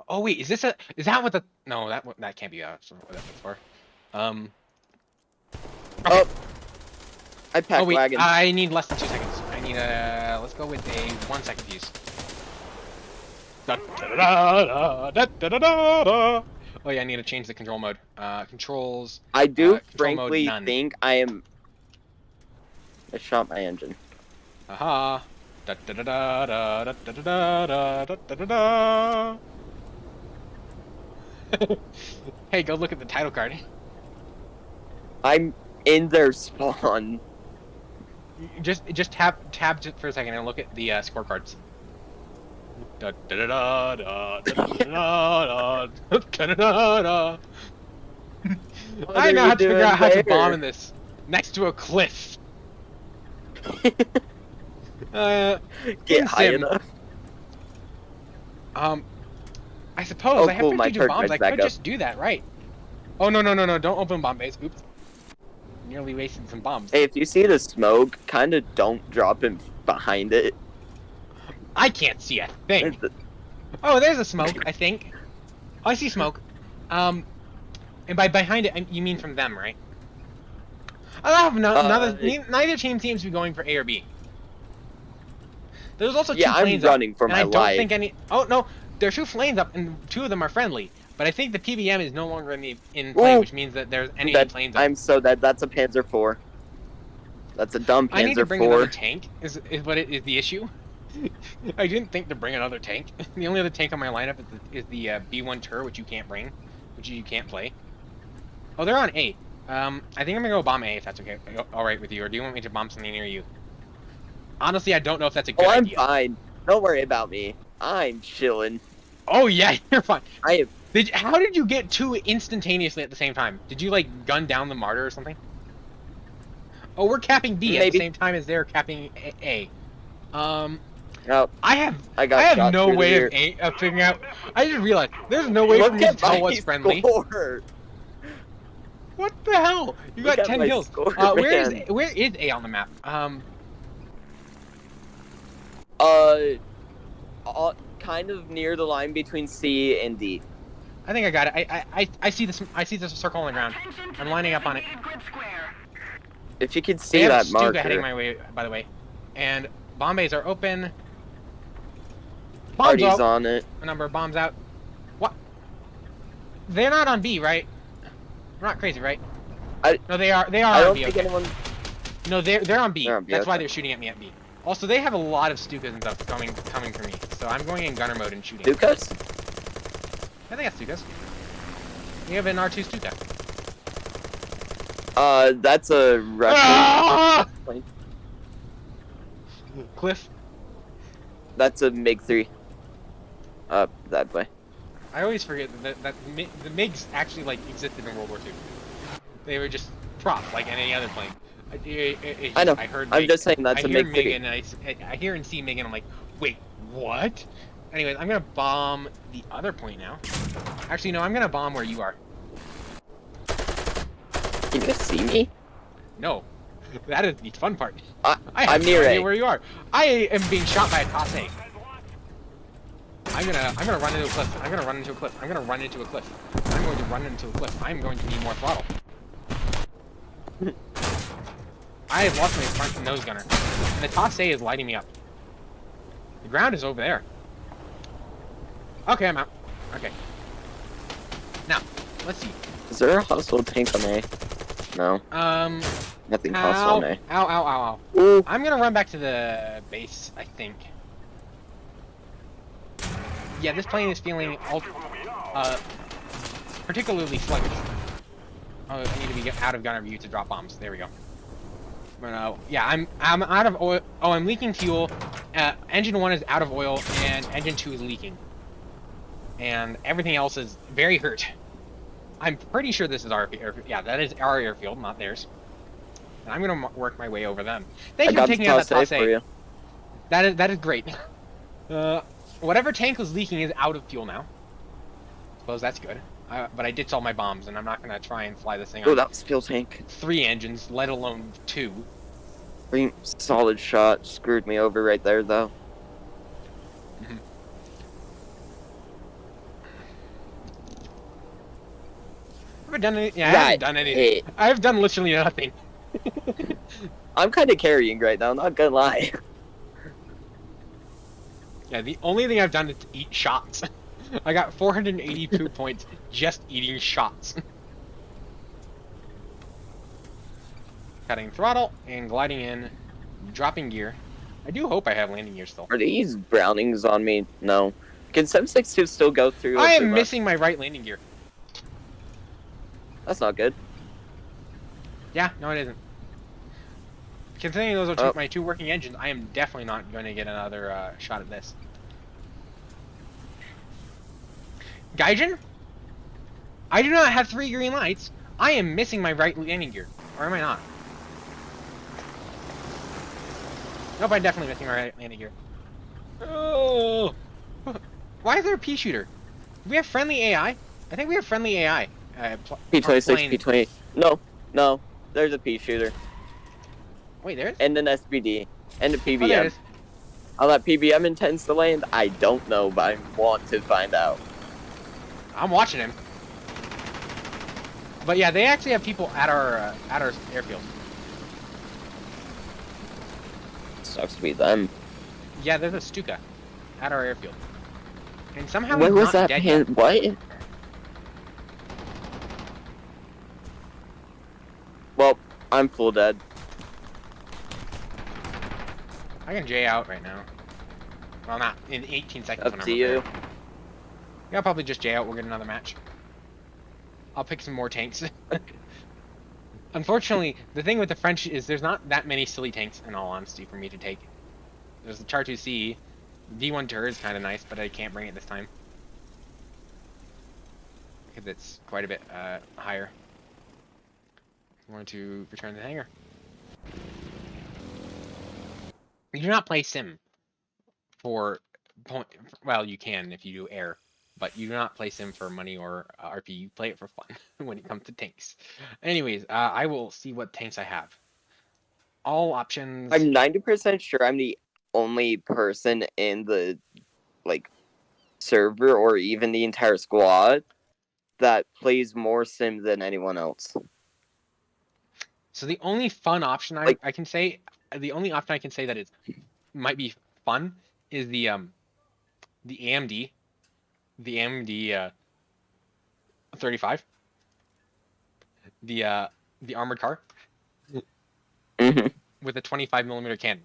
[SPEAKER 1] Oh wait, is that what the? No, that can't be what that's for. Okay.
[SPEAKER 4] Oh, I pack
[SPEAKER 1] Oh wait,
[SPEAKER 4] wagon.
[SPEAKER 1] I need less than 2 seconds. I need let's go with a 1 second fuse. Oh yeah, I need to change the control mode. Controls.
[SPEAKER 4] I do
[SPEAKER 1] control mode,
[SPEAKER 4] frankly
[SPEAKER 1] none.
[SPEAKER 4] think I am. I shot my engine.
[SPEAKER 1] Aha. Hey, go look at the title card.
[SPEAKER 4] I'm in their spawn.
[SPEAKER 1] Just tab just for a second and look at the scorecards. I know how to figure out how to bomb in this. Next to a cliff.
[SPEAKER 4] Get high
[SPEAKER 1] Sim.
[SPEAKER 4] enough.
[SPEAKER 1] I suppose
[SPEAKER 4] Oh,
[SPEAKER 1] I have
[SPEAKER 4] cool, my
[SPEAKER 1] 52
[SPEAKER 4] turret
[SPEAKER 1] bombs.
[SPEAKER 4] rides
[SPEAKER 1] I
[SPEAKER 4] back
[SPEAKER 1] could
[SPEAKER 4] up.
[SPEAKER 1] just do that, right? Oh no! Don't open bomb base. Oops. Nearly wasted some bombs.
[SPEAKER 4] Hey, if you see the smoke, kind of don't drop him behind it.
[SPEAKER 1] I can't see a thing. Oh, there's a smoke. I think. Oh, I see smoke. And by behind it, you mean from them, right? Oh, neither team seems to be going for A or B. There's also two
[SPEAKER 4] Yeah, I'm
[SPEAKER 1] flames
[SPEAKER 4] running
[SPEAKER 1] up,
[SPEAKER 4] for
[SPEAKER 1] and
[SPEAKER 4] my
[SPEAKER 1] I don't
[SPEAKER 4] life.
[SPEAKER 1] think any. Oh no, there's 2 flames up, and 2 of them are friendly. But I think the PBM is no longer in play,
[SPEAKER 4] Ooh.
[SPEAKER 1] which means that there's any
[SPEAKER 4] That-
[SPEAKER 1] planes up.
[SPEAKER 4] I'm so dead. That's a Panzer IV. That's a dumb
[SPEAKER 1] I need to
[SPEAKER 4] Panzer
[SPEAKER 1] bring another
[SPEAKER 4] IV.
[SPEAKER 1] tank. Is what it is the issue? I didn't think to bring another tank. The only other tank on my lineup is the B1 Tur, which you can't bring, which you can't play. Oh, they're on A. I think I'm gonna go bomb A if that's okay. All right with you, or do you want me to bomb something near you? Honestly, I don't know if that's a good
[SPEAKER 4] Oh, I'm
[SPEAKER 1] idea.
[SPEAKER 4] fine. Don't worry about me. I'm chilling.
[SPEAKER 1] Oh yeah, you're fine.
[SPEAKER 4] I am.
[SPEAKER 1] How did you get 2 instantaneously at the same time? Did you like gun down the martyr or something? Oh, we're capping B at the
[SPEAKER 4] Maybe.
[SPEAKER 1] same time as they're capping A.
[SPEAKER 4] No,
[SPEAKER 1] I have
[SPEAKER 4] I got
[SPEAKER 1] have
[SPEAKER 4] shot
[SPEAKER 1] no
[SPEAKER 4] through the
[SPEAKER 1] way
[SPEAKER 4] ear.
[SPEAKER 1] of figuring out. I just realized there's no way for
[SPEAKER 4] Look
[SPEAKER 1] me to
[SPEAKER 4] at
[SPEAKER 1] tell
[SPEAKER 4] my
[SPEAKER 1] what's friendly.
[SPEAKER 4] score.
[SPEAKER 1] What the hell? You
[SPEAKER 4] Look
[SPEAKER 1] got
[SPEAKER 4] at
[SPEAKER 1] 10
[SPEAKER 4] my
[SPEAKER 1] kills.
[SPEAKER 4] score,
[SPEAKER 1] Where is
[SPEAKER 4] man.
[SPEAKER 1] A on the map?
[SPEAKER 4] Kind of near the line between C and D.
[SPEAKER 1] I think I got it. I see this. I see this circle on the ground. I'm lining up on it.
[SPEAKER 4] If you could
[SPEAKER 1] They
[SPEAKER 4] see
[SPEAKER 1] have
[SPEAKER 4] that
[SPEAKER 1] Stuka
[SPEAKER 4] marker.
[SPEAKER 1] heading my way, by the way. And Bombays are open. Bombs
[SPEAKER 4] Party's
[SPEAKER 1] out.
[SPEAKER 4] on it.
[SPEAKER 1] A number of bombs out. What? They're not on B, right? We're not crazy, right? No, they are. They are
[SPEAKER 4] I
[SPEAKER 1] on
[SPEAKER 4] don't
[SPEAKER 1] B.
[SPEAKER 4] think
[SPEAKER 1] Okay.
[SPEAKER 4] anyone.
[SPEAKER 1] No, they're on B.
[SPEAKER 4] They're on B,
[SPEAKER 1] That's why
[SPEAKER 4] okay.
[SPEAKER 1] they're shooting at me at B. Also, they have a lot of Stukas and stuff coming for me. So I'm going in gunner mode and shooting.
[SPEAKER 4] Stukas?
[SPEAKER 1] I think that's Stukas. We have an R2 Stuka.
[SPEAKER 4] That's a Russian.
[SPEAKER 1] Ah!
[SPEAKER 4] plane.
[SPEAKER 1] Cliff.
[SPEAKER 4] That's a MiG-3. That way.
[SPEAKER 1] I always forget that the MiGs actually like existed in World War II. They were just props like any other plane.
[SPEAKER 4] I know.
[SPEAKER 1] I heard.
[SPEAKER 4] I'm
[SPEAKER 1] MiG,
[SPEAKER 4] just saying that's
[SPEAKER 1] I
[SPEAKER 4] a
[SPEAKER 1] hear
[SPEAKER 4] MiG-3.
[SPEAKER 1] MiG and I hear and see MiG and I'm like, wait, what? Anyways, I'm gonna bomb the other point now. Actually, no, I'm gonna bomb where you are.
[SPEAKER 4] Can you see me?
[SPEAKER 1] No, that is the fun part.
[SPEAKER 4] I
[SPEAKER 1] I have
[SPEAKER 4] I'm near
[SPEAKER 1] no idea
[SPEAKER 4] A.
[SPEAKER 1] where you are. I am being shot by a Tasse. I'm gonna run into a cliff. I'm gonna run into a cliff. I'm gonna run into a cliff. I'm going to run into a cliff. I'm going to need more throttle. I have lost my front nose gunner, and the Tasse is lighting me up. The ground is over there. Okay, I'm out. Okay. Now, let's see.
[SPEAKER 4] Is there a hostile tank on A? No, nothing hostile
[SPEAKER 1] Ow,
[SPEAKER 4] on
[SPEAKER 1] ow,
[SPEAKER 4] A.
[SPEAKER 1] ow, ow, ow.
[SPEAKER 4] Ooh.
[SPEAKER 1] I'm gonna run back to the base, I think. Yeah, this plane is feeling particularly sluggish. Oh, I need to be out of gunner view to drop bombs. There we go. But yeah, I'm out of oil. Oh, I'm leaking fuel. Engine 1 is out of oil, and engine 2 is leaking. And everything else is very hurt. I'm pretty sure this is our airfield. Yeah, that is our airfield, not theirs. And I'm gonna work my way over them. Thank
[SPEAKER 4] I
[SPEAKER 1] you for
[SPEAKER 4] got the
[SPEAKER 1] taking out
[SPEAKER 4] toss
[SPEAKER 1] that
[SPEAKER 4] A for you.
[SPEAKER 1] That is great. Whatever tank was leaking is out of fuel now. Suppose that's good. But I ditched all my bombs, and I'm not gonna try and fly this thing
[SPEAKER 4] Oh,
[SPEAKER 1] on
[SPEAKER 4] that was fuel tank.
[SPEAKER 1] 3 engines, let alone 2.
[SPEAKER 4] Solid shot. Screwed me over right there, though.
[SPEAKER 1] Have I done any? Yeah, I haven't
[SPEAKER 4] Right.
[SPEAKER 1] done anything.
[SPEAKER 4] Hey,
[SPEAKER 1] I've done literally nothing.
[SPEAKER 4] I'm kind of carrying right now, not gonna lie.
[SPEAKER 1] Yeah, the only thing I've done is eat shots. I got 482 points just eating shots. Cutting throttle and gliding in, dropping gear. I do hope I have landing gear still.
[SPEAKER 4] Are these Brownings on me? No. Can 762 still go through?
[SPEAKER 1] I am
[SPEAKER 4] Left?
[SPEAKER 1] missing my right landing gear.
[SPEAKER 4] That's not good.
[SPEAKER 1] Yeah, no it isn't. Considering those are
[SPEAKER 4] Oh.
[SPEAKER 1] my 2 working engines, I am definitely not going to get another shot at this. Gaijin? I do not have 3 green lights. I am missing my right landing gear. Or am I not? Nope, I'm definitely missing my right landing gear. Oh! Why is there a pea shooter? Do we have friendly AI? I think we have friendly AI.
[SPEAKER 4] P26,
[SPEAKER 1] plane.
[SPEAKER 4] P20. No. There's a P shooter.
[SPEAKER 1] Wait, there is?
[SPEAKER 4] And an SBD. And a
[SPEAKER 1] Oh, there it
[SPEAKER 4] PBM.
[SPEAKER 1] is.
[SPEAKER 4] How that PBM intends to land, I don't know, but I want to find out.
[SPEAKER 1] I'm watching him. But yeah, they actually have people at our airfield.
[SPEAKER 4] Sucks to be them.
[SPEAKER 1] Yeah, there's a Stuka at our airfield. And somehow
[SPEAKER 4] Where
[SPEAKER 1] he's
[SPEAKER 4] was
[SPEAKER 1] not
[SPEAKER 4] that
[SPEAKER 1] dead
[SPEAKER 4] pan?
[SPEAKER 1] yet.
[SPEAKER 4] What? Well, I'm full dead.
[SPEAKER 1] I can J out right now. Well, not in 18 seconds.
[SPEAKER 4] Up
[SPEAKER 1] when
[SPEAKER 4] to
[SPEAKER 1] I'm
[SPEAKER 4] you.
[SPEAKER 1] there. Yeah, I'll probably just J out. We'll get another match. I'll pick some more tanks. Unfortunately, the thing with the French is there's not that many silly tanks, in all honesty, for me to take. There's the Char 2C. V1 Tur is kind of nice, but I can't bring it this time. Because it's quite a bit higher. I'm going to return to the hangar. You do not play sim for point. Well, you can if you do air, but you do not play sim for money or RP. You play it for fun when it comes to tanks. Anyways, I will see what tanks I have. All options.
[SPEAKER 4] I'm 90% sure I'm the only person in the like server or even the entire squad that plays more sim than anyone else.
[SPEAKER 1] So the only fun option I can say, the only option I can say that it might be fun is the AMD, the AMD 35, the armored car
[SPEAKER 4] hmm
[SPEAKER 1] with a 25mm cannon.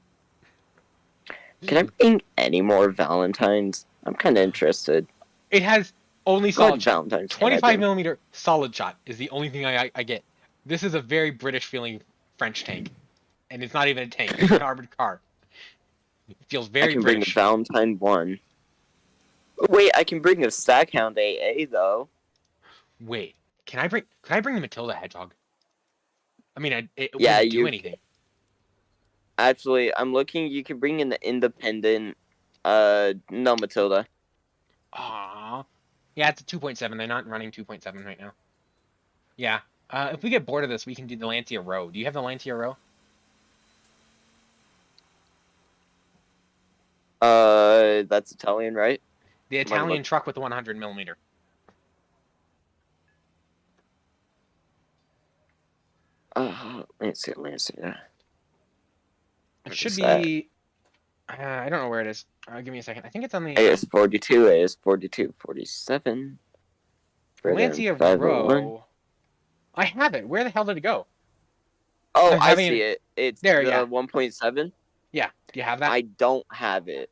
[SPEAKER 4] Can I bring any more Valentines? I'm kind of interested.
[SPEAKER 1] It has only
[SPEAKER 4] What
[SPEAKER 1] solid shot.
[SPEAKER 4] Valentines can I bring?
[SPEAKER 1] 25mm solid shot is the only thing I get. This is a very British feeling French tank, and it's not even a tank; it's an armored car. It feels
[SPEAKER 4] I
[SPEAKER 1] very
[SPEAKER 4] can bring a
[SPEAKER 1] British.
[SPEAKER 4] Valentine 1. Wait, I can bring a Stackhound AA though.
[SPEAKER 1] Wait, can I bring? Could I bring the Matilda Hedgehog? I mean, it
[SPEAKER 4] Yeah,
[SPEAKER 1] wouldn't do
[SPEAKER 4] you
[SPEAKER 1] anything.
[SPEAKER 4] Actually, I'm looking. You can bring in the independent. No Matilda.
[SPEAKER 1] Aww. Yeah, it's a 2.7. They're not running 2.7 right now. Yeah. If we get bored of this, we can do the Lancia Row. Do you have the Lancia Row?
[SPEAKER 4] That's Italian, right?
[SPEAKER 1] The Italian truck with the 100mm.
[SPEAKER 4] Let's see.
[SPEAKER 1] It should
[SPEAKER 4] is that?
[SPEAKER 1] be. I don't know where it is. Give me a second. I think it's on the
[SPEAKER 4] AS42, AS42, 47.
[SPEAKER 1] Lancia
[SPEAKER 4] 501.
[SPEAKER 1] Row. I have it. Where the hell did it go?
[SPEAKER 4] Oh,
[SPEAKER 1] I'm
[SPEAKER 4] I
[SPEAKER 1] having
[SPEAKER 4] see it. It's
[SPEAKER 1] There,
[SPEAKER 4] the
[SPEAKER 1] yeah.
[SPEAKER 4] 1.7.
[SPEAKER 1] Yeah. Do you have that?
[SPEAKER 4] I don't have it.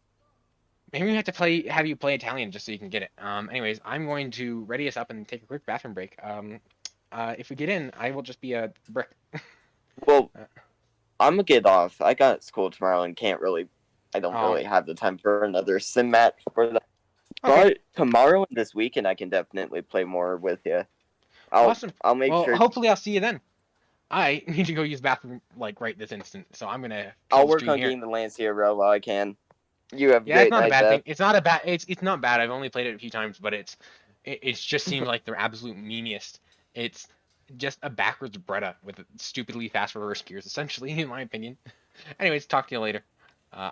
[SPEAKER 1] Maybe we have to have you play Italian just so you can get it. Anyways, I'm going to ready us up and take a quick bathroom break. If we get in, I will just be a brick.
[SPEAKER 4] Well, I'm gonna get off. I got school tomorrow and can't really. I don't
[SPEAKER 1] Oh.
[SPEAKER 4] really have the time for another sim match for that.
[SPEAKER 1] Okay.
[SPEAKER 4] But tomorrow and this weekend, I can definitely play more with you.
[SPEAKER 1] Awesome.
[SPEAKER 4] I'll make
[SPEAKER 1] Well,
[SPEAKER 4] sure.
[SPEAKER 1] hopefully I'll see you then. I need to go use the bathroom like right this instant, so I'm gonna.
[SPEAKER 4] I'll work
[SPEAKER 1] stream
[SPEAKER 4] on
[SPEAKER 1] here.
[SPEAKER 4] getting the Lancia Row while I can. You have a
[SPEAKER 1] Yeah, it's
[SPEAKER 4] great
[SPEAKER 1] not a
[SPEAKER 4] night,
[SPEAKER 1] bad
[SPEAKER 4] Beth.
[SPEAKER 1] thing. It's not a bad. It's not bad. I've only played it a few times, but it just seems like the absolute meaniest. It's just a backwards Bretta with stupidly fast reverse gears, essentially, in my opinion. Anyways, talk to you later.